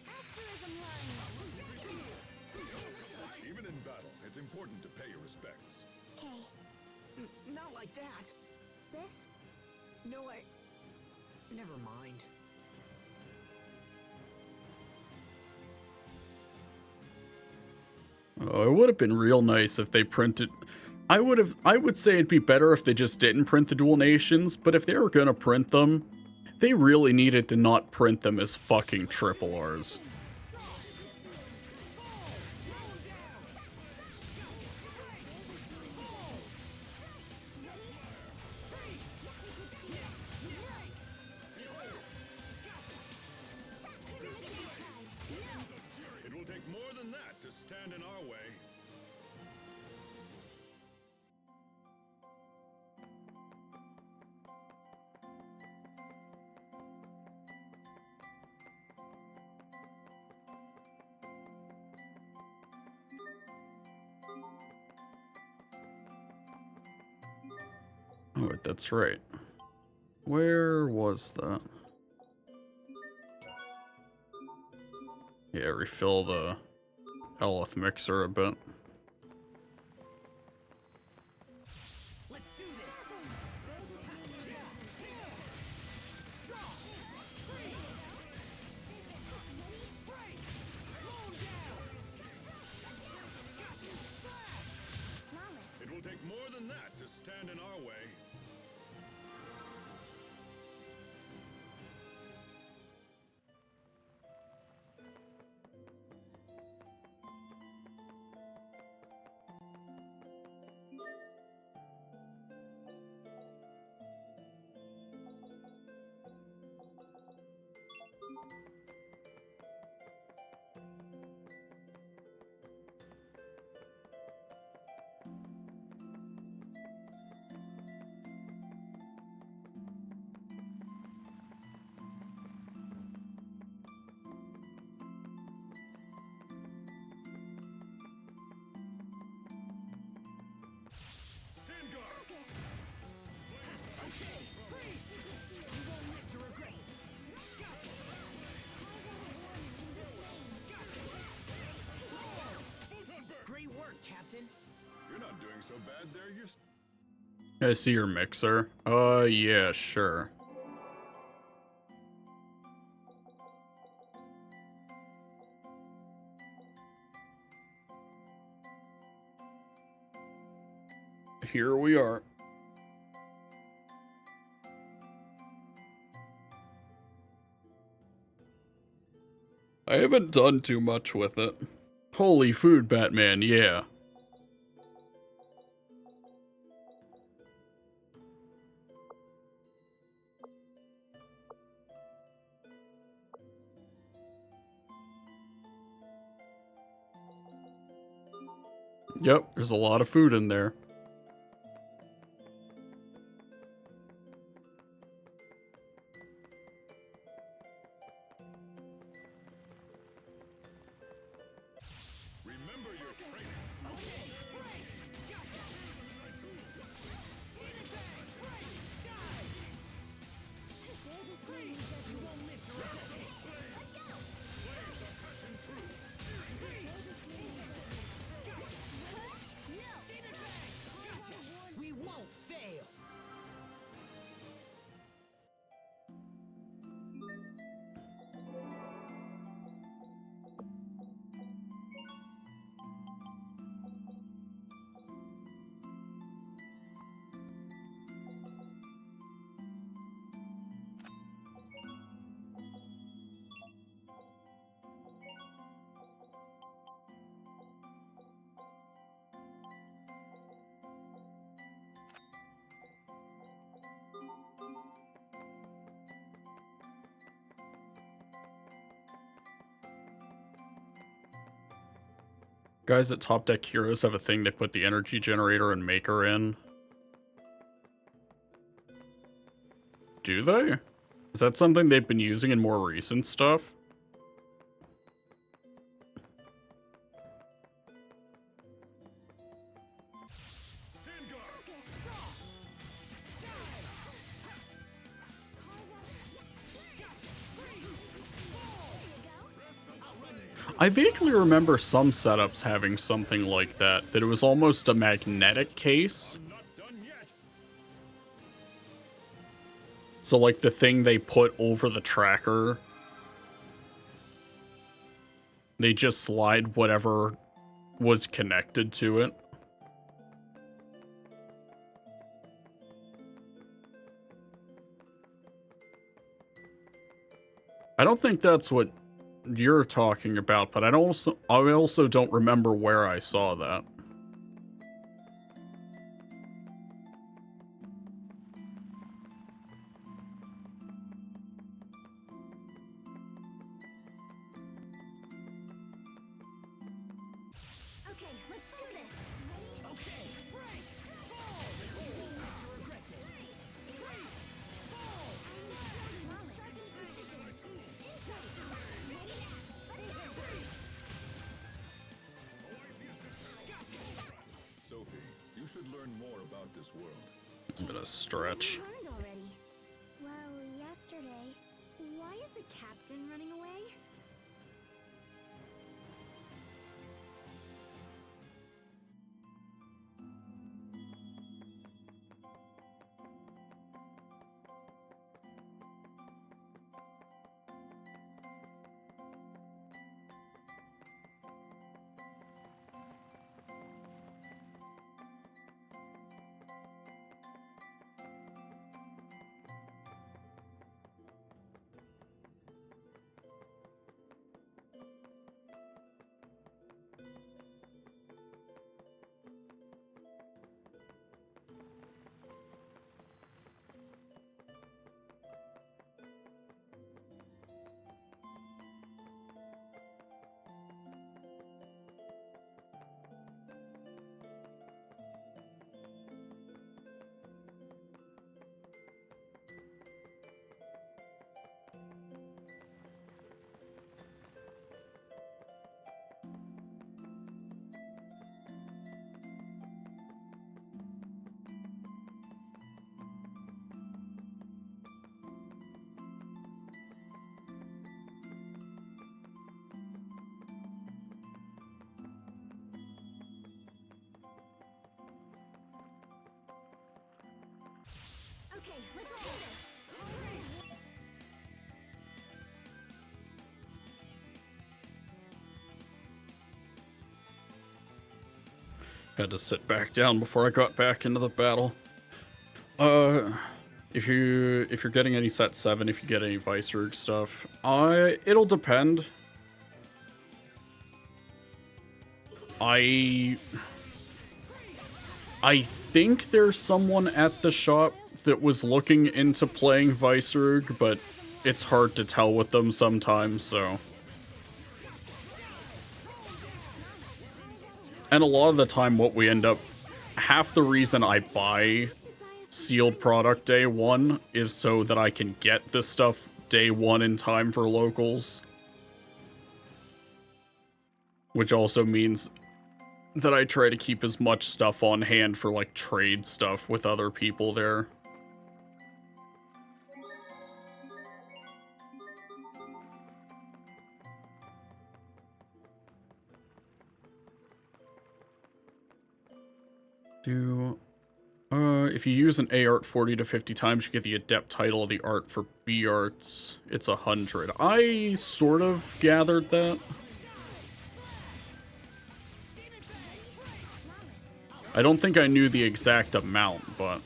Asterism line. Even in battle, it's important to pay your respects. Okay, Not like that. this? No, never mind. Oh, it would have been real nice if they printed... I would say it'd be better if they just didn't print the dual nations, but if they were gonna print them, they really needed to not print them as fucking triple Rs. It will take more than that to stand in our way. Oh, that's right. Where was that? Yeah, refill the Elith mixer a bit. It will take more than that to stand in our way. bad there, I see your mixer. Yeah, sure. Here we are. I haven't done too much with it. Holy food, Batman, yeah. Yep, there's a lot of food in there. Remember your training. We won't fail. Guys at Top Deck Heroes have a thing they put the energy generator and maker in. Do they? Is that something they've been using in more recent stuff? I vaguely remember some setups having something like that it was almost a magnetic case. So like the thing they put over the tracker, they just slide whatever was connected to it. I don't think that's what you're talking about, but I also don't remember where I saw that. Okay, let's do this. Okay, break, fall. You won't have to regret this. Break, fall. Sophie, you should learn more about this world. I'm gonna stretch. Learned already. Well, yesterday. Why is the captain running away? let's do this. Had to sit back down before I got back into the battle. If you're getting any set 7, if you get any Viceroy stuff, it'll depend. I think there's someone at the shop that was looking into playing Viceroy, but it's hard to tell with them sometimes, so. And a lot of the time what we end up, half the reason I buy sealed product day 1 is so that I can get this stuff day 1 in time for locals. Which also means that I try to keep as much stuff on hand for like trade stuff with other people there. If you use an A art 40 to 50 times, you get the adept title of the art. For B arts, it's 100. I sort of gathered that. I don't think I knew the exact amount, but...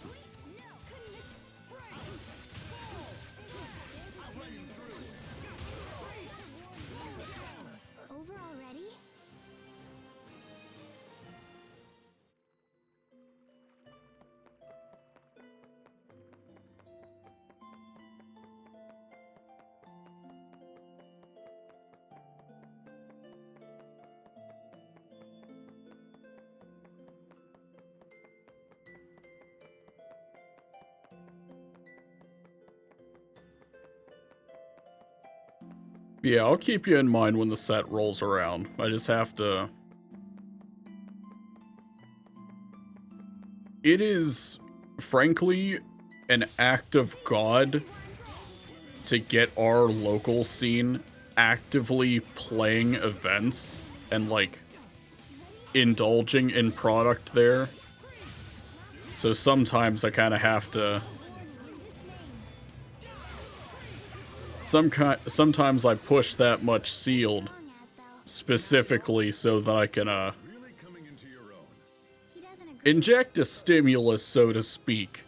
Over already? Yeah, I'll keep you in mind when the set rolls around. I just have to... It is, frankly, an act of God to get our local scene actively playing events and, like, indulging in product there. So sometimes I kind of have to... Sometimes I push that much sealed specifically so that I can inject a stimulus, so to speak,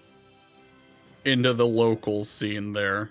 into the local scene there.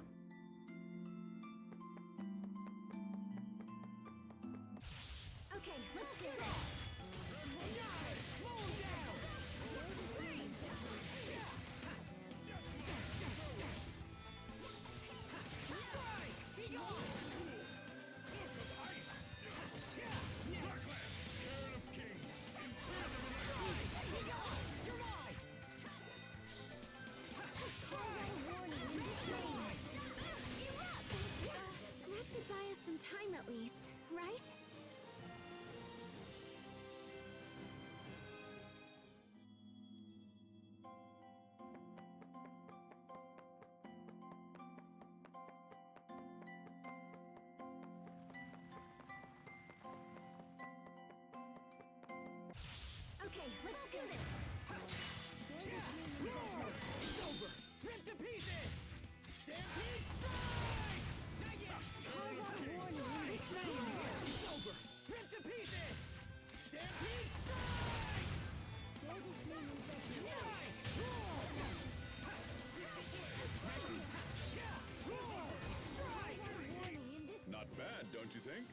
Not bad, don't you think?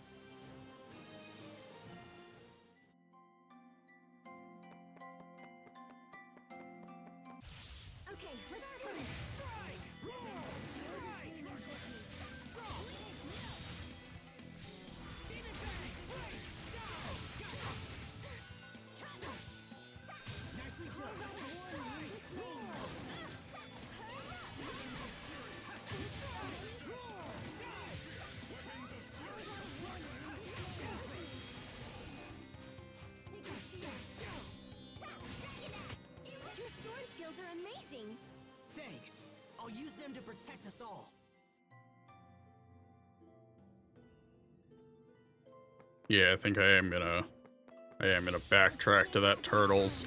Thanks. I'll use them to protect us all. Yeah, I think I am gonna backtrack to that turtles.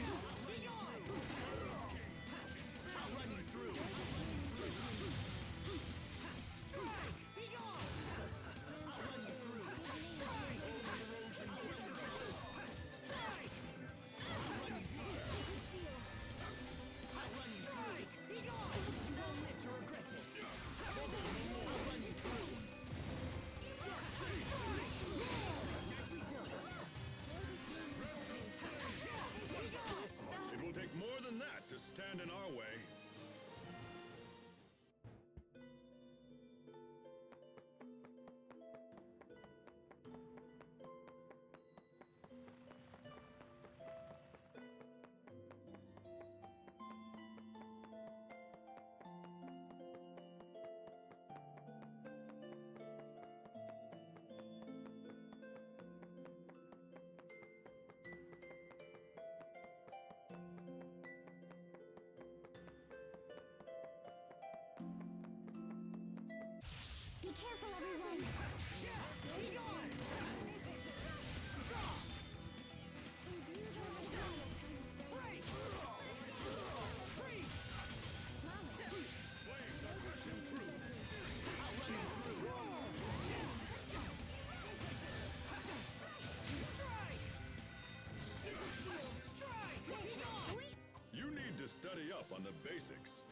up on the basics.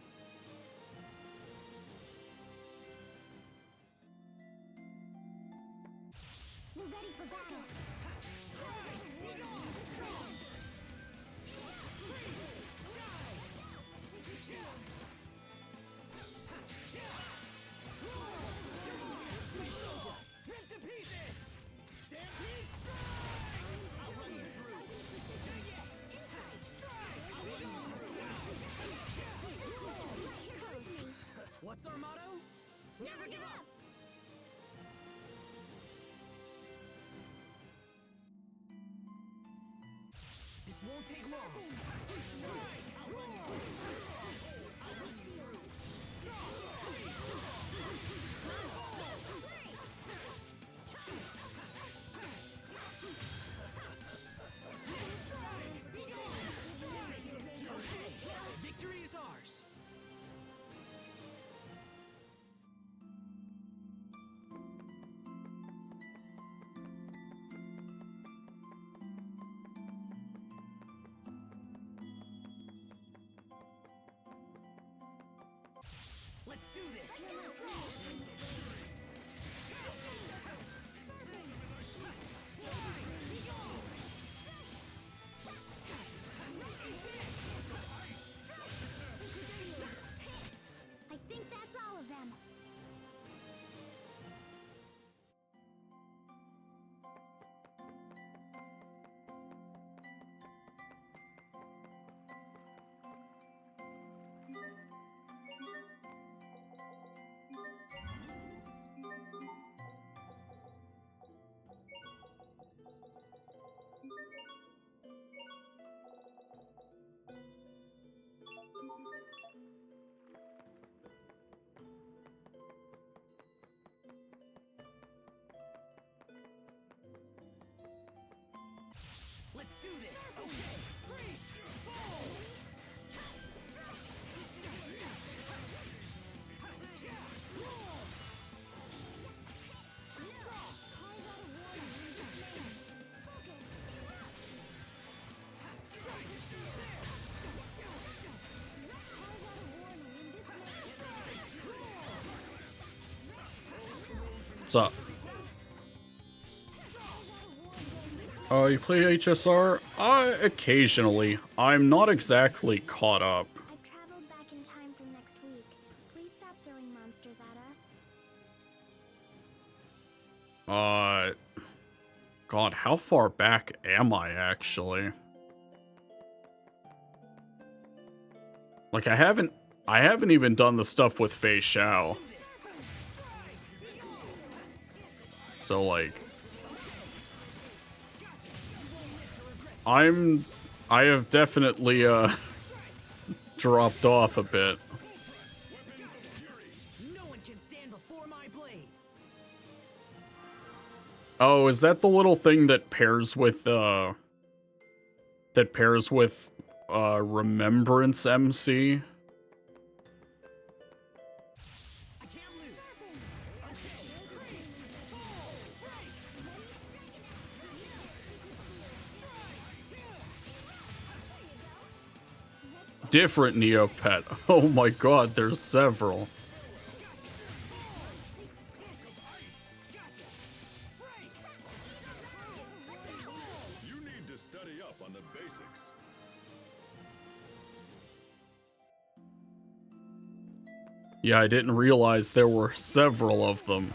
We're ready for battle. Rip to pieces! Stampede strike! I'll run you through. Take it! Insight strike! I'll run you through. What's our motto? Never give up! This won't take long. Strike! I'll run you through. I'll run you through. Victory is ours. Let's do this. I think that's all of them. Let's do this. Okay. Freeze. Fall. What's up? You play HSR? Occasionally. I'm not exactly caught up. I've traveled back in time for next week. Please stop throwing monsters at us. God, how far back am I actually? Like, I haven't even done the stuff with Fei Xiao. So, like, I have definitely, dropped off a bit. No one can stand before my blade. Oh, is that the little thing that pairs with, Remembrance MC? I can't lose. Okay. Freeze. Fall. Different Neopet. Oh my god, there's several. You need to study up on the basics. Yeah, I didn't realize there were several of them.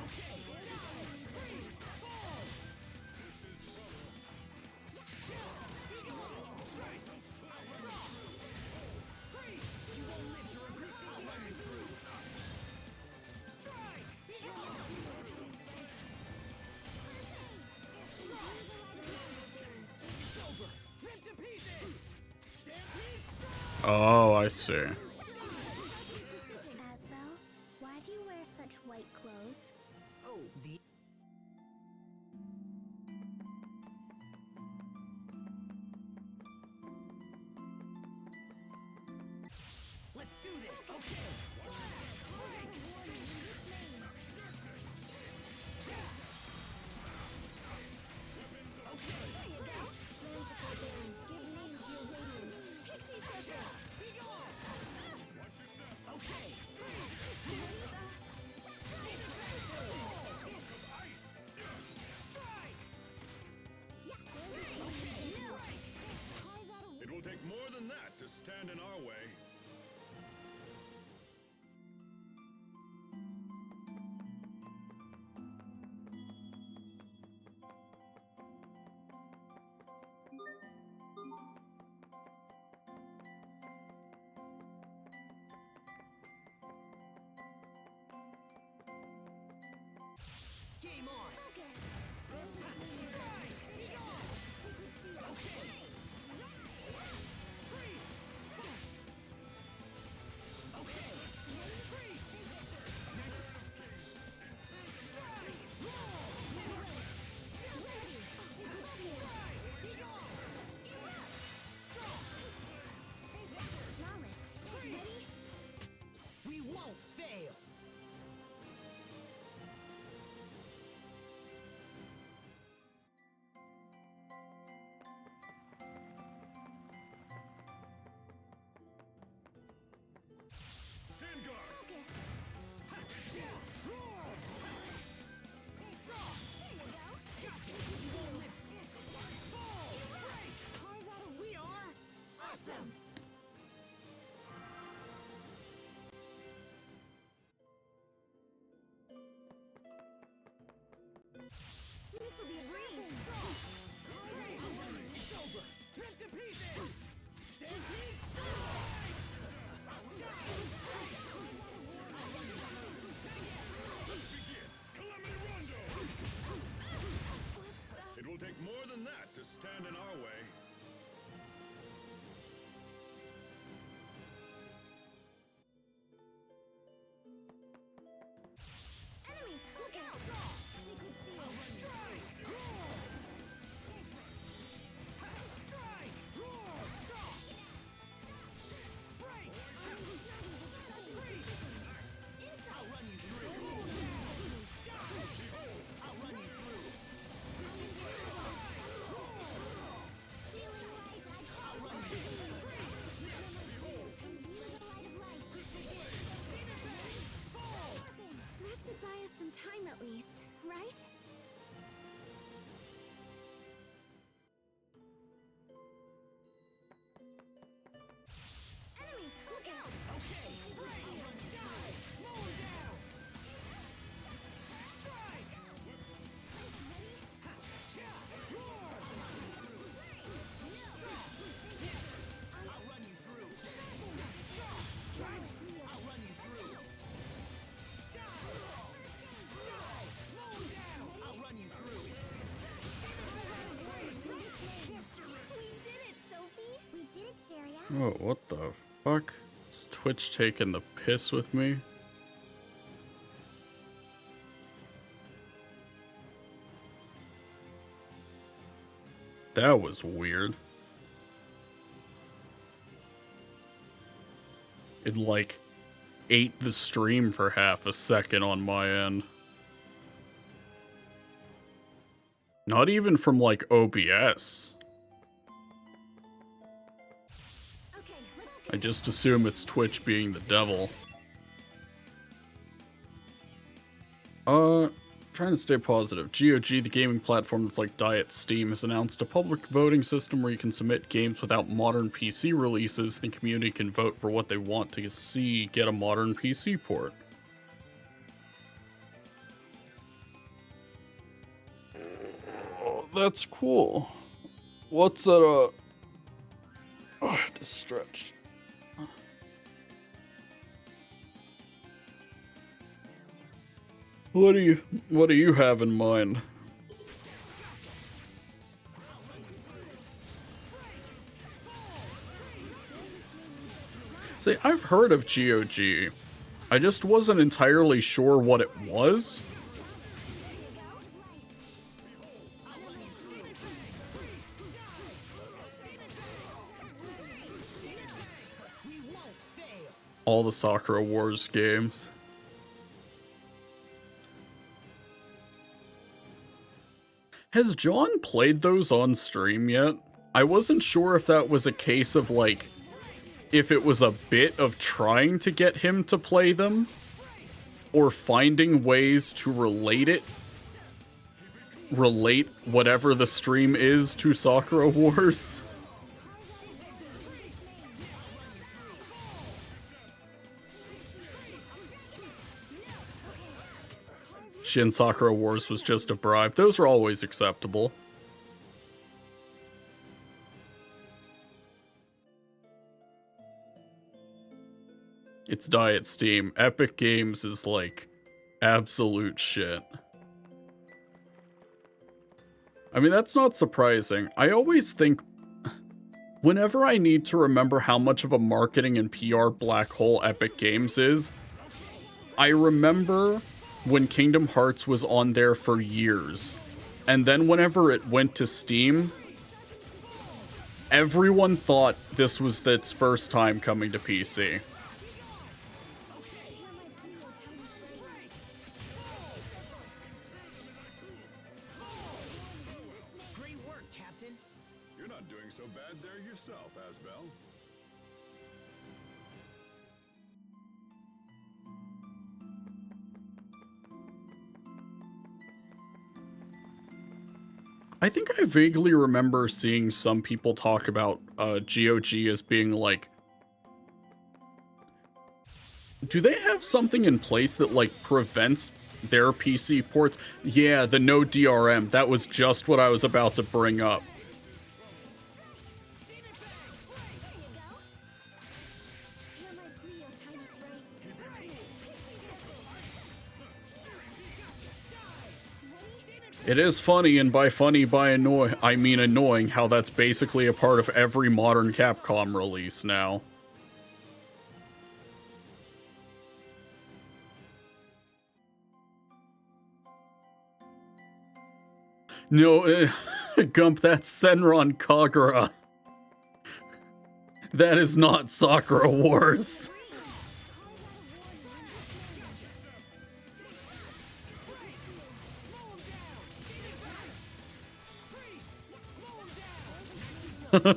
Rip to pieces. Stampede strike. Oh, I see. Asbel, why do you wear such white clothes? Oh, the Let's do this. Okay. Oh, what the fuck? Is Twitch taking the piss with me? That was weird. It, like, ate the stream for half a second on my end. Not even from, like, OBS. I just assume it's Twitch being the devil. Trying to stay positive. GOG, the gaming platform that's like Diet Steam, has announced a public voting system where you can submit games without modern PC releases. The community can vote for what they want to see get a modern PC port. Oh, that's cool. What's that, Oh, I have to stretch. What do you have in mind? See, I've heard of GOG. I just wasn't entirely sure what it was. All the Sakura Wars games. Has John played those on stream yet? I wasn't sure if that was a case of, like, if it was a bit of trying to get him to play them, or finding ways to relate whatever the stream is to Sakura Wars. Shin Sakura Wars was just a bribe. Those are always acceptable. It's Diet Steam. Epic Games is like absolute shit. I mean, that's not surprising. I always think whenever I need to remember how much of a marketing and PR black hole Epic Games is, I remember when Kingdom Hearts was on there for years. And then whenever it went to Steam, everyone thought this was its first time coming to PC. Great work, Captain. You're not doing so bad there yourself, Asbel. I think I vaguely remember seeing some people talk about GOG as being like... Do they have something in place that, like, prevents their PC ports? Yeah, the no DRM. That was just what I was about to bring up. It is funny, and by funny, I mean annoying, how that's basically a part of every modern Capcom release now. No, Gump, that's Senran Kagura. That is not Sakura Wars. This is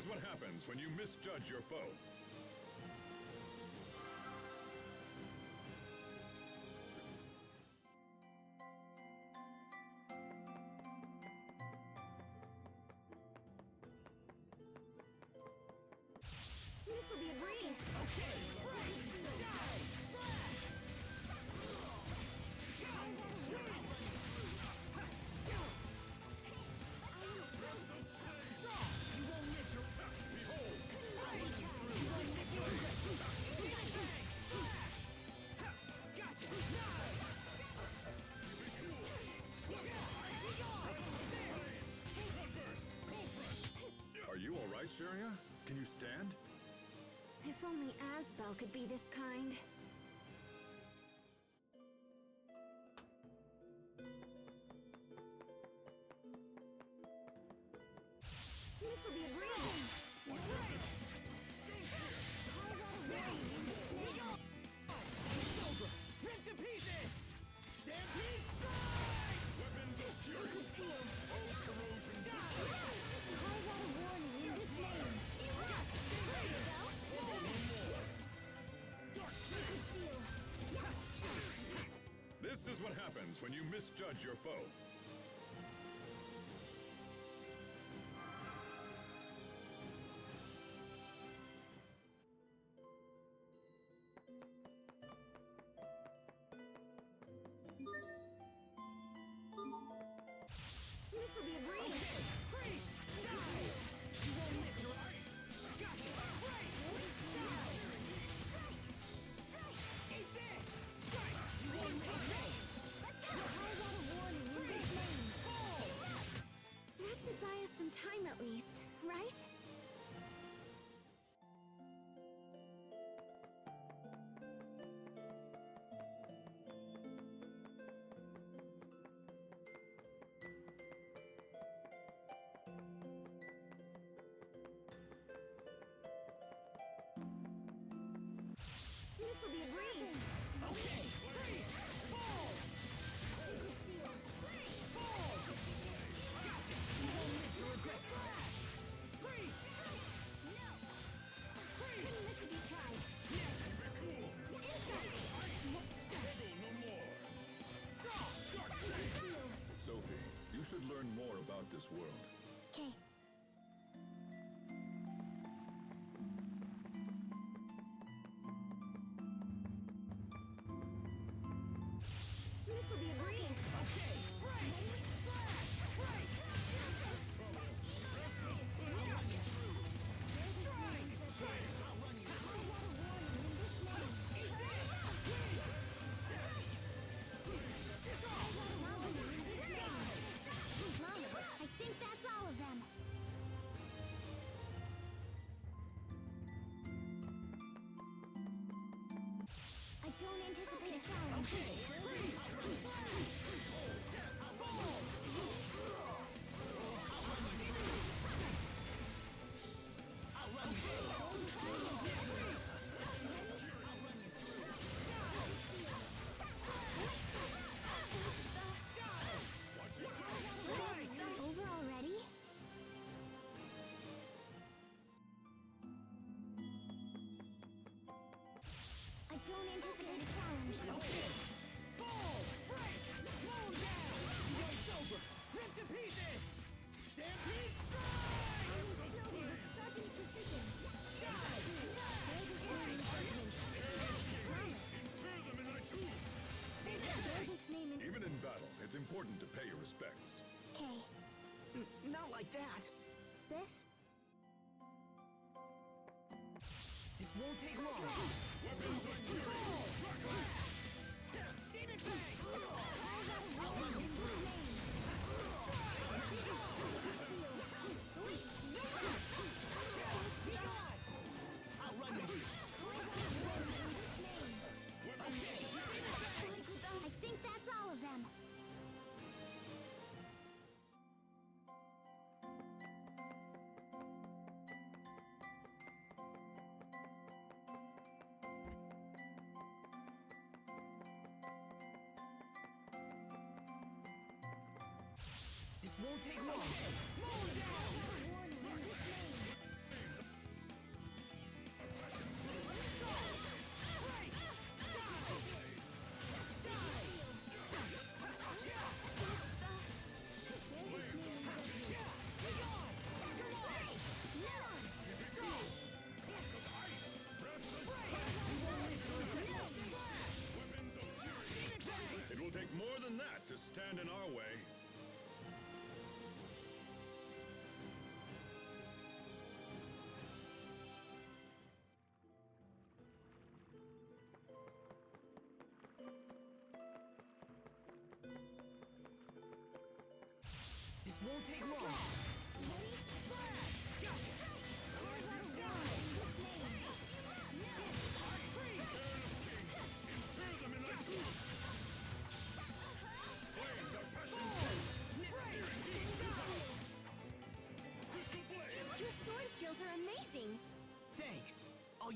what happens when you misjudge your foe. This'll be a breeze. Luxuria? Can you stand? If only Asbel could be this kind. This'll be a breeze! It's over! Ripped to pieces! Stampede strike! Weapons of fury! Oh, corrosion! I got a warning in this name! This is what happens when you misjudge your foe. This'll be a breeze! Freeze! Die! You won't live your life! Gotcha! Right! Die! Eat this! Right! You won't live your life! I got a warning in this name! That should buy us some time at least, right? This'll be a breeze! Okay! Freeze! Fall! Fall! Gotcha! You won't live to regret flash! Freeze! No! Freeze! Couldn't miss if you tried! Sophie, you should learn more about this world. Okay. This'll be a breeze! Okay! Break! Flash! Break! Gotcha! Strike! Strike! I'll run you through! I got a warning in this name! Eat this! Mom, I think that's all of them. I don't anticipate a challenge. Freeze! Fall! I'll run you through! Over already? I don't anticipate a challenge. Fall! Break! Slow down! It's over! Ripped to pieces! Stampede strike! Still with sudden precision. Die! Bear this name in... Even in battle, it's important to pay your respects. Okay. Not like that. This? This won't take long! Weapons of fury! Demon Fang! I'll run you through. I'll run you! I think that's all of them. This won't take long! Mow down! It will take more than that to stand in our way. This won't take long! Flash! Your sword skills are amazing. Thanks. I'll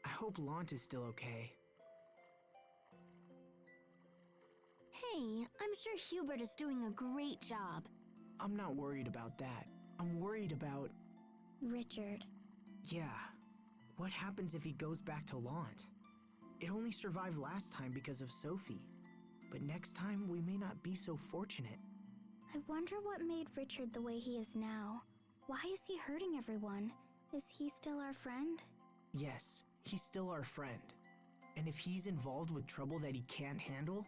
I hope Lant is still okay. Hey, I'm sure Hubert is doing a great job. I'm not worried about that. I'm worried about... Richard. Yeah. What happens if he goes back to Lant? It only survived last time because of Sophie. But next time, we may not be so fortunate. I wonder what made Richard the way he is now. Why is he hurting everyone? Is he still our friend? Yes, he's still our friend. And if he's involved with trouble that he can't handle,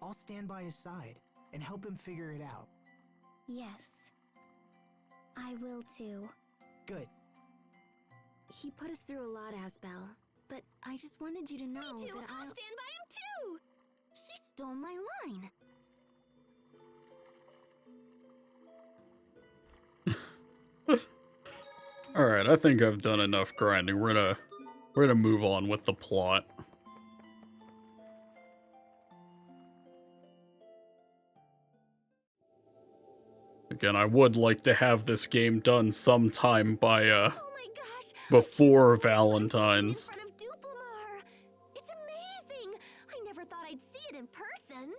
I'll stand by his side and help him figure it out. Yes. I will too. Good. He put us through a lot, Asbel. But I just wanted you to know Me too. that I'll stand by him too. She stole my line. Alright, I think I've done enough grinding. We're gonna move on with the plot. Again, I would like to have this game done sometime by, Oh my gosh. before In Valentine's. front of Duplimar. It's amazing. I never thought I'd see it in person.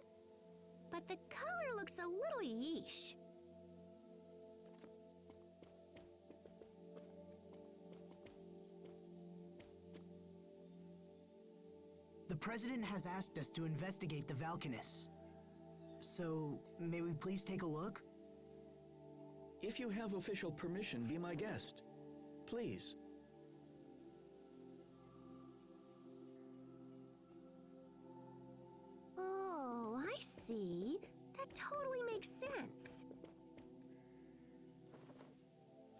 But the color looks a little yeesh. The President has asked us to investigate the Valkanists. So, may we please take a look? If you have official permission, be my guest. Please. Oh, I see. That totally makes sense.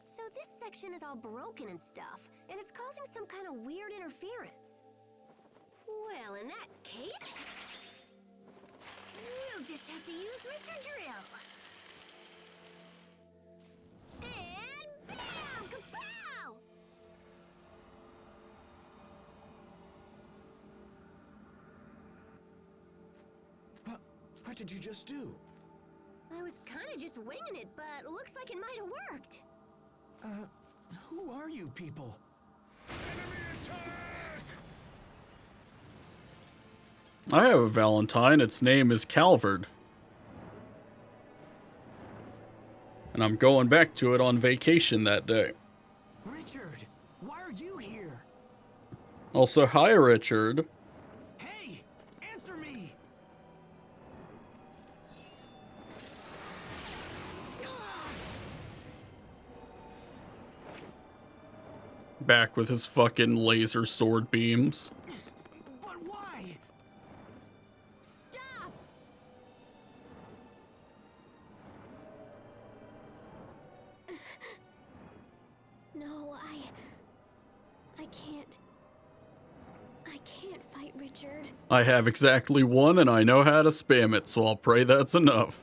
So this section is all broken and stuff, and it's causing some kind of weird interference. Well, in that case, we'll just have to use Mr. Drill. And bam! Kapow! What did you just do? I was kind of just winging it, but looks like it might have worked. Who are you people? I have a Valentine. Its name is Calvard. And I'm going back to it on vacation that day. Richard, why are you here? Also, hi, Richard. Hey, answer me! Back with his fucking laser sword beams. But why? Stop! No, I can't. I can't fight Richard. I have exactly one, and I know how to spam it, so I'll pray that's enough.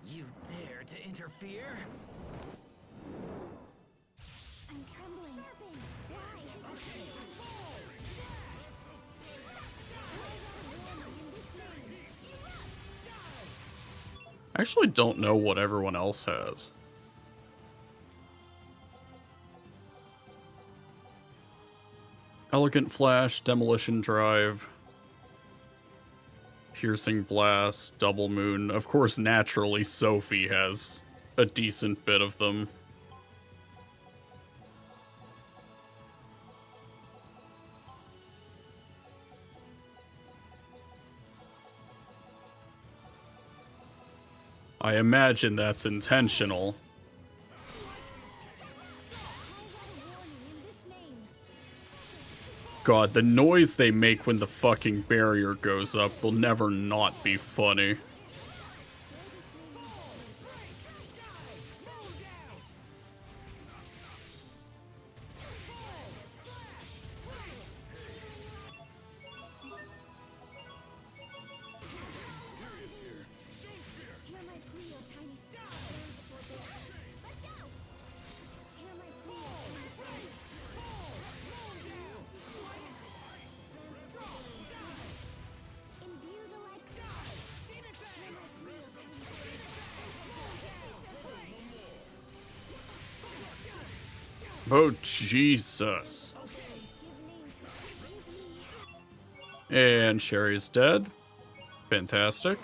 You dare to interfere? I'm trembling. Why? I actually don't know what everyone else has. Elegant Flash, Demolition Drive, Piercing Blast, Double Moon. Of course, naturally, Sophie has a decent bit of them. I imagine that's intentional. God, the noise they make when the fucking barrier goes up will never not be funny. Oh, Jesus. And Sherry's dead. Fantastic.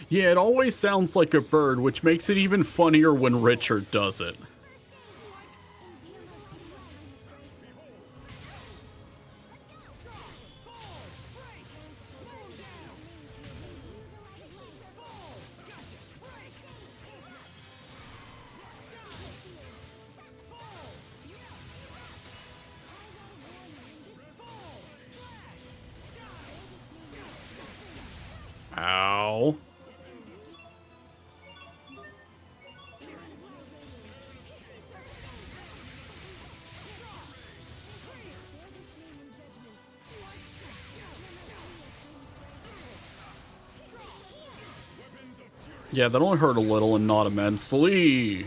Yeah, it always sounds like a bird, which makes it even funnier when Richard does it. Ow. Yeah, that only hurt a little and not immensely.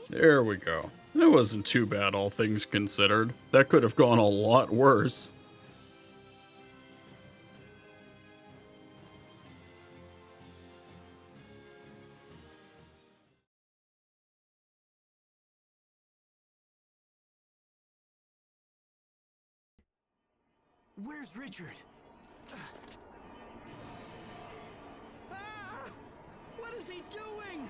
There we go. That wasn't too bad, all things considered. That could have gone a lot worse. Where's Richard? Ah! What is he doing?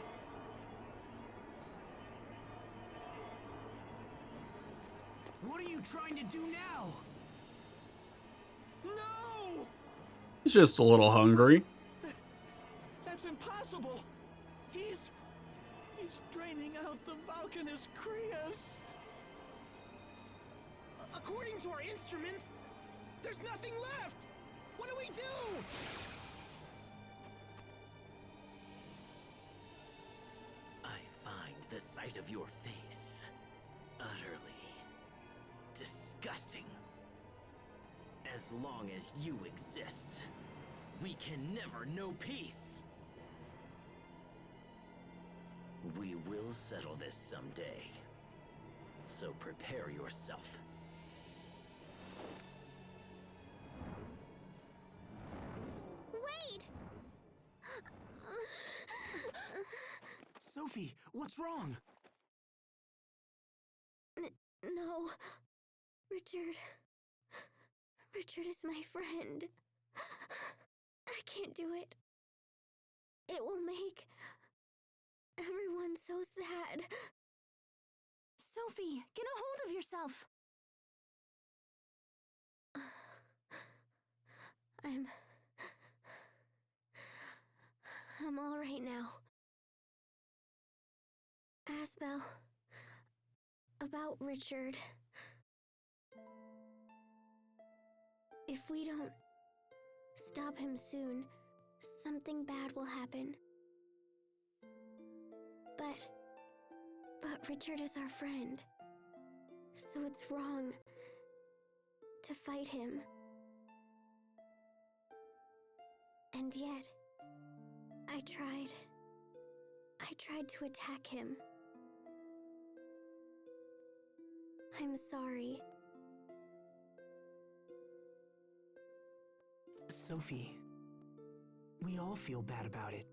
What are you trying to do now? No! He's just a little hungry. That's impossible. He's draining out the Vulcanus Crius. According to our instruments, there's nothing left. What do we do? I find the sight of your face utterly disgusting. As long as you exist, we can never know peace. We will settle this someday, so prepare yourself. Wait! Sophie, what's wrong? No. Richard. Richard is my friend. I can't do it. It will make everyone so sad. Sophie, get a hold of yourself. I'm all right now. Asbel, about Richard. If we don't stop him soon, something bad will happen. But Richard is our friend, so it's wrong to fight him. And yet, I tried to attack him. I'm sorry. Sophie, we all feel bad about it.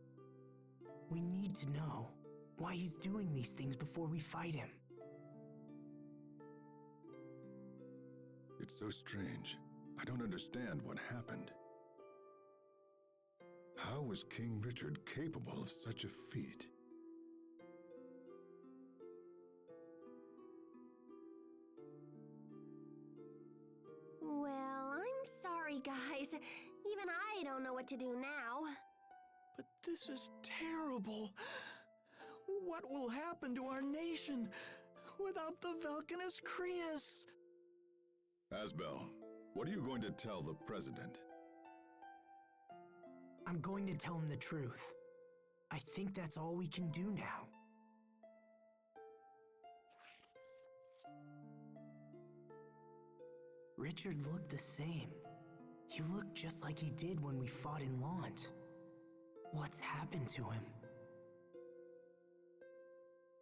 We need to know why he's doing these things before we fight him. It's so strange. I don't understand what happened. How was King Richard capable of such a feat? Well, I'm sorry, guys. Even I don't know what to do now. But this is terrible. What will happen to our nation without the Valkanus Crius? Asbel, what are you going to tell the president? I'm going to tell him the truth. I think that's all we can do now. Richard looked the same. He looked just like he did when we fought in Lont. What's happened to him?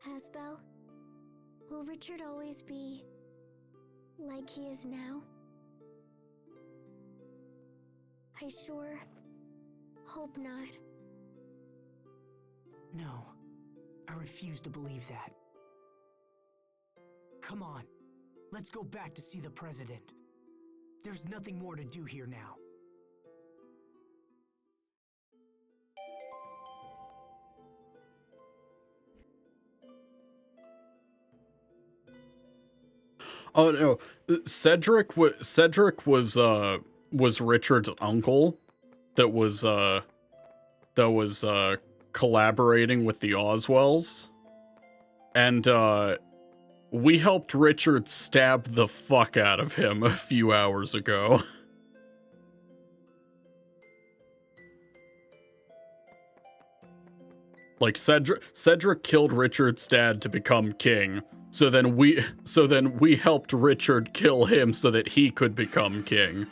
Asbel, will Richard always be like he is now? I sure hope not. No, I refuse to believe that. Come on, let's go back to see the president. There's nothing more to do here now. Oh no, Cedric was Richard's uncle that was collaborating with the Oswells, and we helped Richard stab the fuck out of him a few hours ago. Like Cedric killed Richard's dad to become king. So then we helped Richard kill him so that he could become king.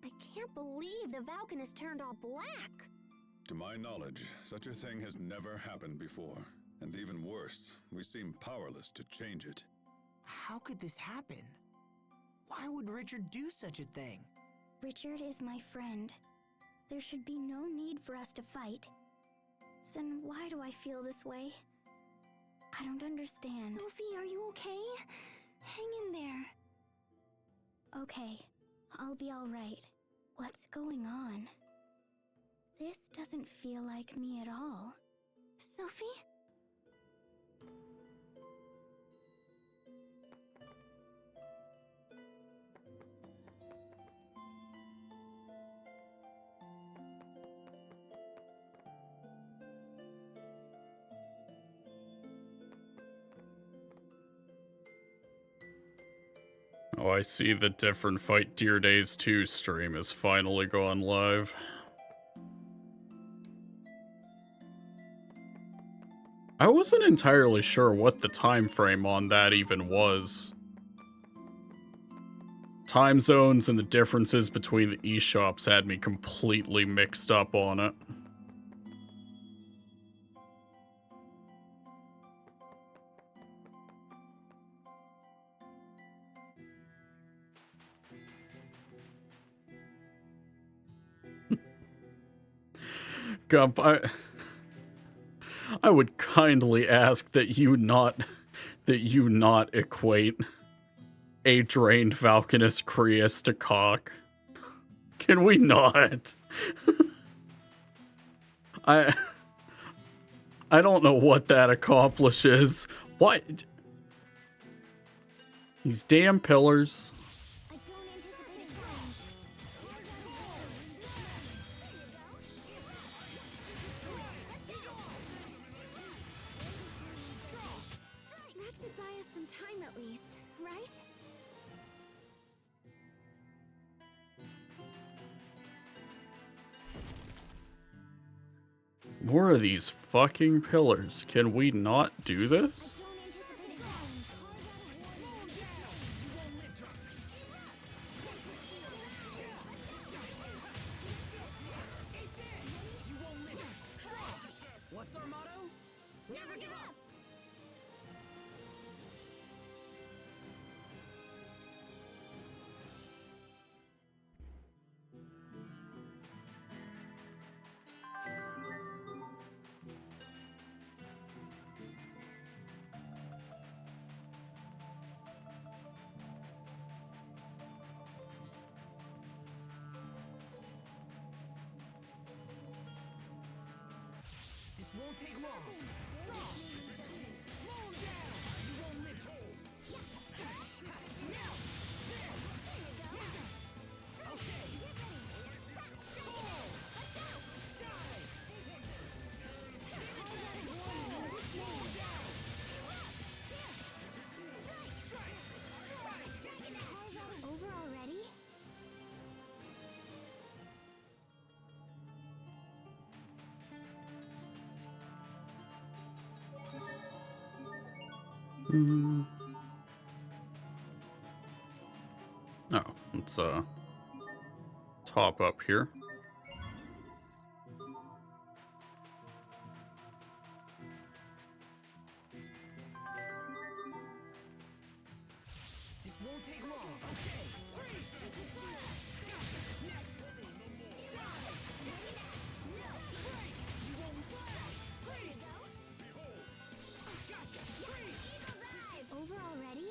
I can't believe the Valkanus turned all black. To my knowledge, such a thing has never happened before. And even worse, we seem powerless to change it. How could this happen? Why would Richard do such a thing? Richard is my friend. There should be no need for us to fight. Then why do I feel this way? I don't understand. Sophie, are you okay? Hang in there. Okay, I'll be all right. What's going on? This doesn't feel like me at all. Sophie? Oh, I see the Different Fight Dear Days 2 stream has finally gone live. I wasn't entirely sure what the time frame on that even was. Time zones and the differences between the eShops had me completely mixed up on it. Gump, I would kindly ask that you not equate a drained Valkanus Crius to cock. Can we not? I don't know what that accomplishes. What? These damn pillars. That should buy us some time at least, right? More of these fucking pillars. Can we not do this? What's our motto? Never give up! won't take long. Draw! Slow him down! You won't live whole! Now! There! Okay! Fall! Dive! Over already? Oh, let's hop up here. This won't take long. Okay. Freeze! Next. Dive! Break! You won't flash! Freeze! Gotcha! Freeze! Over already?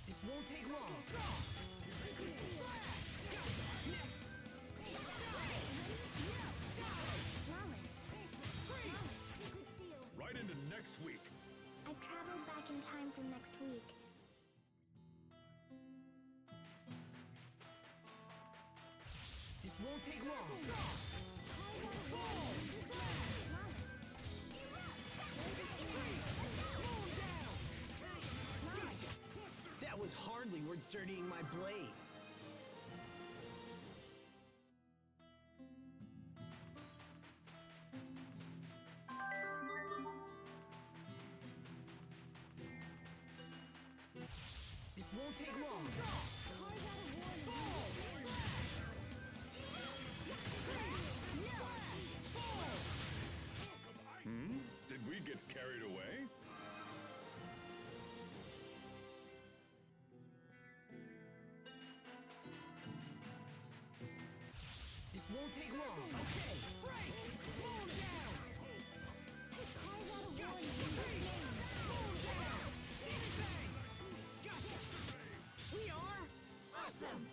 This won't take long. Right into next week. I've traveled back in time from next week. This won't take long. That was hardly worth dirtying my blade. This won't take long. Did we get carried away? This won't take long. Okay. Break! Slow him down! We are awesome!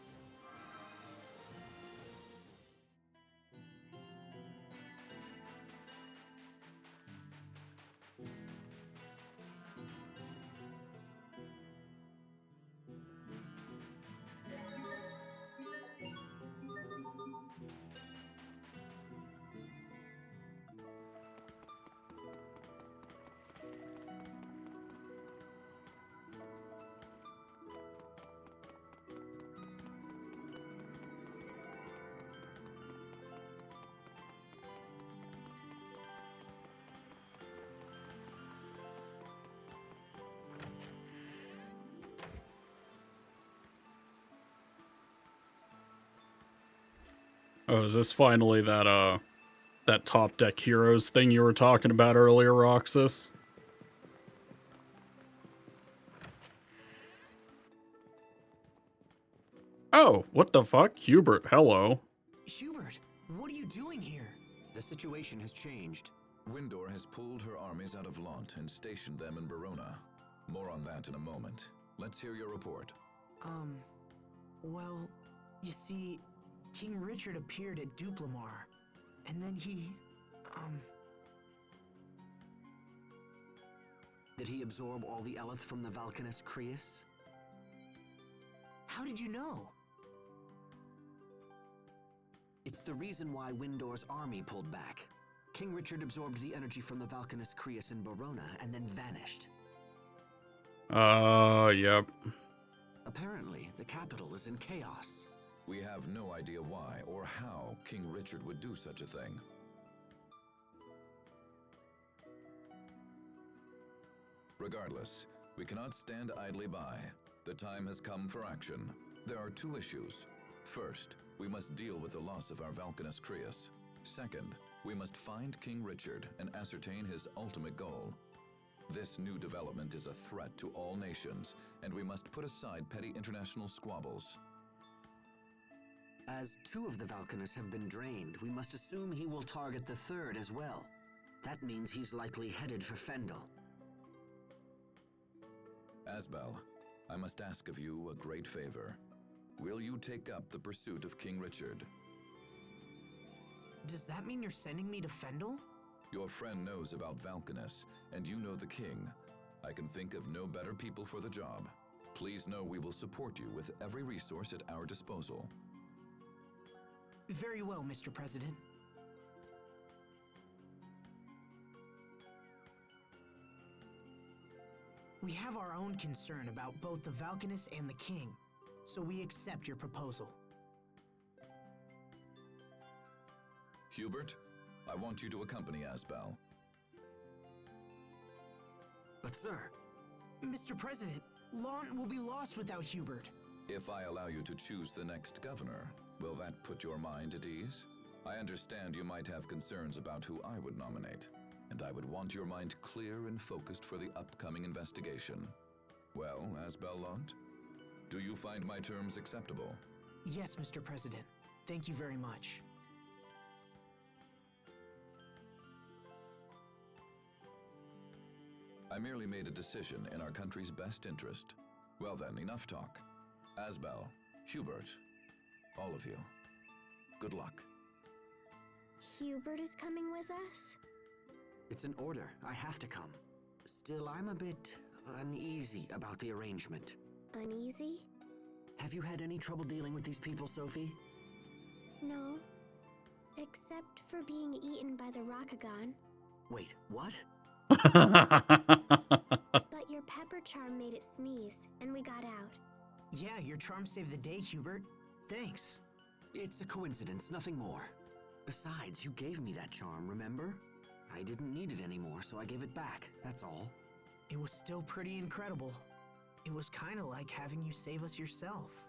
Oh, is this finally that top deck heroes thing you were talking about earlier, Roxas? Oh, what the fuck? Hubert, hello. Hubert, what are you doing here? The situation has changed. Windor has pulled her armies out of Lant and stationed them in Barona. More on that in a moment. Let's hear your report. Well, you see, King Richard appeared at Duplamar, and then he, Did he absorb all the Eleth from the Valkanus Creus? How did you know? It's the reason why Windor's army pulled back. King Richard absorbed the energy from the Valkanus Creus in Barona and then vanished. Yep. Apparently, the capital is in chaos. We have no idea why or how King Richard would do such a thing. Regardless, we cannot stand idly by. The time has come for action. There are two issues. First, we must deal with the loss of our Valkanus Creus. Second, we must find King Richard and ascertain his ultimate goal. This new development is a threat to all nations, and we must put aside petty international squabbles. As two of the Valkanus have been drained, we must assume he will target the third as well. That means he's likely headed for Fendel. Asbel, I must ask of you a great favor. Will you take up the pursuit of King Richard? Does that mean you're sending me to Fendel? Your friend knows about Valkanus, and you know the king. I can think of no better people for the job. Please know we will support you with every resource at our disposal. Very well, Mr. President. We have our own concern about both the Valkanus and the king, so we accept your proposal. Hubert, I want you to accompany Asbel. But sir, Mr. President, Lawn will be lost without Hubert. If I allow you to choose the next governor, will that put your mind at ease? I understand you might have concerns about who I would nominate, and I would want your mind clear and focused for the upcoming investigation. Well, Asbel Lont, do you find my terms acceptable? Yes, Mr. President. Thank you very much. I merely made a decision in our country's best interest. Well then, enough talk. Asbel, Hubert, all of you, good luck. Hubert is coming with us? It's an order. I have to come. Still, I'm a bit uneasy about the arrangement. Uneasy? Have you had any trouble dealing with these people, Sophie? No. Except for being eaten by the Rokugan. Wait, what? But your pepper charm made it sneeze, and we got out. Yeah, your charm saved the day, Hubert. Thanks. It's a coincidence, nothing more. Besides, you gave me that charm, remember? I didn't need it anymore, so I gave it back, that's all. It was still pretty incredible. It was kind of like having you save us yourself.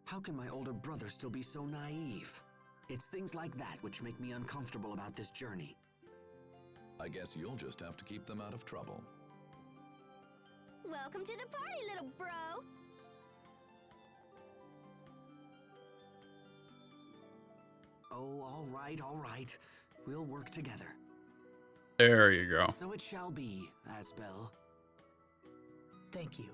How can my older brother still be so naive? It's things like that which make me uncomfortable about this journey. I guess you'll just have to keep them out of trouble. Welcome to the party, little bro! Oh, all right. We'll work together. There you go. So it shall be, Asbel. Thank you.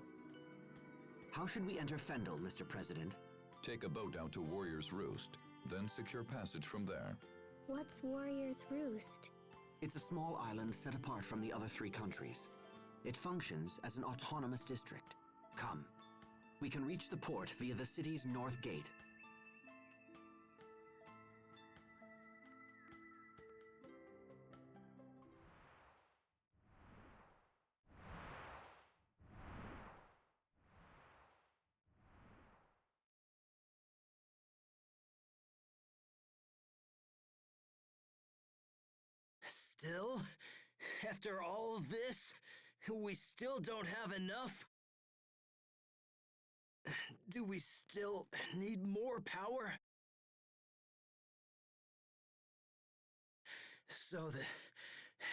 How should we enter Fendel, Mr. President? Take a boat out to Warrior's Roost, then secure passage from there. What's Warrior's Roost? It's a small island set apart from the other 3 countries. It functions as an autonomous district. Come. We can reach the port via the city's north gate. Still? After all this, we still don't have enough? Do we still need more power? So that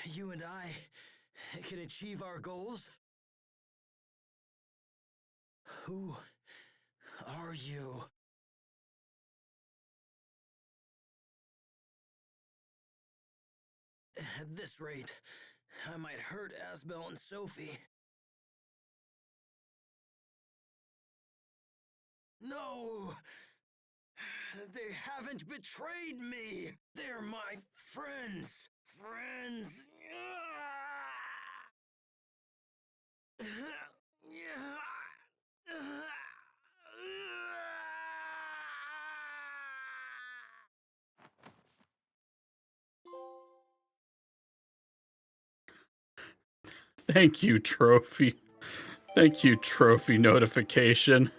you and I can achieve our goals? Who are you? At this rate, I might hurt Asbel and Sophie. No! They haven't betrayed me! They're my friends! Friends! Thank you, trophy. Thank you, trophy notification.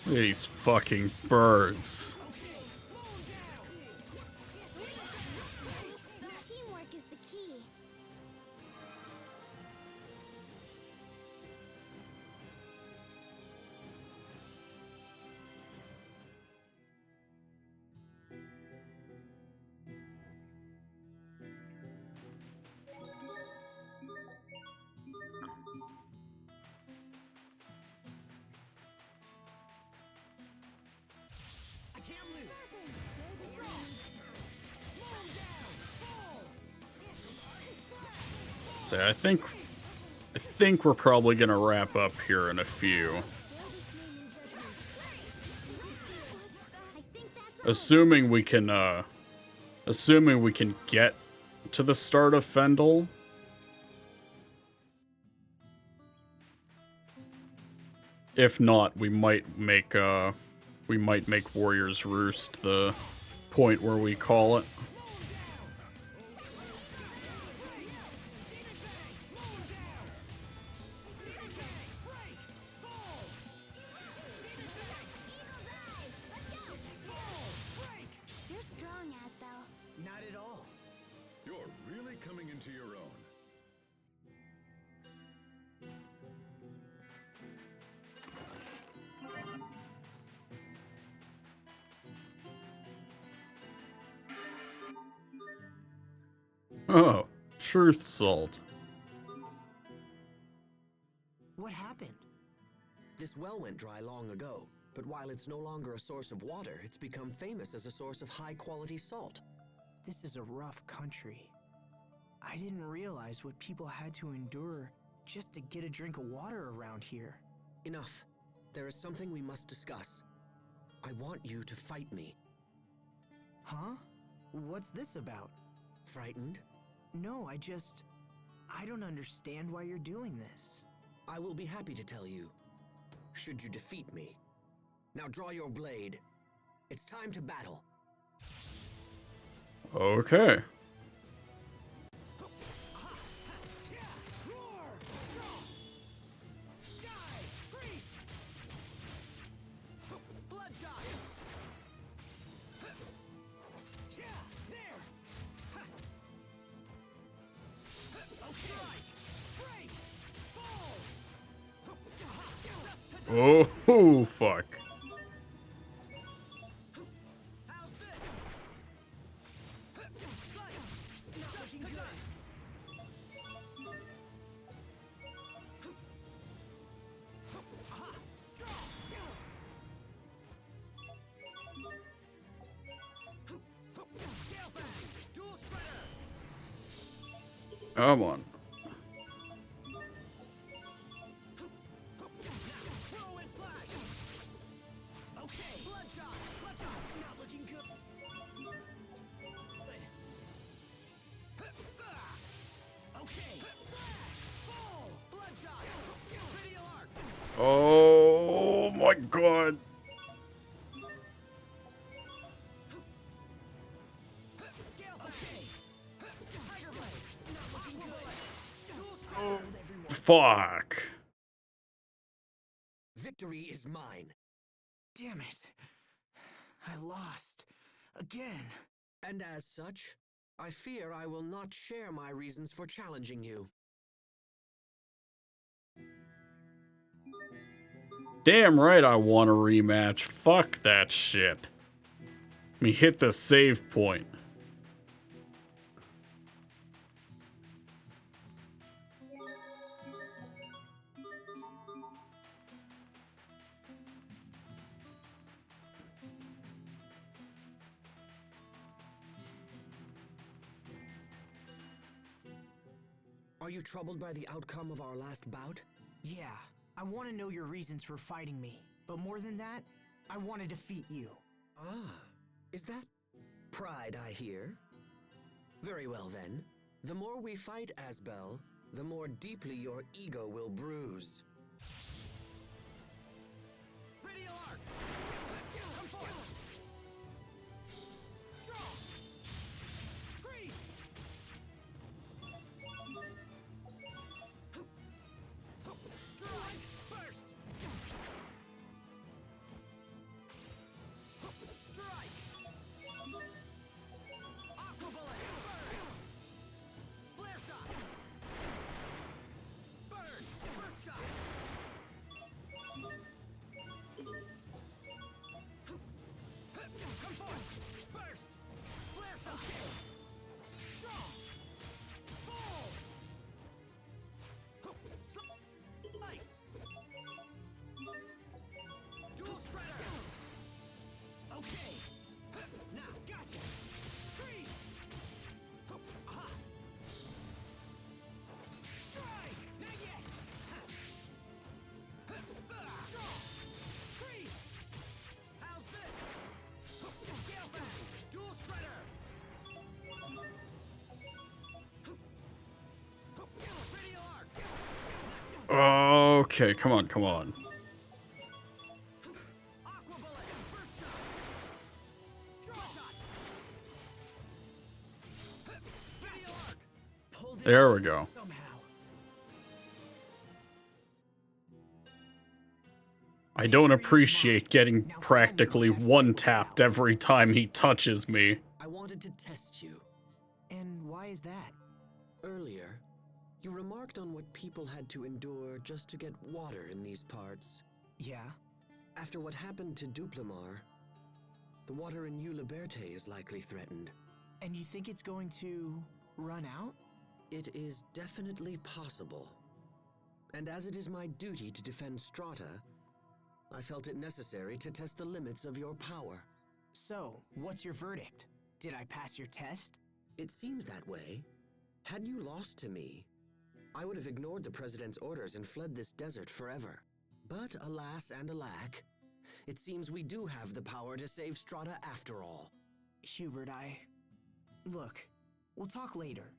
Look at these fucking birds. say, I think we're probably gonna wrap up here in a few. Assuming we can get to the start of Fendel. If not, we might make Warrior's Roost the point where we call it. You're strong, Asbel. Not at all. You're really coming into your own. Oh, truth salt. What happened? This well went dry long ago, but while it's no longer a source of water, it's become famous as a source of high-quality salt. This is a rough country. I didn't realize what people had to endure just to get a drink of water around here. Enough. There is something we must discuss. I want you to fight me. Huh? What's this about? Frightened? No, I don't understand why you're doing this. I will be happy to tell you, should you defeat me. Now draw your blade. It's time to battle. Okay. Oh, fuck. Come on. Oh my god. Oh, fuck. Victory is mine. Damn it. I lost. Again. And as such, I fear I will not share my reasons for challenging you. Damn right I want a rematch. Fuck that shit. Let me hit the save point. Are you troubled by the outcome of our last bout? Yeah, I want to know your reasons for fighting me. But more than that, I want to defeat you. Ah, is that pride I hear? Very well then. The more we fight, Asbel, the more deeply your ego will bruise. Okay, come on, come on. There we go. I don't appreciate getting practically one-tapped every time he touches me. I wanted to test you. And why is that? Earlier, you remarked on what people had to endure just to get water in these parts. Yeah? After what happened to Duplimar, the water in Hubert is likely threatened. And you think it's going to run out? It is definitely possible. And as it is my duty to defend Strahta, I felt it necessary to test the limits of your power. So, what's your verdict? Did I pass your test? It seems that way. Had you lost to me, I would have ignored the President's orders and fled this desert forever. But alas and alack, it seems we do have the power to save Strahta after all. Hubert, Look, we'll talk later.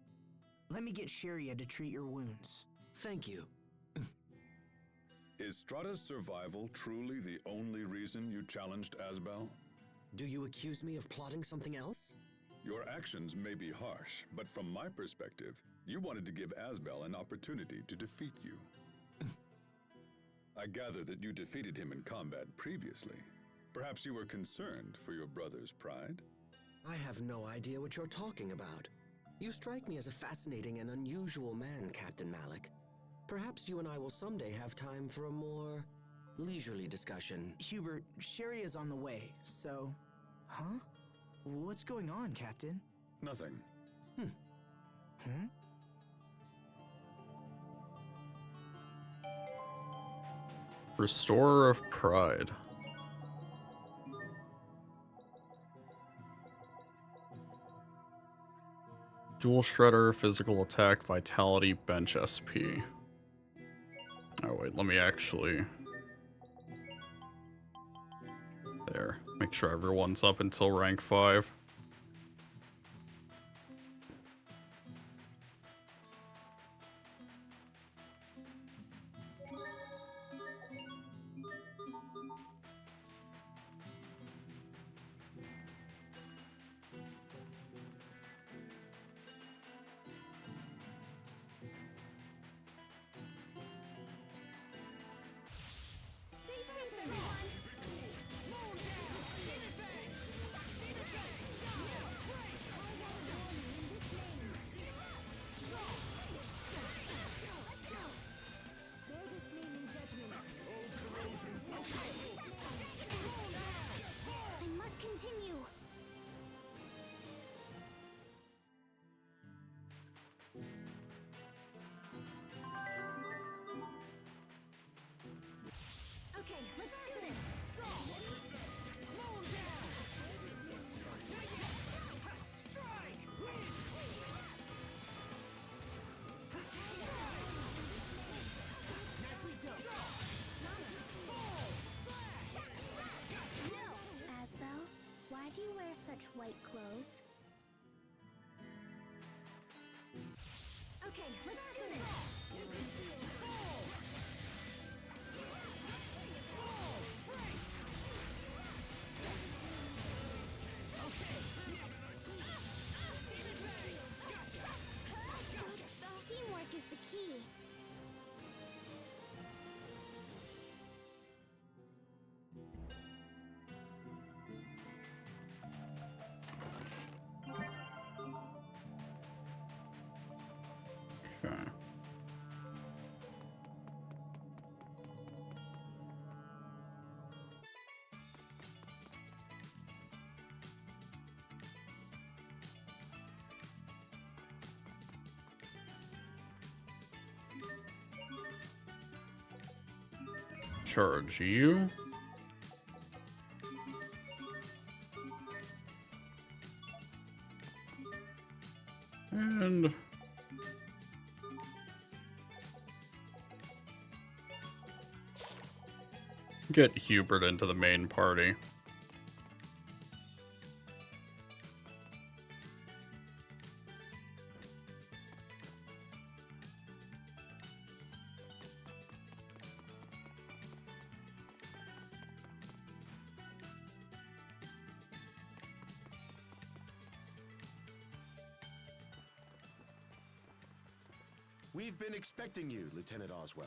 Let me get Sharia to treat your wounds. Thank you. Is Strahta's survival truly the only reason you challenged Asbel? Do you accuse me of plotting something else? Your actions may be harsh, but from my perspective, you wanted to give Asbel an opportunity to defeat you. I gather that you defeated him in combat previously. Perhaps you were concerned for your brother's pride? I have no idea what you're talking about. You strike me as a fascinating and unusual man, Captain Malik. Perhaps you and I will someday have time for a more leisurely discussion. Hubert, Sharia's on the way, so... Huh? What's going on, Captain? Nothing. Restorer of Pride. Dual Shredder, physical attack, vitality, bench SP. Oh wait, let me actually... There. Make sure everyone's up until rank 5. Why do you wear such white clothes? Okay, let's do this! Teamwork is the key. Okay. Charge you. And get Hubert into the main party. We've been expecting you, Lieutenant Oswell.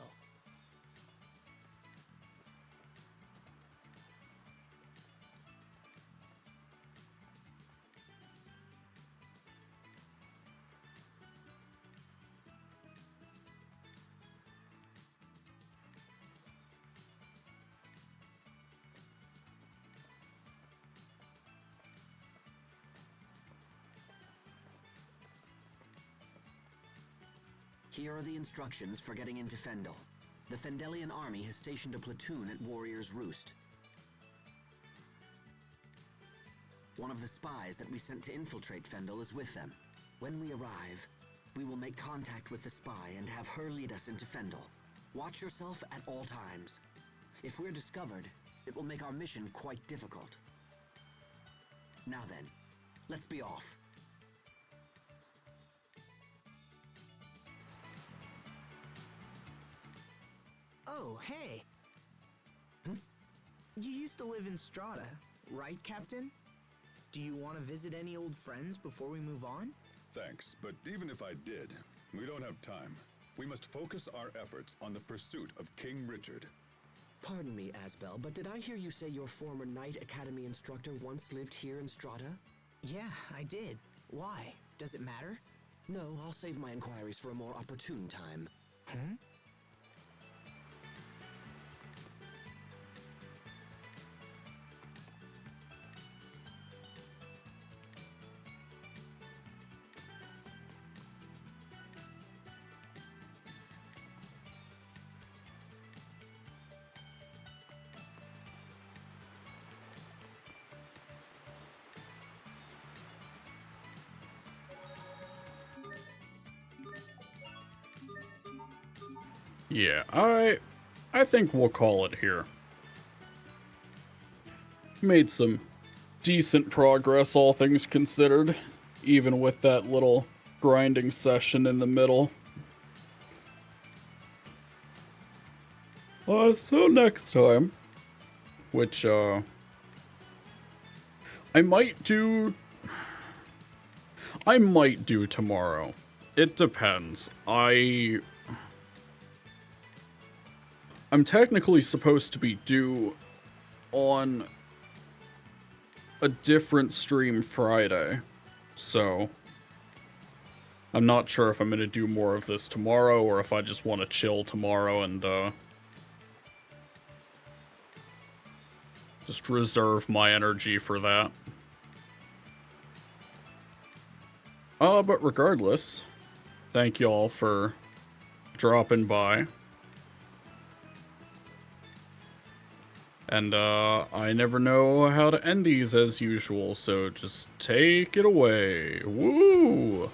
Here are the instructions for getting into Fendel. The Fendelian army has stationed a platoon at Warrior's Roost. One of the spies that we sent to infiltrate Fendel is with them. When we arrive, we will make contact with the spy and have her lead us into Fendel. Watch yourself at all times. If we're discovered, it will make our mission quite difficult. Now then, let's be off. Oh, hey. You used to live in Strahta, right, Captain? Do you want to visit any old friends before we move on? Thanks, but even if I did, we don't have time. We must focus our efforts on the pursuit of King Richard. Pardon me, Asbel, but did I hear you say your former Knight Academy instructor once lived here in Strahta? Yeah, I did. Why? Does it matter? No, I'll save my inquiries for a more opportune time. Yeah, I think we'll call it here. Made some decent progress, all things considered, even with that little grinding session in the middle. So next time, which, I might do tomorrow. It depends. I'm technically supposed to be due on a different stream Friday, so I'm not sure if I'm going to do more of this tomorrow or if I just want to chill tomorrow and just reserve my energy for that. But regardless, thank y'all for dropping by. And, I never know how to end these as usual, so just take it away. Woo!